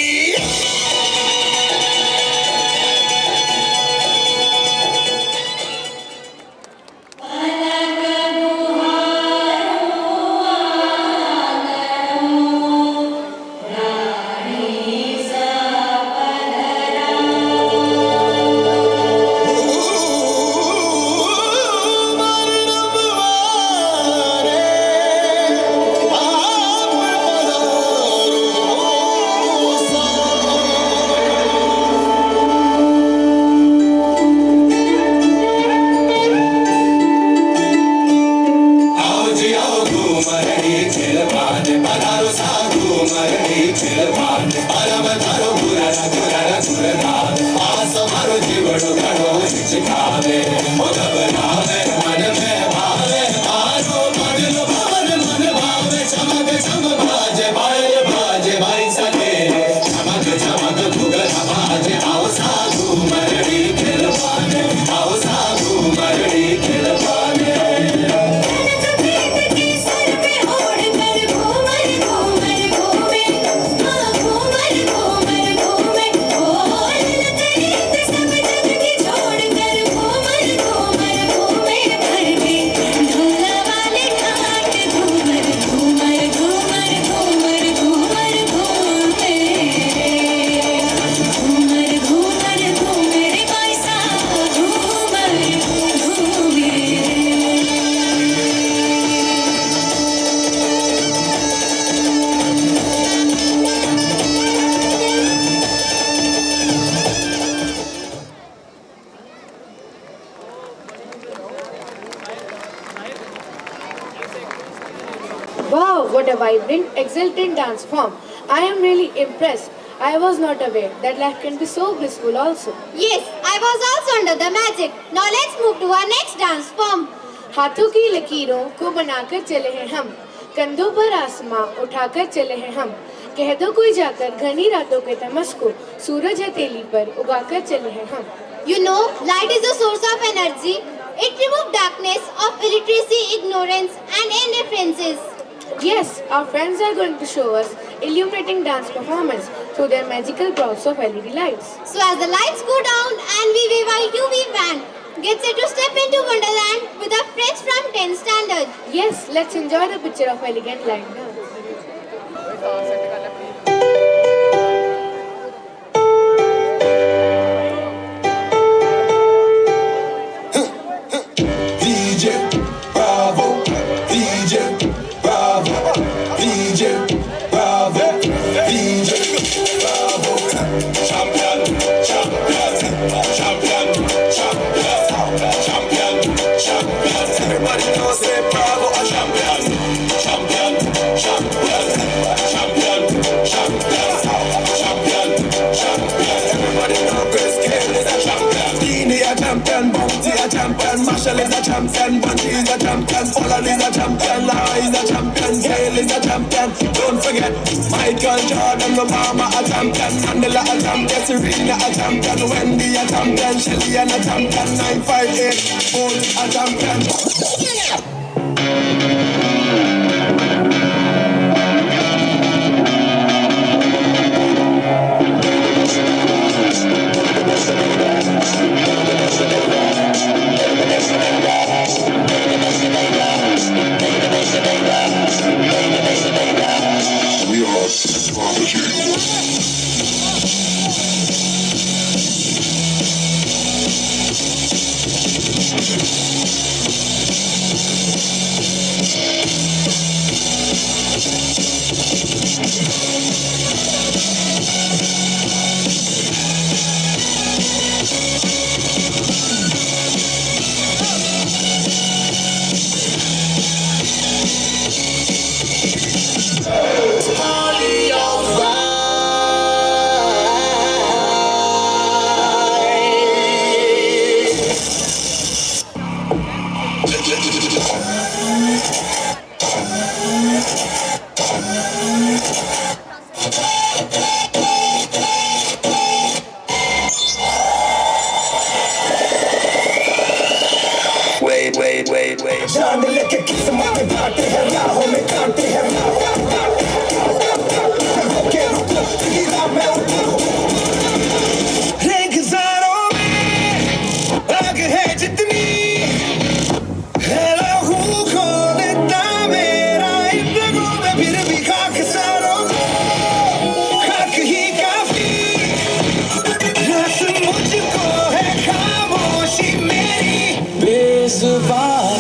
Wow, what a vibrant, exultant dance form. I am really impressed. I was not aware that life can be so blissful also. Yes, I was also under the magic. Now let's move to our next dance form. हाथों की लकीरों को बनाकर चले हैं हम, कंधों पर आसमां उठाकर चले हैं हम, कह दो कोई जाकर घनी रातों के तमस को सूरज हथेली पर उगाकर चले हैं हम. You know, light is the source of energy. It removes darkness of illiteracy, ignorance and indifferences. Yes, our friends are going to show us illuminating dance performance through their magical props of LED lights. So as the lights go down and we wave our UV band, get set to step into Wonderland with our friends from 10th standard. Yes, let's enjoy the picture of elegant line dance. Marshall is a champion, Bunty is a champion, Poland is a champion, Lara is a champion, Gail is a champion. Don't forget again. Michael Jordan, Obama a champion, Mandela a champion, Serena a champion, Wendy a champion, Shelly a champion, 958 Bolt a champion. Wait. जान लेके किस्मत में बांटे हैं राहों में कांटे हैं रोके रुको हीरा में उठूं रेगिस्तानों में आग है जितनी है लहू खो देता मेरा इन रगों में फिर भी खाक सारों खाक ही काफी रस मुझको है खामोशी मेरी बेजुबान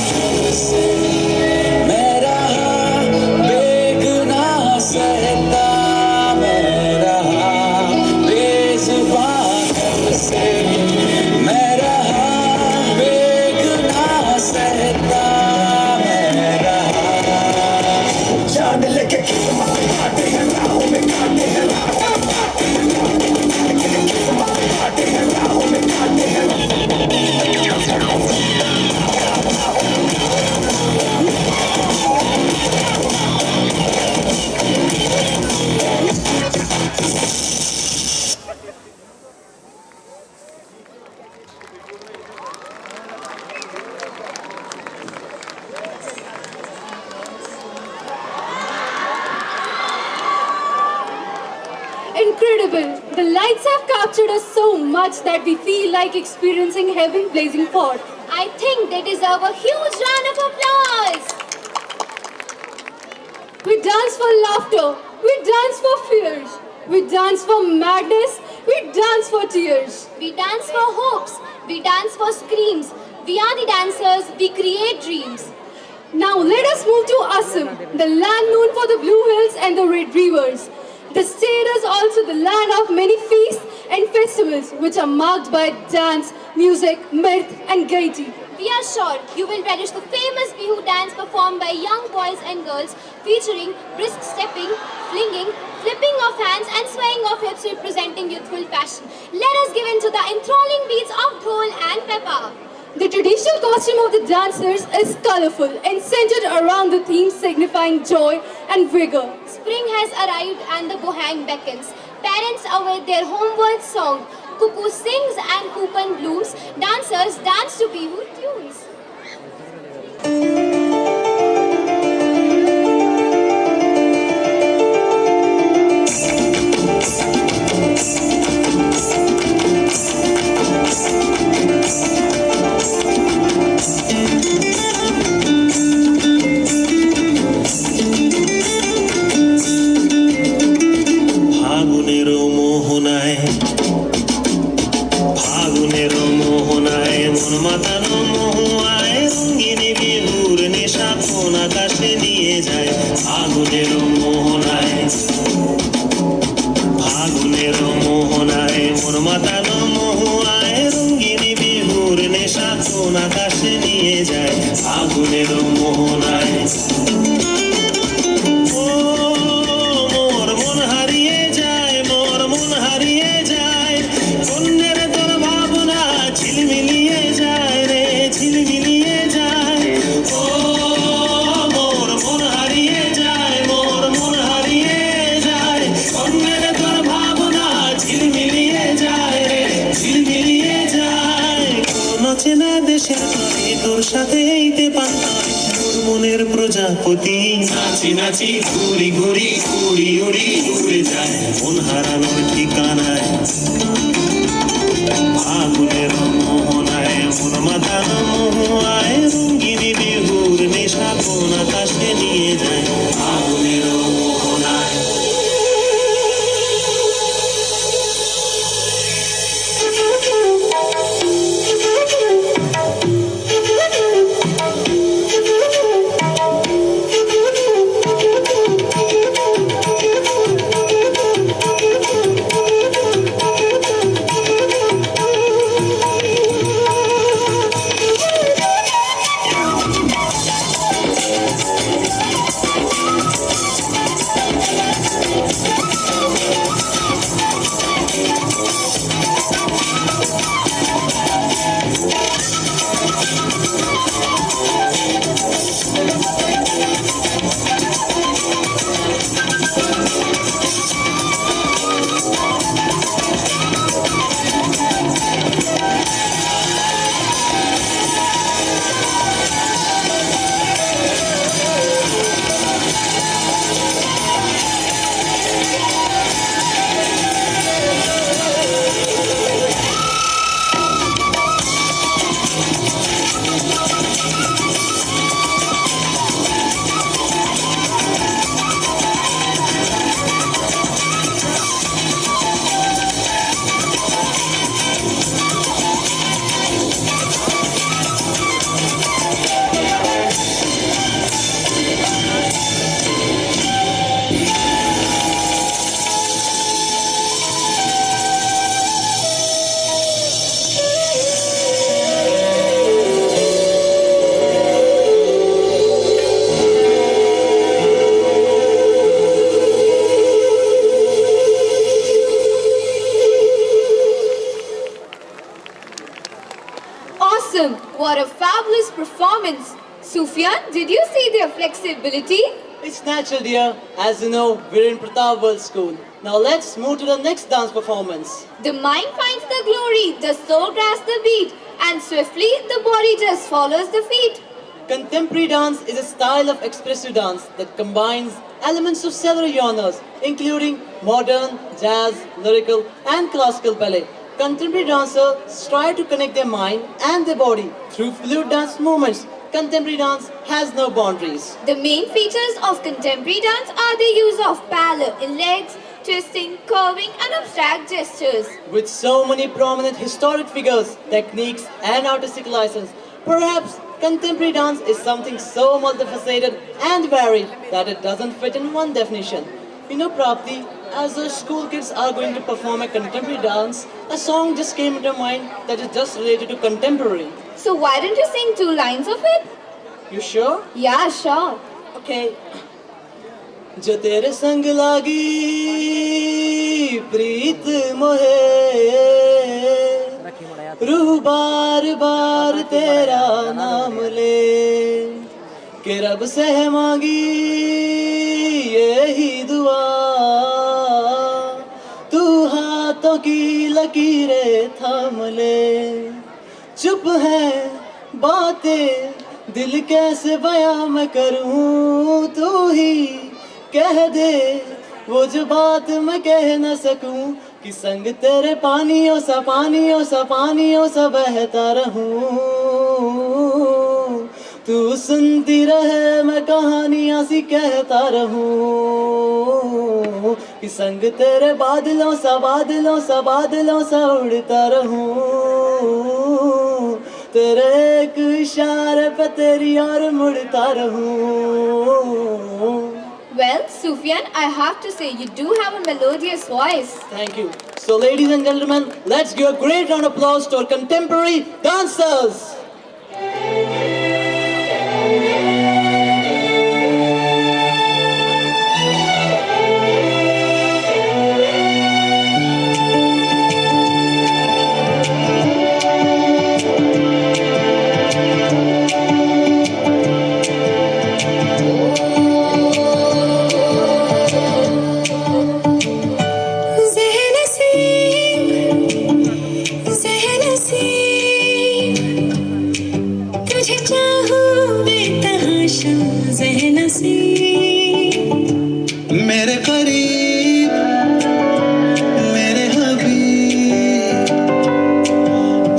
Incredible! The lights have captured us so much that we feel like experiencing heaven blazing forth. I think they deserve a huge round of applause. We dance for laughter, we dance for fears, we dance for madness, we dance for tears. We dance for hopes, we dance for screams. We are the dancers, we create dreams. Now let us move to Assam, the land known for the blue hills and the red rivers. The state is also the land of many feasts and festivals which are marked by dance, music, mirth and gaiety. We are sure you will relish the famous Bihu dance performed by young boys and girls featuring brisk stepping, flinging, flipping of hands and swaying of hips representing youthful passion. Let us give in to the enthralling beats of dhol and pepper. The traditional costume of the dancers is colorful and centered around the theme signifying joy and vigor. Spring has arrived and the bohang beckons. Parents await their homeward song. Cuckoo sings and coupon blooms. Dancers dance to Bihu tunes. হারিয়ে সাথেইতে পান্তায় মোর মনের প্রজাপতি নাচি নাচি ঘুরি ঘুরি উড়ি উড়ি উড়ে যায় মন হারানোর ঠিকানায় আগুনের মোহনায় মন মাতানো মোহায় রঙ্গিনী বিহুর নেশা কোন আকাশে নিয়ে যায় আগুনের মোহনায় Awesome! What a fabulous performance! Sufyan, did you see their flexibility? It's natural, dear. As you know, we're in Partap World School. Now let's move to the next dance performance. The mind finds the glory, the soul grasps the beat, and swiftly the body just follows the feet. Contemporary dance is a style of expressive dance that combines elements of several genres, including modern, jazz, lyrical, and classical ballet. Contemporary dancers strive to connect their mind and their body through fluid dance movements. Contemporary dance has no boundaries. The main features of contemporary dance are the use of power in legs, twisting, curving, and abstract gestures. With so many prominent historic figures, techniques, and artistic license, perhaps contemporary dance is something so multifaceted and varied that it doesn't fit in one definition. You know, Prapti, as the school kids are going to perform a contemporary dance, a song just came into mind that is just related to contemporary. So why don't you sing 2 lines of it? You sure? Yeah, sure. Okay. जो तेरे संग लागी प्रीत मोहे रूह बार बार तेरा नाम ले के रब से है मांगी यही दुआ तू हाथों की लकीरें थाम ले चुप है बातें दिल कैसे बयां मैं करूं तू ही कह दे वो जो बात मैं कह न सकूं कि संग तेरे पानियों सा बहता रहूं तू सुनती रहे मैं कहानियां सी कहता रहूं कि संग तेरे बादलों सा उड़ता रहूं तेरे एक इशारे पे तेरी और मुड़ता रहूं. Well, Sufyan, I have to say you do have a melodious voice. Thank you. So, ladies and gentlemen, let's give a great round of applause to our contemporary dancers. तमाशा ज़हन से मेरे करीब मेरे हबीब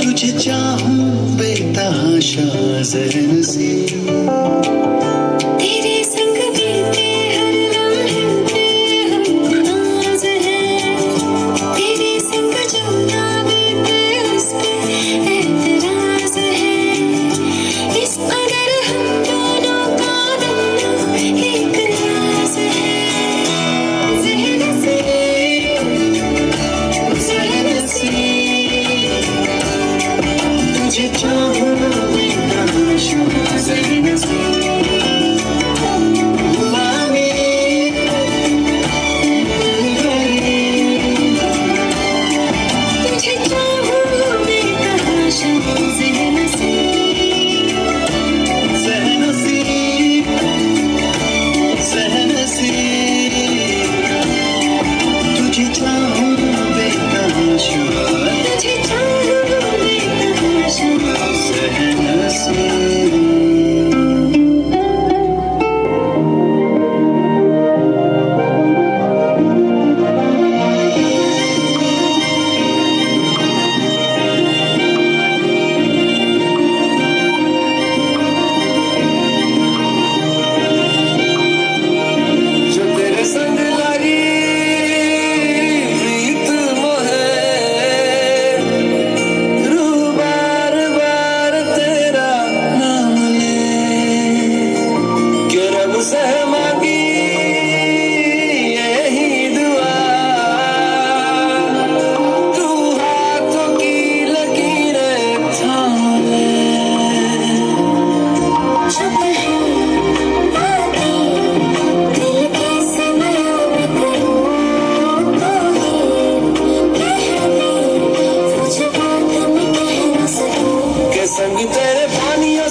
तुझे चाहूं बेतहाशा ज़हन से तेरे संग बीते हर लम्हे पे हम नाज है तेरे संग जो ना बीते उस पे एतराज है इस कदर हम दोनों का बनना एक राज है ज़हन से तुझे चाहूं बेतहाशा ज़हन से गुलामी तुझे चाहूं बेतहाशा ज़हन से ज़हन से तुझे चाहूं बेतहाशा तुझे चाहूं बेतहाशा ज़हन से जो तेरे संग लगी प्रीत मोहे रूह बार बार तेरा नाम ले कि रब से मांगी यही दुआ तू हाथों की लकीरें थाम ले चुप है बातें दिल की से बयां मैं करूं कह दे कुछ बात मैं कह न सकूं के संग तेरे पानियों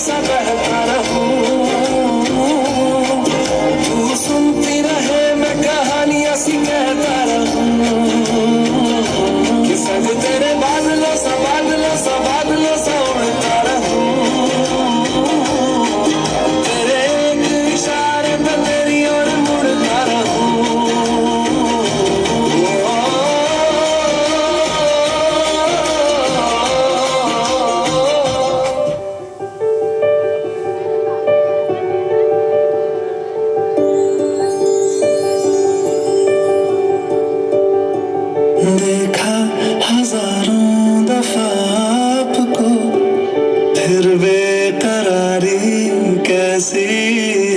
सा बहता रहूं तू सुनती रहे मैं कहानियां सी कहता रहूं के संग तेरे बादलों सा उड़ता रहूं तेरे एक इशारे पे तेरी ओर मुड़ता रहूं देखा हजारों दफा आपको फिर बेकरारी कैसी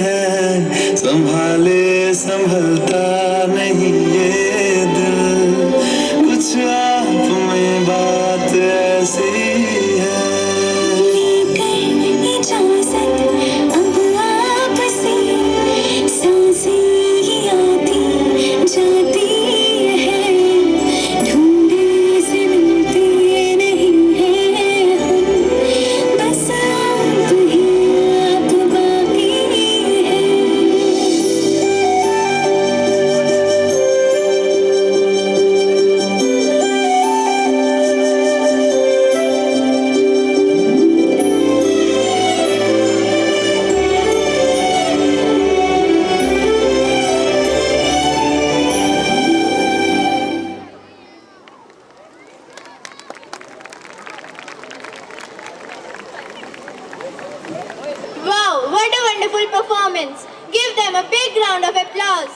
है संभाले संभलता नहीं ये दिल कुछ आप में बात ऐसी है इजाज़त अब आपसे सांसें ही आती जाती है ढूंढे से मिलते नहीं हैं हम बस आप बाकी हैं Wow, what a wonderful performance. Give them a big round of applause.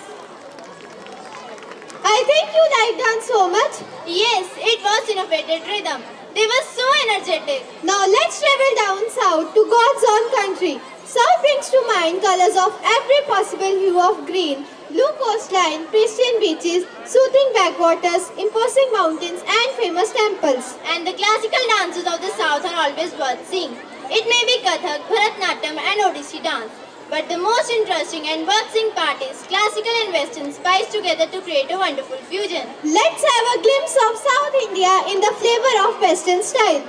I think you liked dance so much. Yes, it was innovative rhythm. They were so energetic. Now let's travel down south to God's own country. South brings to mind colors of every possible hue of green, blue coastline, pristine beaches, soothing backwaters, imposing mountains and famous temples. And the classical dances of the south are always worth seeing. It may be Kathak, Bharatnatyam and Odissi dance. But the most interesting and worth seeing part is classical and western spiced together to create a wonderful fusion. Let's have a glimpse of South India in the flavor of western style.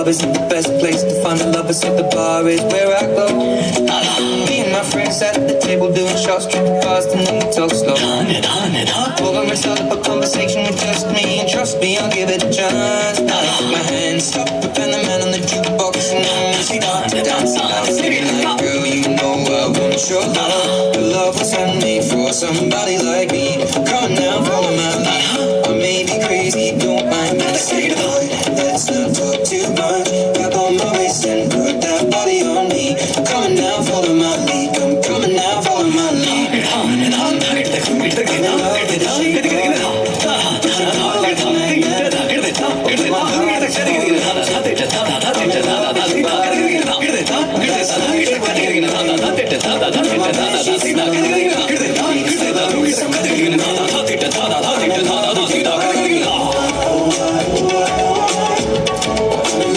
club isn't the best place to find the lovers, so the bar is where I go. Me and my friends sat at the table doing shots, tripping fast, and then we talk slow. Pull over and start up a conversation with just me, and trust me, I'll give it a chance. Now I took my hand, stop, and the man on the jukebox, and now she dancing, singing like, girl, you know I want your love. The love was handmade for somebody like me. Come on now, follow my lead. I may be crazy, don't mind me. Let's not talk too much. Grab on my waist and put that body on me. Come on now, follow my lead. I'm coming now, follow my lead.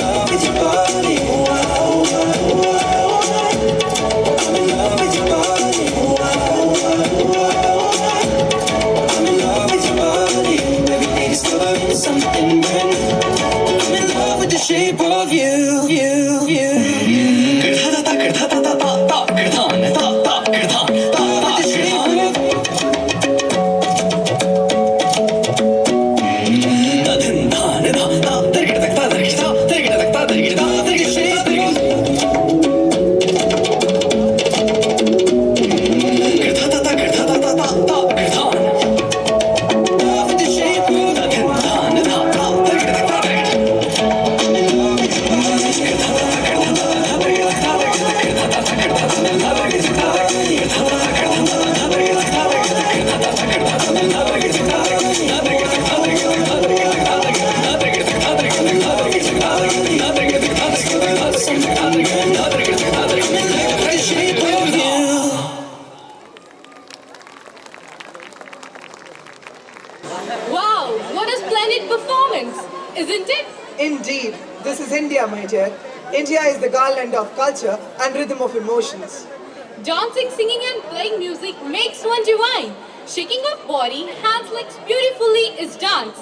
Something brand new. I'm in love with the shape of you. Wow, what a splendid performance, isn't it? Indeed, this is India, my dear. India is the garland of culture and rhythm of emotions. Dancing, singing and playing music makes one divine. Shaking of body, hands legs beautifully is dance.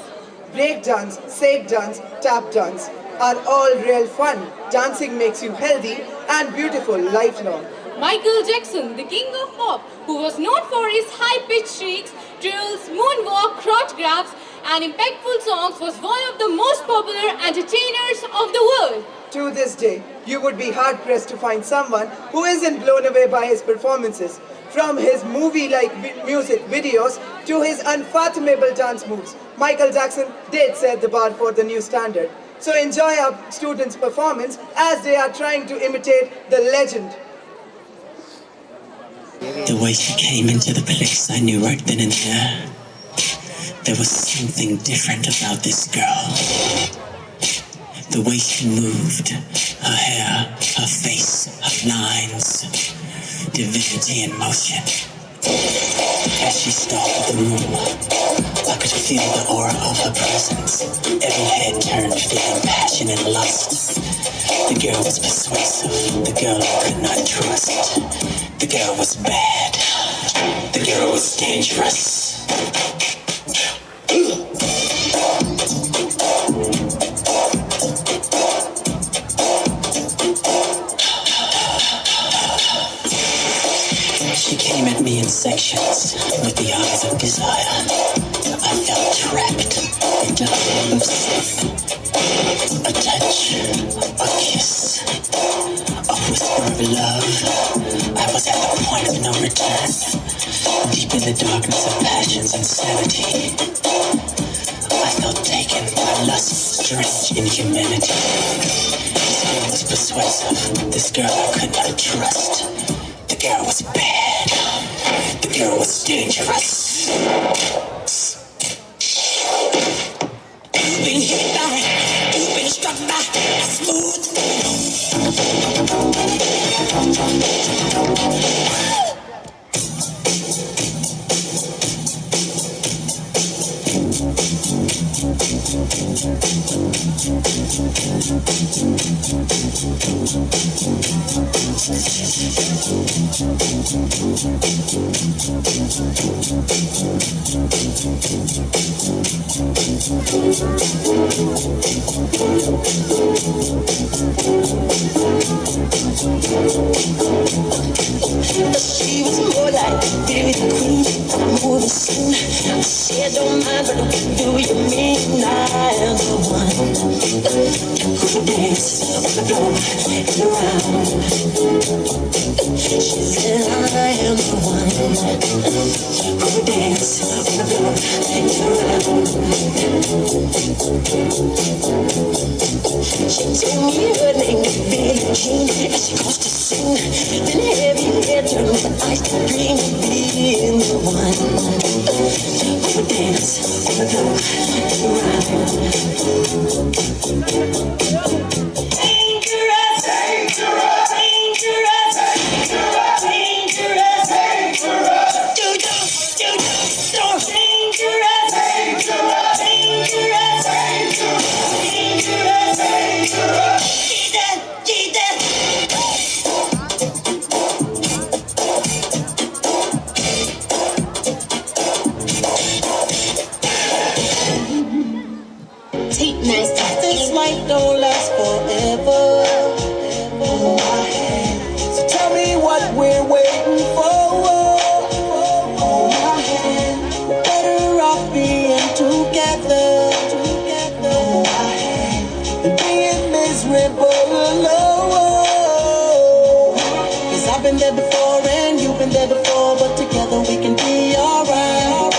Break dance, save dance, tap dance are all real fun. Dancing makes you healthy and beautiful lifelong. Michael Jackson, the king of pop, who was known for his high-pitched shrieks, drills, moonwalk, crotch grabs, and impactful songs, was one of the most popular entertainers of the world. To this day, you would be hard-pressed to find someone who isn't blown away by his performances. From his movie-like music videos to his unfathomable dance moves, Michael Jackson did set the bar for the new standard. So enjoy our students' performance as they are trying to imitate the legend. The way she came into the place, I knew right then and there. There was something different about this girl. The way she moved, her hair, her face, her lines, divinity in motion. As she stalked the room, I could feel the aura of her presence. Every head turned, feeling passion and lust. The girl was persuasive, the girl I could not trust. The girl was bad, the girl was dangerous. She came at me in sections with the eyes of desire. I felt trapped into her elusive. A touch, a kiss, a whisper of love. I was at the point of no return, deep in the darkness of passion's insanity. I felt taken by lust's strange inhumanity. This girl was persuasive, this girl I could not trust. The girl was bad, the girl was dangerous. You've been hit by, you've been struck by a smooth. She was more like Beauty Queen from a movie scene. I said, don't mind, but do you mean I am the one who dances on the floor and around? She said, I am the one who dances on the floor and around. She told me her name was Billie Jean as she goes to sing. Then heavy hair turned with eyes to dream of being the one who would dance on the floor and around. Dangerous, dangerous, dangerous, dangerous, dangerous, dangerous. Do dangerous, dangerous, dangerous, dangerous, dangerous, dangerous. Jesus. This life don't last forever. So tell me what we're waiting for. Better off being together than being miserable alone. 'Cause I've been there before and you've been there before, but together we can be alright.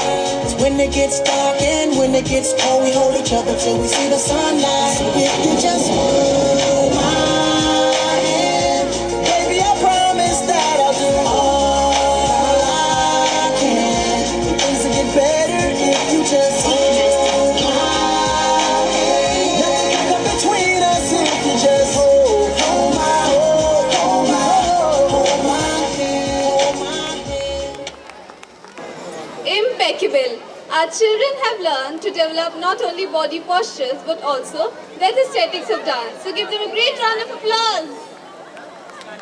When it gets dark and when it gets cold, we hold each other till we see the sunlight. So if you just hold my hand, baby, I promise that I'll do all I can. Things will get better if you just hold my hand. Nothing can come between us if you just hold my hand. Impeccable. Our children have learned to develop not only body postures but also the aesthetics of dance. So give them a great round of applause.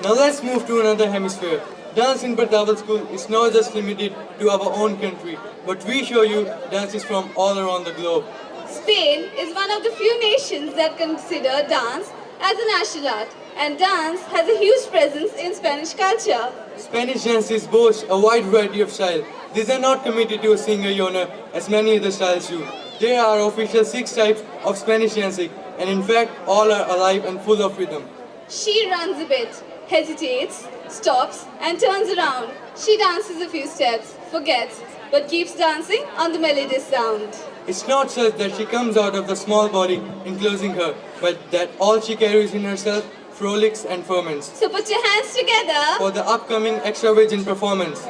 Now let's move to another hemisphere. Dance in Partap School is not just limited to our own country, but we show you dances from all around the globe. Spain is one of the few nations that consider dance as a national art, and dance has a huge presence in Spanish culture. Spanish dances boast a wide variety of styles. These are not committed to a single genre as many other styles do. There are official 6 types of Spanish dancing, and in fact all are alive and full of rhythm. She runs a bit, hesitates, stops and turns around. She dances a few steps, forgets, but keeps dancing on the melodious sound. It's not such that she comes out of the small body enclosing her, but that all she carries in herself frolics and ferments. So put your hands together for the upcoming extravagant performance.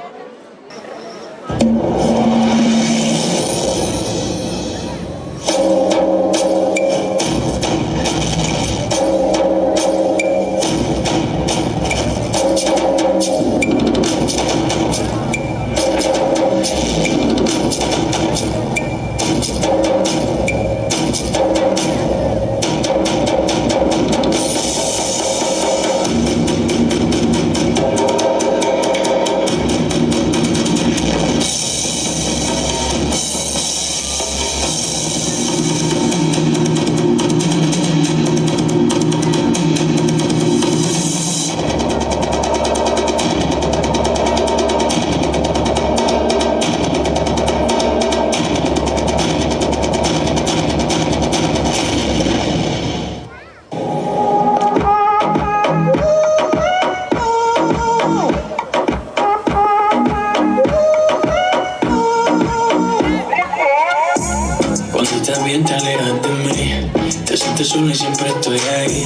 Solo y siempre estoy ahí.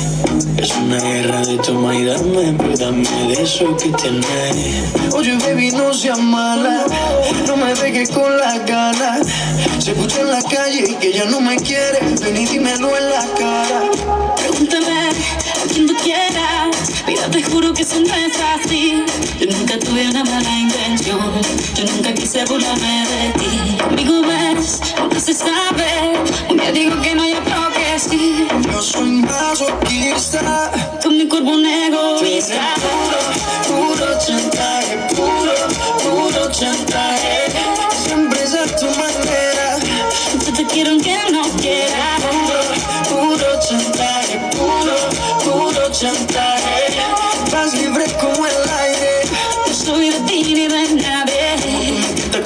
Es una guerra de toma y dame, pero dame de eso que tienes. Oye, baby, no seas mala, no me dejes con las ganas. Se escucha en la calle y que ya no me quieres, ven y dímelo en la cara. Pregúntame a quien tú quieras, mira, te juro que eso no es así. Yo nunca tuve una mala intención, yo nunca quise burlarme de ti. Conmigo ves, nunca se sabe, un día digo que no hay otro que sí. Yo soy masoquista, con mi cuerpo un egoísta. Puro chantaje, puro chantaje. Siempre es a tu manera. Yo te quiero aunque no quieras. chantaje. Vas libre como el aire. No soy de ti ni de nadie.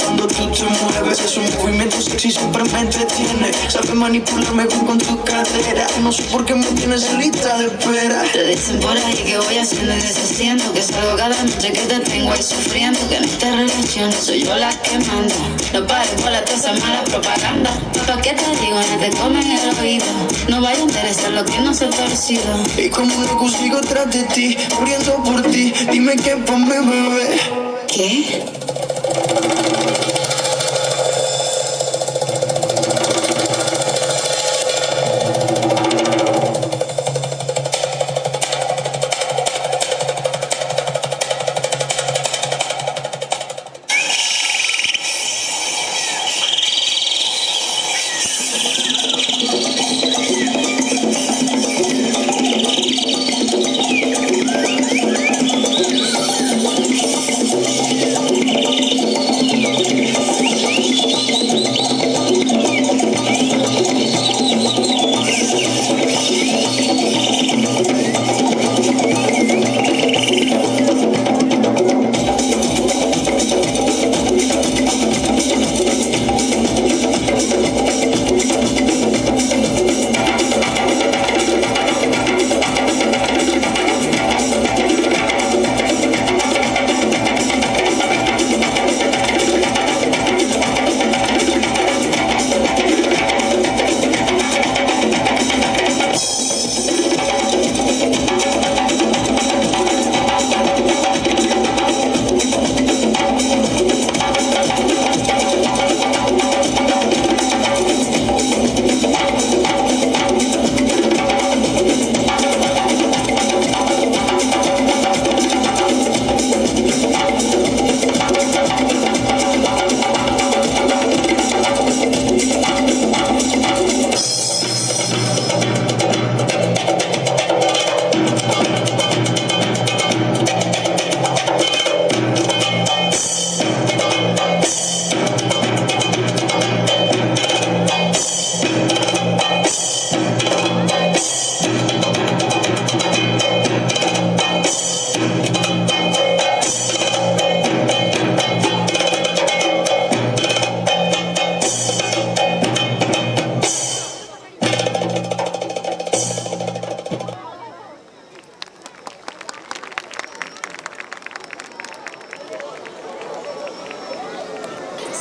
Cuando tú te mueves, es un movimiento sexy, siempre me entretiene. Sabes manipularme con tu cadera. No sé por qué me tienes en lista de espera. Te dicen por ahí que voy haciendo y deshaciendo, que salgo cada noche que te tengo ahí sufriendo, que en esta relación soy yo la que manda. No pares por la esa mala propaganda. Papá, ¿qué te digo? No te comen el oído. No vaya a interesar lo que no se ha torcido. Y como loco sigo tras de ti, muriendo por ti. Dime qué pa' mi bebé. ¿Qué?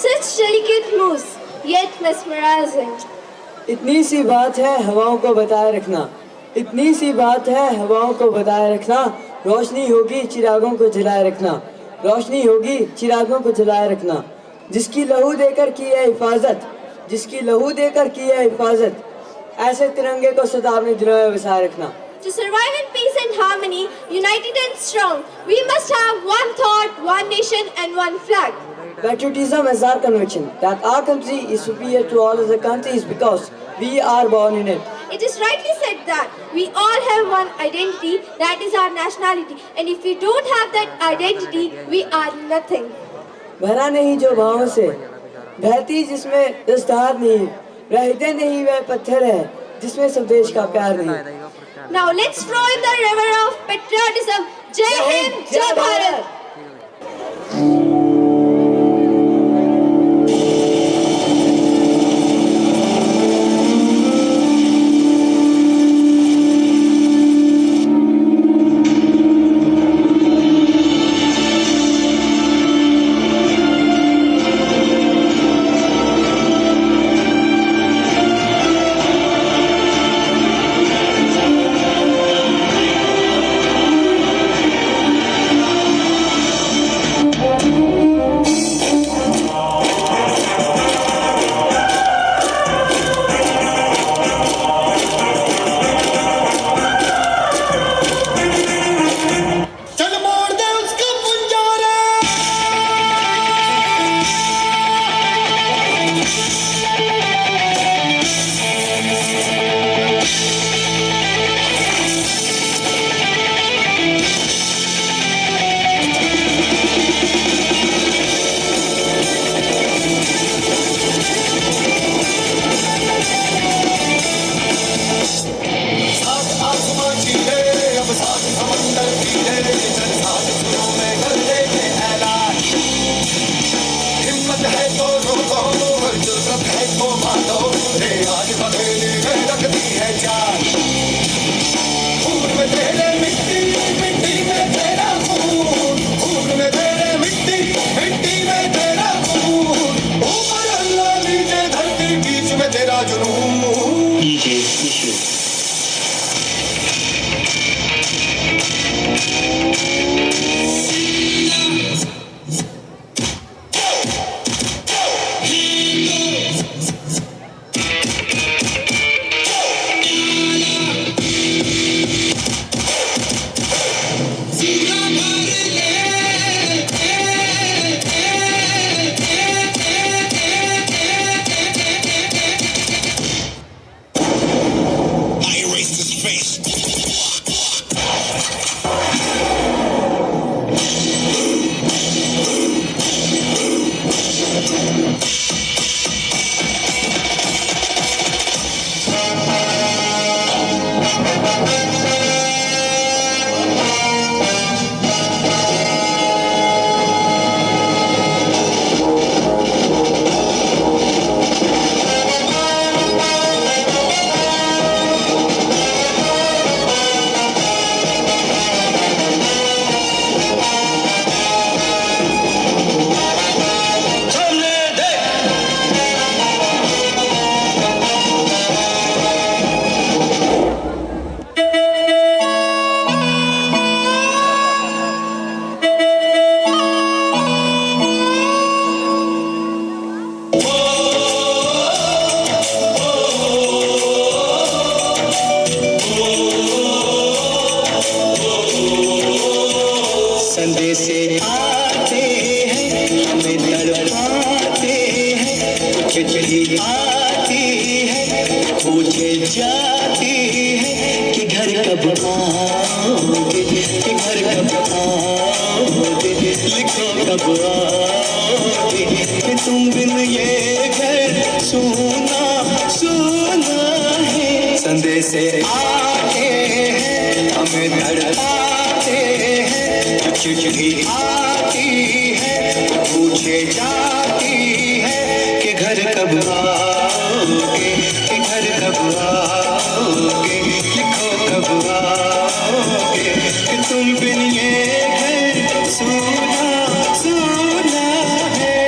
Such delicate moves, yet mesmerizing. इतनी सी बात है हवाओं को बताए रखना, इतनी सी बात है हवाओं को बताए रखना, रोशनी होगी चिरागों को जलाए रखना, रोशनी होगी चिरागों को जलाए रखना, जिसकी लहू देकर की है हिफाजत, जिसकी लहू देकर की है हिफाजत, ऐसे तिरंगे को सदा अपने दिलों में बसाए रखना. To survive in peace and harmony, united and strong, we must have one thought, one nation and one flag. Patriotism is our conviction that our country is superior to all other countries because we are born in it. It is rightly said that we all have one identity, that is our nationality, and if we don't have that identity, we are nothing. भरा नहीं जो भावों से, बहती जिसमें दस्तहार नहीं, रहते नहीं वह पत्थर है जिसमें स्वदेश का प्यार नहीं. Now let's flow in the river of patriotism. Jai Hind, Jai Bharat. संदेशे आते हैं हमें तड़पाते हैं, चिट्ठी आती है पूछे जाती है कि घर कब आओगे, कि घर कब आओगे, लिखो कब आओगे, कि तुम बिन ये घर सूना सूना है। संदेशे आते हैं हमें तड़पाते हैं, चिट्ठी आती है पूछे जाती है कि घर कब आओगे, कि घर कब आओगे, लिखो कब आओगे, कि तुम बिन ये घर सूना सूना है।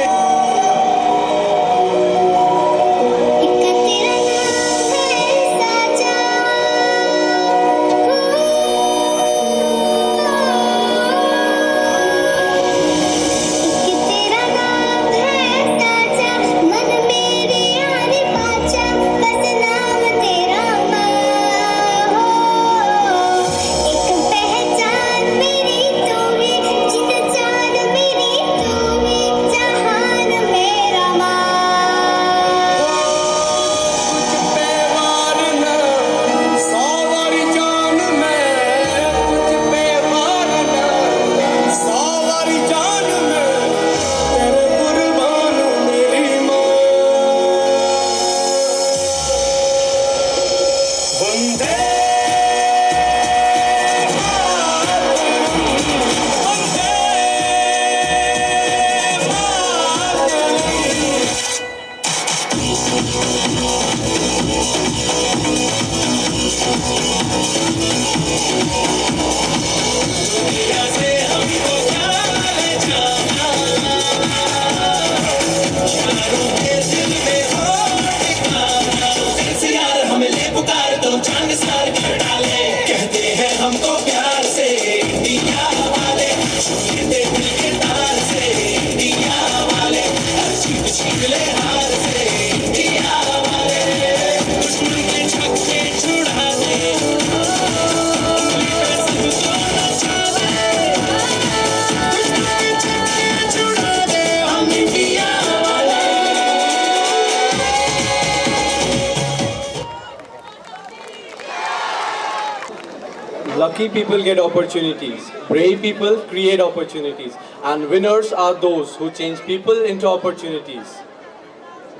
Lucky people get opportunities, brave people create opportunities, and winners are those who change people into opportunities.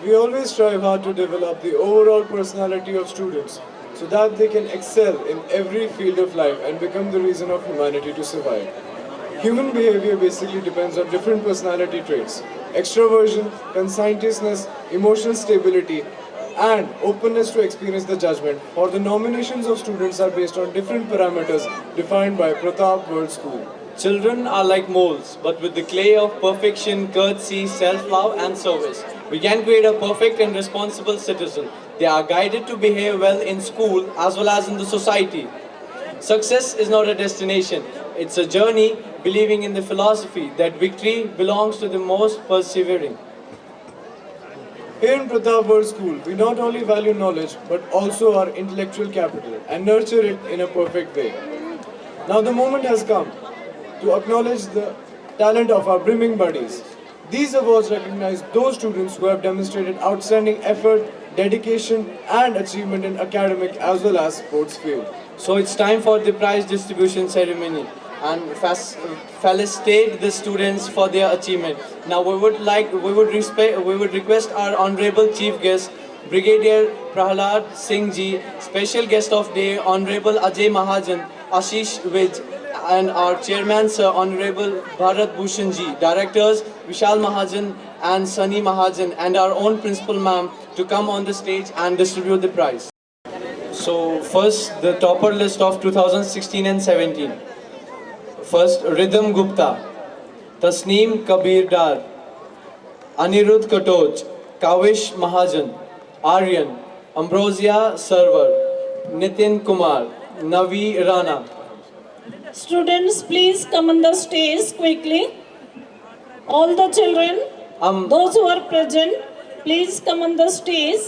We always strive hard to develop the overall personality of students so that they can excel in every field of life and become the reason of humanity to survive. Human behavior basically depends on different personality traits: extroversion, conscientiousness, emotional stability, and openness to experience the judgment. For the nominations of students are based on different parameters defined by Partap World School. Children are like molds, but with the clay of perfection, courtesy, self-love, and service. We can create a perfect and responsible citizen. They are guided to behave well in school as well as in the society. Success is not a destination, it's a journey, believing in the philosophy that victory belongs to the most persevering. Here in Partap World School, we not only value knowledge but also our intellectual capital and nurture it in a perfect way. Now the moment has come to acknowledge the talent of our brimming buddies. These awards recognize those students who have demonstrated outstanding effort, dedication and achievement in academic as well as sports field. So it's time for the prize distribution ceremony and felicitate the students for their achievement. Now we would request our honorable chief guest Brigadier Prahlad Singh Ji, special guest of day Honorable Ajay Mahajan, Ashish Vij, and our chairman Sir Honorable Bharat Bhushan Ji, directors Vishal Mahajan and Sunny Mahajan, and our own principal ma'am to come on the stage and distribute the prize. So first, the topper list of 2016 and 17. First, Rhythm Gupta, Tasneem Kabir Dar, Anirudh Katoj, Kavish Mahajan, Aryan, Ambrosia Sarwar, Nitin Kumar, Navi Rana. Students, please come on the stage quickly. All the children, those who are present, please come on the stage.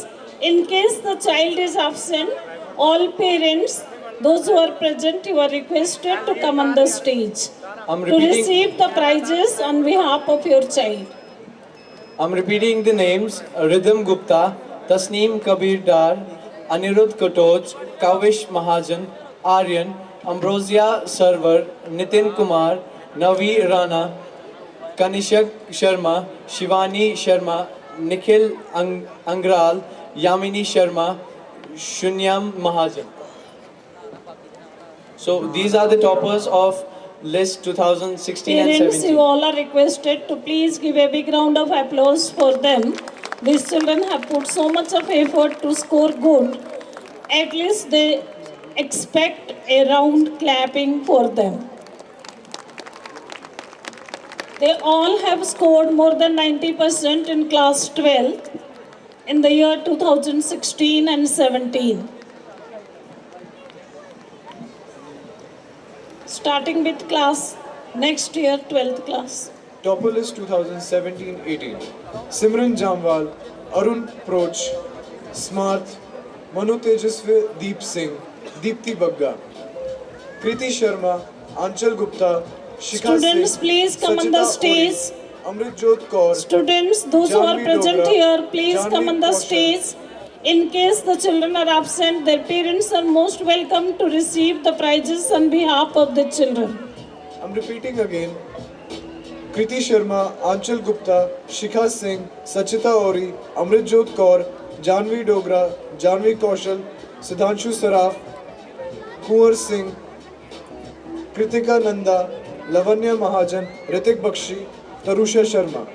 In case the child is absent, all parents, those who are present, you are requested to come on the stage to receive the prizes on behalf of your child. I'm repeating the names: Rhythm Gupta, Tasneem Kabir Dar, Anirudh Katoj, Kavish Mahajan, Aryan, Ambrosia Sarwar, Nitin Kumar, Navi Rana, Kanishak Sharma, Shivani Sharma, Nikhil Angral, Yamini Sharma, Shunyam Mahajan. So these are the toppers of list 2016 and Parents, 17. you all are requested to please give a big round of applause for them. These children have put so much of effort to score good. At least they expect a round clapping for them. They all have scored more than 90% in class 12 in the year 2016 and 17. Starting with class next year, 12th class. Topper list 2017-18. Simran Jamwal, Arun Proch, Smarth, Manu Tejasvi Deep Singh, Deepti Bagga, Kriti Sharma, Anchal Gupta, Shikha Students, Singh, please come on the Sachita stage. Ori, Amrit Jot Kaur, Students, those who are Janvi present Dogra, here, please Janvi come on the Kaushal. stage. In case the children are absent, their parents are most welcome to receive the prizes on behalf of the children. I'm repeating again. Kriti Sharma, Anchal Gupta, Shikha Singh, Sachita Ori, Amrit Jot Kaur, Janvi Dogra, Janvi Kaushal, Siddhanshu Saraf, Kunwar Singh, Kritika Nanda, Lavanya Mahajan, Ritik Bakshi, Tarusha Sharma.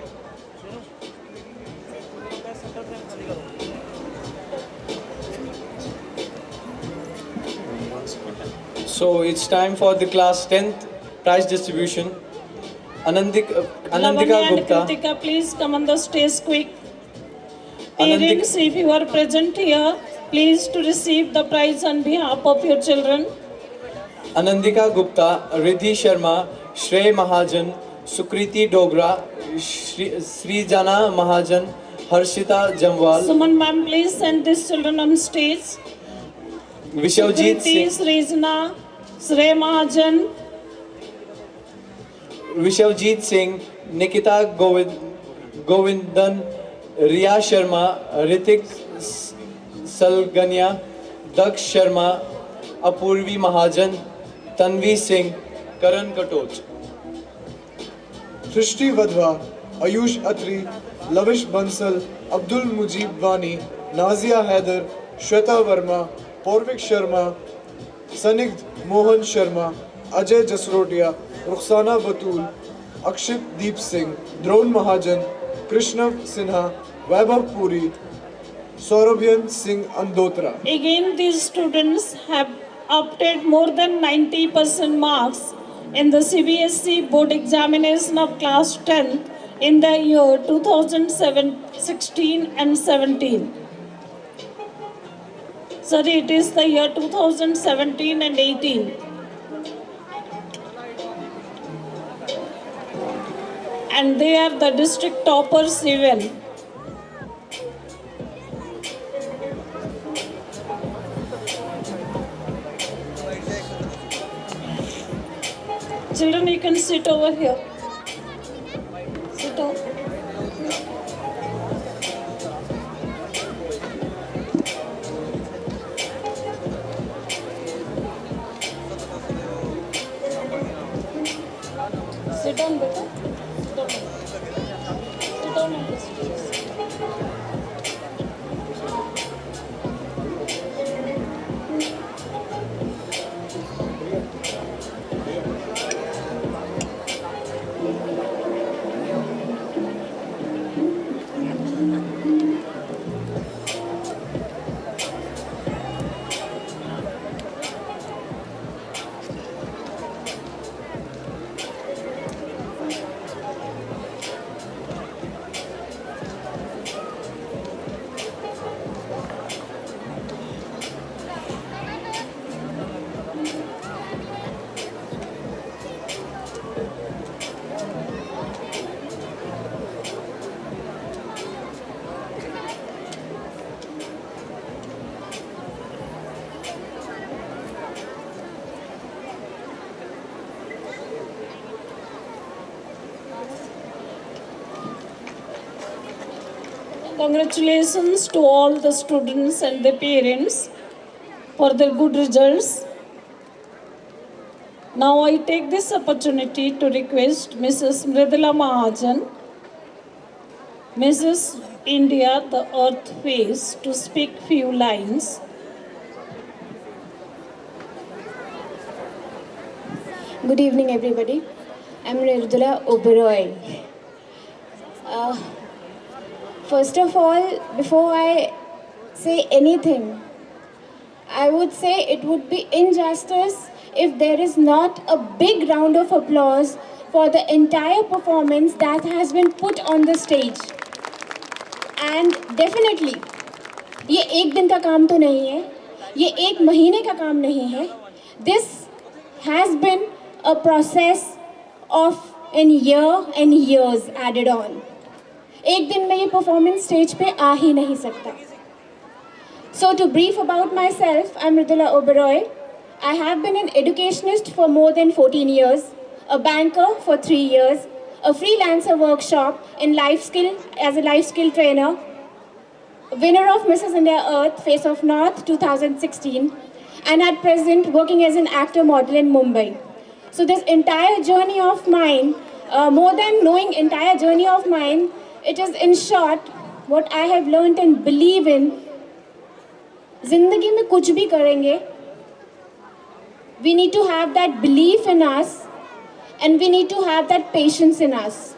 So it's time for the class 10th prize distribution. Anandika Lavanya and Gupta. Kritika, please come on the stage quick. Parents, if you are present here, please to receive the prize on behalf of your children. Anandika Gupta, Riddhi Sharma, Shrey Mahajan, Sukriti Dogra, Srijana Mahajan, Harshita Jamwal, Suman ma'am, please send these children on stage. Vishwajit Sukriti, Singh, Srijana, Shrey Mahajan, Vishwajit Singh, Nikita Govindan, Riya Sharma, Ritik Salgania, Daksh Sharma, Apurvi Mahajan, Tanvi Singh, Karan Katoj. Srishti Vadhwa, Ayush Atri, Lavish Bansal, Abdul Mujib Wani, Nazia Haider, Shweta Verma, Porvik Sharma, Sanigd Mohan Sharma, Ajay Jasrotia, Rukhsana Batul, Akshit Deep Singh, Drone Mahajan, Krishna Sinha, Vaibhav Puri, Saurabhyan Singh Andotra. Again, these students have obtained more than 90% marks in the CBSE board examination of class 10 in the year 2016 and 17. Sorry, it is the year 2017 and 18. And they are the district toppers even. Children, you can sit over here. Sit down. Sit down, beta. Sit down. Sit down and listen. Congratulations to all the students and their parents for their good results. Now I take this opportunity to request Mrs. Mridula Mahajan, Mrs. India, the Earth Face, to speak few lines. Good evening, everybody. I'm Mridula Oberoi. First of all, before I say anything, I would say it would be injustice if there is not a big round of applause for the entire performance that has been put on the stage. And definitely, ये एक दिन का काम तो नहीं है, ये एक महीने का काम नहीं है. This has been a process of an year and years added on. एक दिन में ये performance stage पे आ ही नहीं सकता. So to brief about myself, I'm Mridula Oberoi. I have been an educationist for more than 14 years, a banker for 3 years, a freelancer workshop in life skill as a life skill trainer, winner of Mrs. India Earth Face of North 2016, and at present working as an actor model in Mumbai. So this entire journey of mine, more than knowing entire journey of mine, it is in short what I have learned and believe in. जिंदगी में कुछ भी करेंगे, we need to have that belief in us and we need to have that patience in us.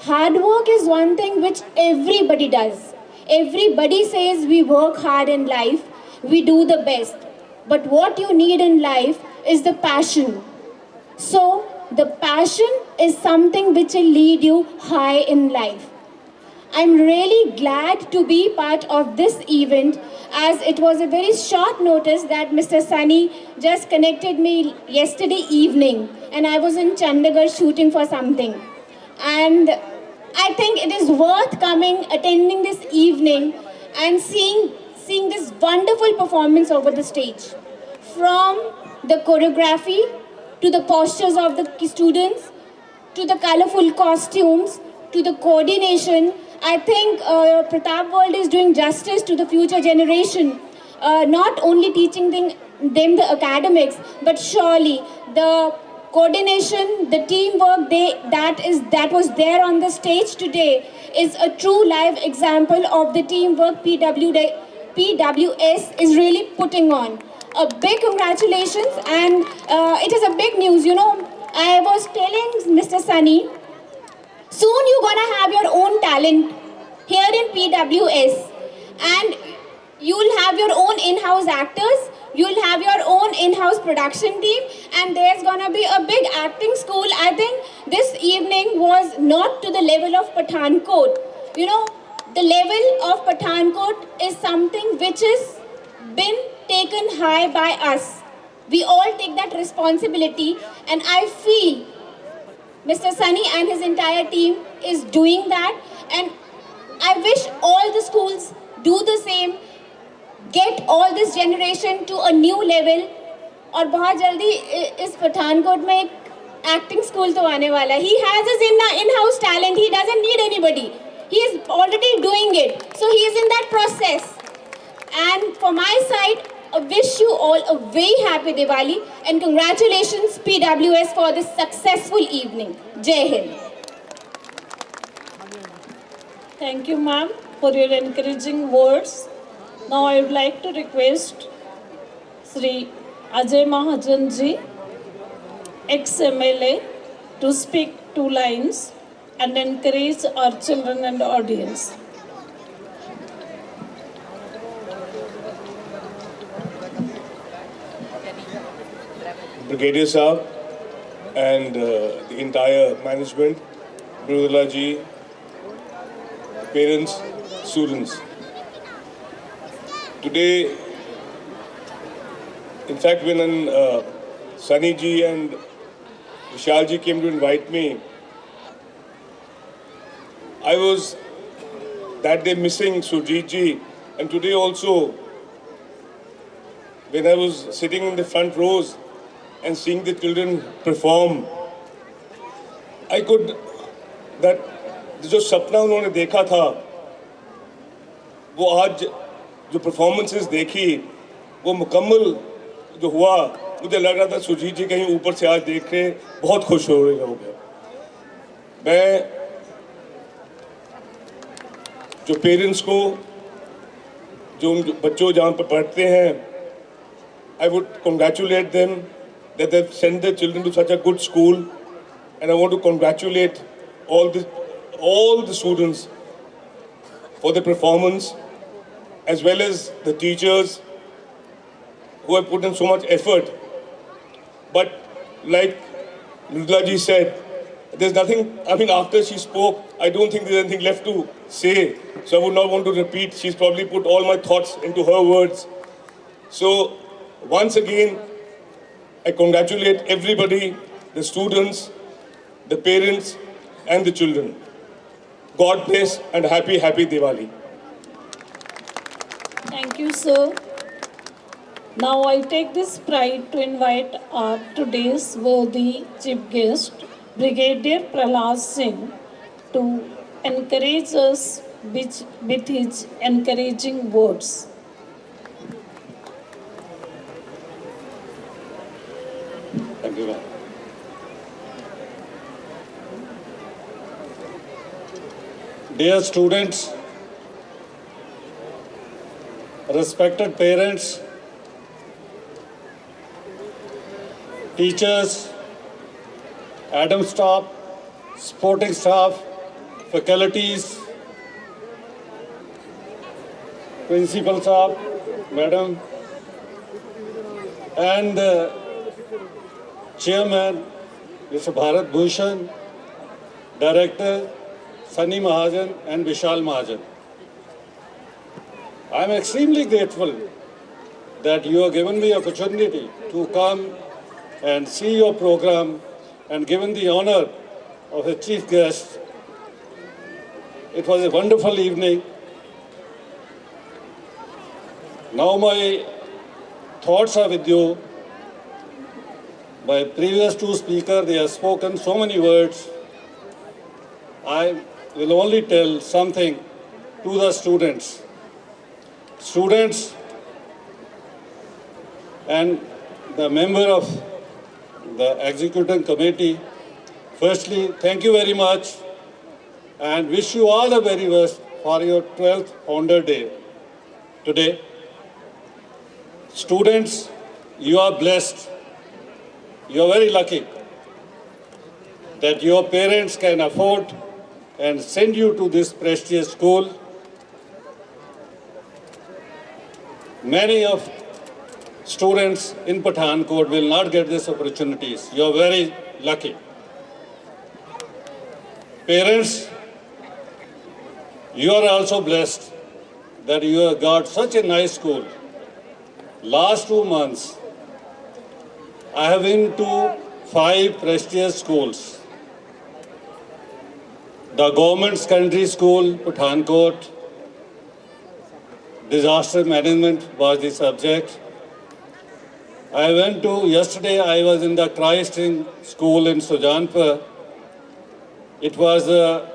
Hard work is one thing which everybody does. Everybody says we work hard in life, we do the best. But what you need in life is the passion. So the passion is something which will lead you high in life. I'm really glad to be part of this event, as it was a very short notice that Mr. Sunny just connected me yesterday evening and I was in Chandigarh shooting for something. And I think it is worth coming, attending this evening and seeing this wonderful performance over the stage. From the choreography to the postures of the students, to the colorful costumes, to the coordination, I think Partap World is doing justice to the future generation, not only teaching them the academics, but surely the coordination, the teamwork that was there on the stage today is a true live example of the teamwork PWS is really putting on. A big congratulations, and it is a big news. You know, I was telling Mr. Sunny, soon you're gonna have your own talent here in PWS, and you'll have your own in-house actors, you'll have your own in-house production team, and there's gonna be a big acting school. I think this evening was not to the level of Pathankot. You know, the level of Pathankot is something which has been taken high by us. We all take that responsibility, and I feel Mr. Sunny and his entire team is doing that, and I wish all the schools do the same, get all this generation to a new level, और बहुत जल्दी इस पठानकोट में एक acting school तो आने वाला है. He has his in-house talent, he doesn't need anybody. He is already doing it, so he is in that process. And for my side, I wish you all a very happy Diwali and congratulations PWS for this successful evening. Jai Hind. Thank you, ma'am, for your encouraging words. Now I would like to request Sri Ajay Mahajan ji, ex-MLA, to speak 2 lines and encourage our children and audience. Brigadier Saab and the entire management, Mridula ji, parents, students. Today, in fact, when Sunny ji and Tushar ji came to invite me, I was that day missing Surjit ji, and today also, when I was sitting in the front rows and seeing the children perform, I could, that जो सपना उन्होंने देखा था वो आज जो performances देखी वो मुकम्मल जो हुआ, मुझे लग रहा था सुजीत जी कहीं ऊपर से आज देख के बहुत खुश हो रहे होंगे। मैं जो पेरेंट्स को, जो उन बच्चों जहाँ पर पढ़ते हैं, I would congratulate them that they've sent their children to such a good school, and I want to congratulate all the students for the performance, as well as the teachers who have put in so much effort. But like Mridula ji said, there's nothing, I mean, after she spoke, I don't think there's anything left to say. So I would not want to repeat. She's probably put all my thoughts into her words. So once again, I congratulate everybody, the students, the parents, and the children. God bless and happy Diwali. Thank you, sir. Now I take this pride to invite our today's worthy chief guest, Brigadier Prahlad Singh, to encourage us with his encouraging words. Thank you, ma'am. Dear students, respected parents, teachers, Adam staff, supporting staff, faculties, principal staff, madam, and chairman, Mr. Bharat Bhushan, director, Sunny Mahajan and Vishal Mahajan. I am extremely grateful that you have given me opportunity to come and see your program and given the honor of a chief guest. It was a wonderful evening. Now my thoughts are with you. My previous two speakers, they have spoken so many words. I will only tell something to the students. Students and the member of the executive committee, firstly, thank you very much and wish you all the very best for your 12th Founder Day today. Students, you are blessed. You are very lucky that your parents can afford and send you to this prestigious school. Many of students in Pathankot will not get these opportunities. You are very lucky. Parents, you are also blessed that you have got such a nice school. Last 2 months, I have been to 5 prestigious schools. The Government Secondary School, Pathankot, disaster management was the subject. Yesterday I was in the Christ School in Sujanpur. It was a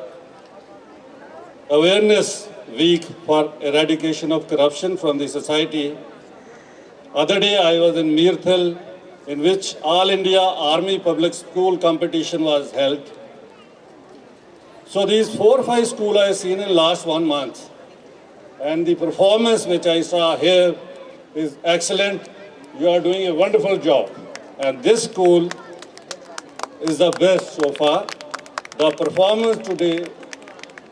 awareness week for eradication of corruption from the society. Other day I was in Meerthal, in which All India Army Public School competition was held. So these 4 or 5 schools I have seen in last 1 month. And the performance which I saw here is excellent. You are doing a wonderful job. And this school is the best so far. The performance today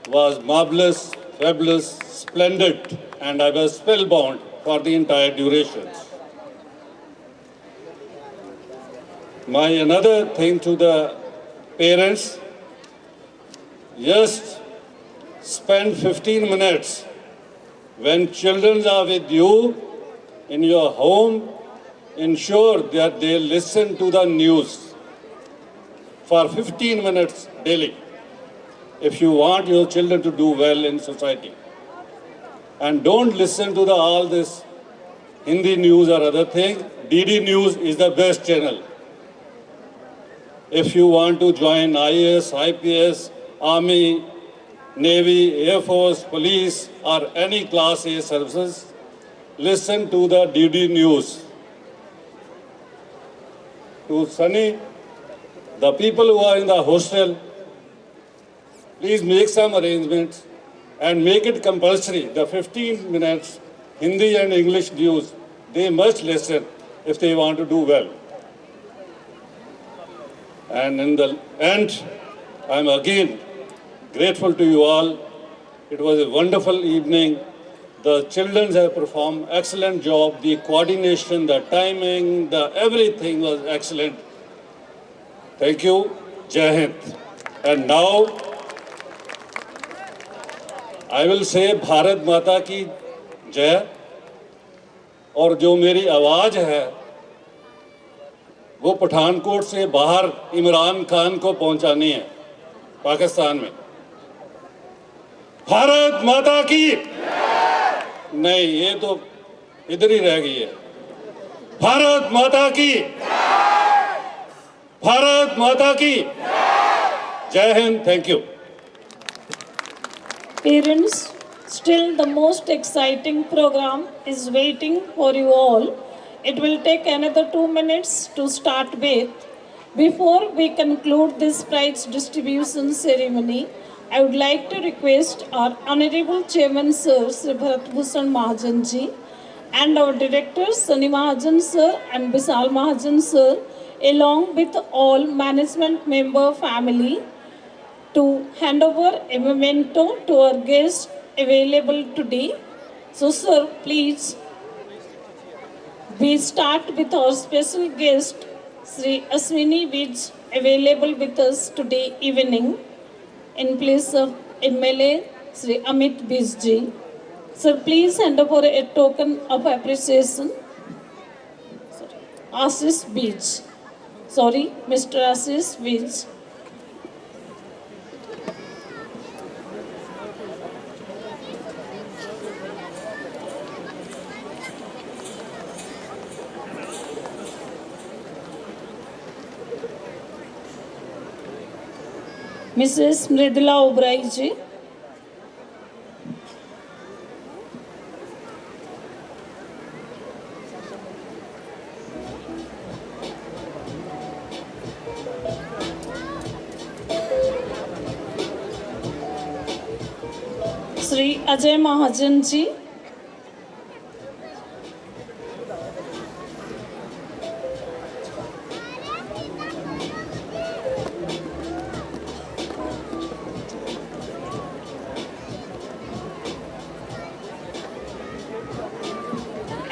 was marvelous, fabulous, splendid, and I was spellbound for the entire duration. My another thing to the parents, just spend 15 minutes when children are with you in your home. Ensure that they listen to the news for 15 minutes daily if you want your children to do well in society. And don't listen to all this Hindi news or other thing. DD News is the best channel. If you want to join IAS, IPS, Army, Navy, Air Force, Police, or any Class A services, listen to the DD News. To Sunny, the people who are in the hostel, please make some arrangements and make it compulsory. The 15 minutes Hindi and English news, they must listen if they want to do well. And in the end, I'm again grateful to you all. It was a wonderful evening. The children have performed excellent job. The coordination, the timing, the everything was excellent. Thank you. Jai Hind. And now, I will say Bharat Mata ki Jai. और जो मेरी आवाज़ है वो पठानकोट से बाहर इमरान खान को पहुंचानी है पाकिस्तान में। भारत माता की नहीं, ये तो इधर ही रह गई है। भारत माता की, भारत माता की जय Hind. Thank you. Parents, still the most exciting program is waiting for you all. It will take another 2 minutes to start with. Before we conclude this prize distribution ceremony, I would like to request our Honorable Chairman Sir, Sri Bharat Bhushan Mahajan Ji, and our directors, Sunny Mahajan Sir and Bisal Mahajan Sir, along with all management member family, to hand over a memento to our guests available today. So, sir, please, we start with our special guest, Sri Aswini Vij, available with us today evening in place of MLA Sri Amit Vij Ji. Sir, please hand over a token of appreciation. Ashish Vij. Sorry, Mr. Ashish Vij. Mrs. Mridula Obrai Ji. Sri Ajay Mahajan Ji.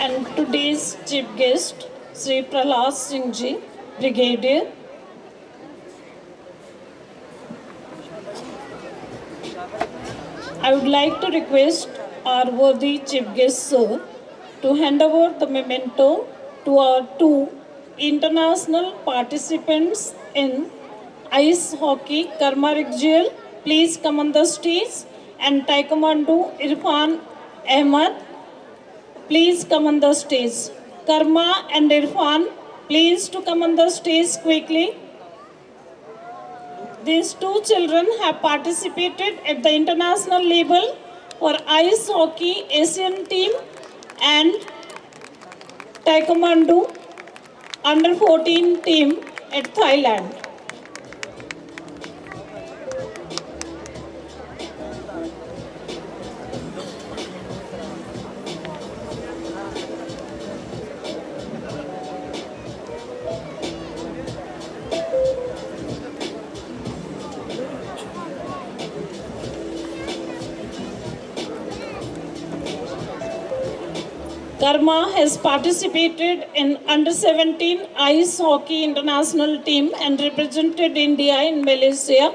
And today's chief guest, Sri Prahlad Singh Ji, Brigadier. I would like to request our worthy chief guest, sir, to hand over the memento to our two international participants in ice hockey, Karma Rigjiel. Please come on the stage. And Taekwondo, Irfan Ahmad. Please come on the stage. Karma and Irfan, please to come on the stage quickly. These two children have participated at the international level for ice hockey Asian team and Taekwondo under 14 team at Thailand. Karma has participated in under 17 ice hockey international team and represented India in Malaysia.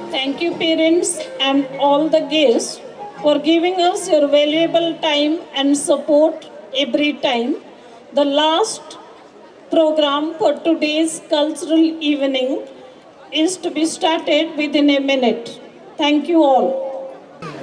Thank you, parents and all the guests, for giving us your valuable time and support every time. The last program for today's cultural evening is to be started within a minute. Thank you all.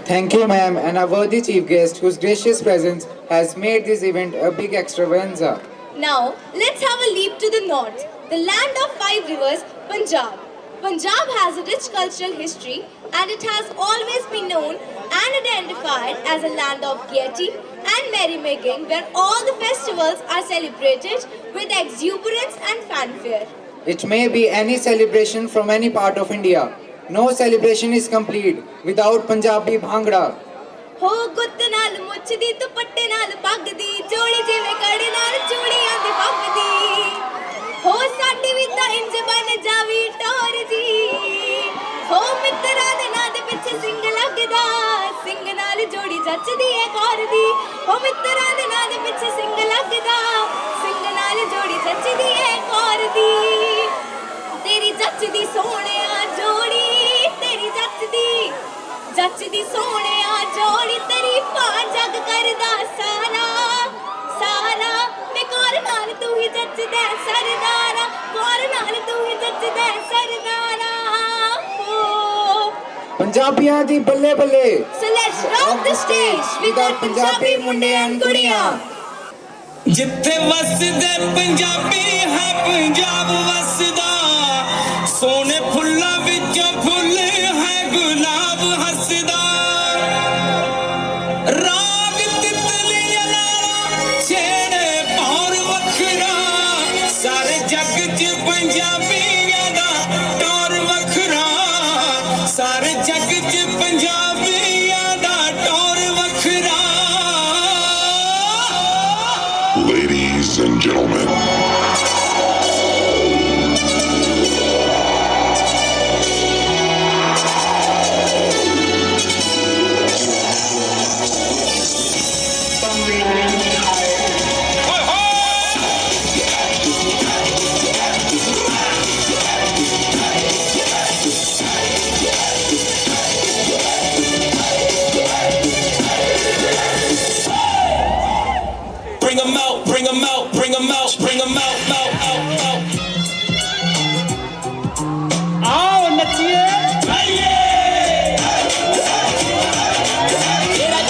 Thank you, ma'am, and our worthy chief guest whose gracious presence has made this event a big extravaganza. Now, let's have a leap to the north, the land of five rivers, Punjab. Punjab has a rich cultural history and it has always been known and identified as a land of gaiety and merrymaking where all the festivals are celebrated with exuberance and fanfare. It may be any celebration from any part of India. No celebration is complete without Punjabi Bhangra. ਹੋ ਗੁੱਤ ਨਾਲ ਮੁੱਛ ਦੀ ਦੁਪੱਟੇ ਨਾਲ ਪੱਗ ਦੀ ਜੋੜੀ ਜਿਵੇਂ ਕੜੇ ਨਾਲ ਚੂੜੀਆਂ ਦੀ ਪੱਗ ਦੀ ਹੋ ਸਾਡੀ ਵੀ ਤਾਂ ਇੰਜ ਬਣ ਜਾਵੀ ਟੋਰ ਜੀ ਹੋ ਮਿੱਤਰਾਂ ਦੇ ਨਾਂ ਦੇ ਪਿੱਛੇ ਸਿੰਘ ਲੱਗਦਾ ਸਿੰਘ ਨਾਲ ਜੋੜੀ ਜੱਚਦੀ ਏ ਕੌਰ ਦੀ ਹੋ ਮਿੱਤਰਾਂ ਦੇ ਨਾਂ ਦੇ ਪਿੱਛੇ ਸਿੰਘ ਲੱਗਦਾ ਸਿੰਘ ਨਾਲ ਜੋੜੀ ਜੱਚਦੀ ਏ ਕੌਰ ਦੀ ਤੇਰੀ ਜੱਚਦੀ ਸੋਹਣਿਆ ਜੋੜੀ ਤੇਰੀ ਜੱਚਦੀ ਸੋਹਣਿਆ ਜੋੜੀ ਤਾਰੀਫਾਂ ਜੱਗ ਕਰਦਾ ਸਾਰਾ ਸਾਰਾ ਮੈਂ ਕੌਰ ਨਾਲ ਤੂੰ ਹੀ ਜੱਚਦਾ ਸਰਦਾਰਾ ਕੌਰ ਨਾਲ ਤੂੰ ਹੀ ਜੱਚਦਾ ਸਰਦਾਰਾ ਪੰਜਾਬੀਆਂ ਦੀ ਬੱਲੇ ਬੱਲੇ So let's rock the stage with our Punjabi ਮੁੰਡੇ and ਕੁੜੀਆਂ ਜਿੱਥੇ ਵਸਦੇ ਪੰਜਾਬੀ ਹੈ ਪੰਜਾਬ ਵਸਦਾ ਸੋਨੇ ਫੁੱਲਾਂ ਵਿੱਚੋਂ ਫੁੱਲ ਹੈ ਗੁਲਾਬ ਹੱਸਦਾ ਰਾਗ ਤਿਤਲੀਆਂ ਨਾਲ ਛੇੜੇ ਪੌਰ ਵੱਖਰਾ ਸਾਰੇ ਜੱਗ 'ਚ ਪੰਜਾਬੀਆਂ ਦਾ ਟੌਰ ਵੱਖਰਾ ਸਾਰੇ ਜੱਗ 'ਚ ਪੰਜਾਬੀਆਂ ਦਾ ਟੌਰ ਵੱਖਰਾ Ladies and gentlemen, bring 'em out, bring 'em out, bring 'em out, bring 'em out, out, out, out. आओ नचिए Jaवे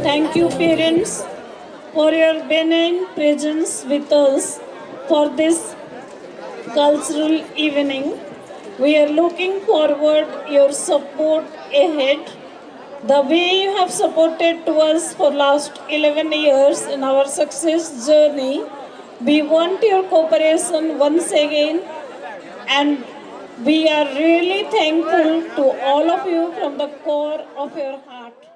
Thank you, parents, for your benign presence with us for this cultural evening. We are looking forward your support ahead. The way you have supported to us for last 11 years in our success journey, we want your cooperation once again, and we are really thankful to all of you from the core of your heart.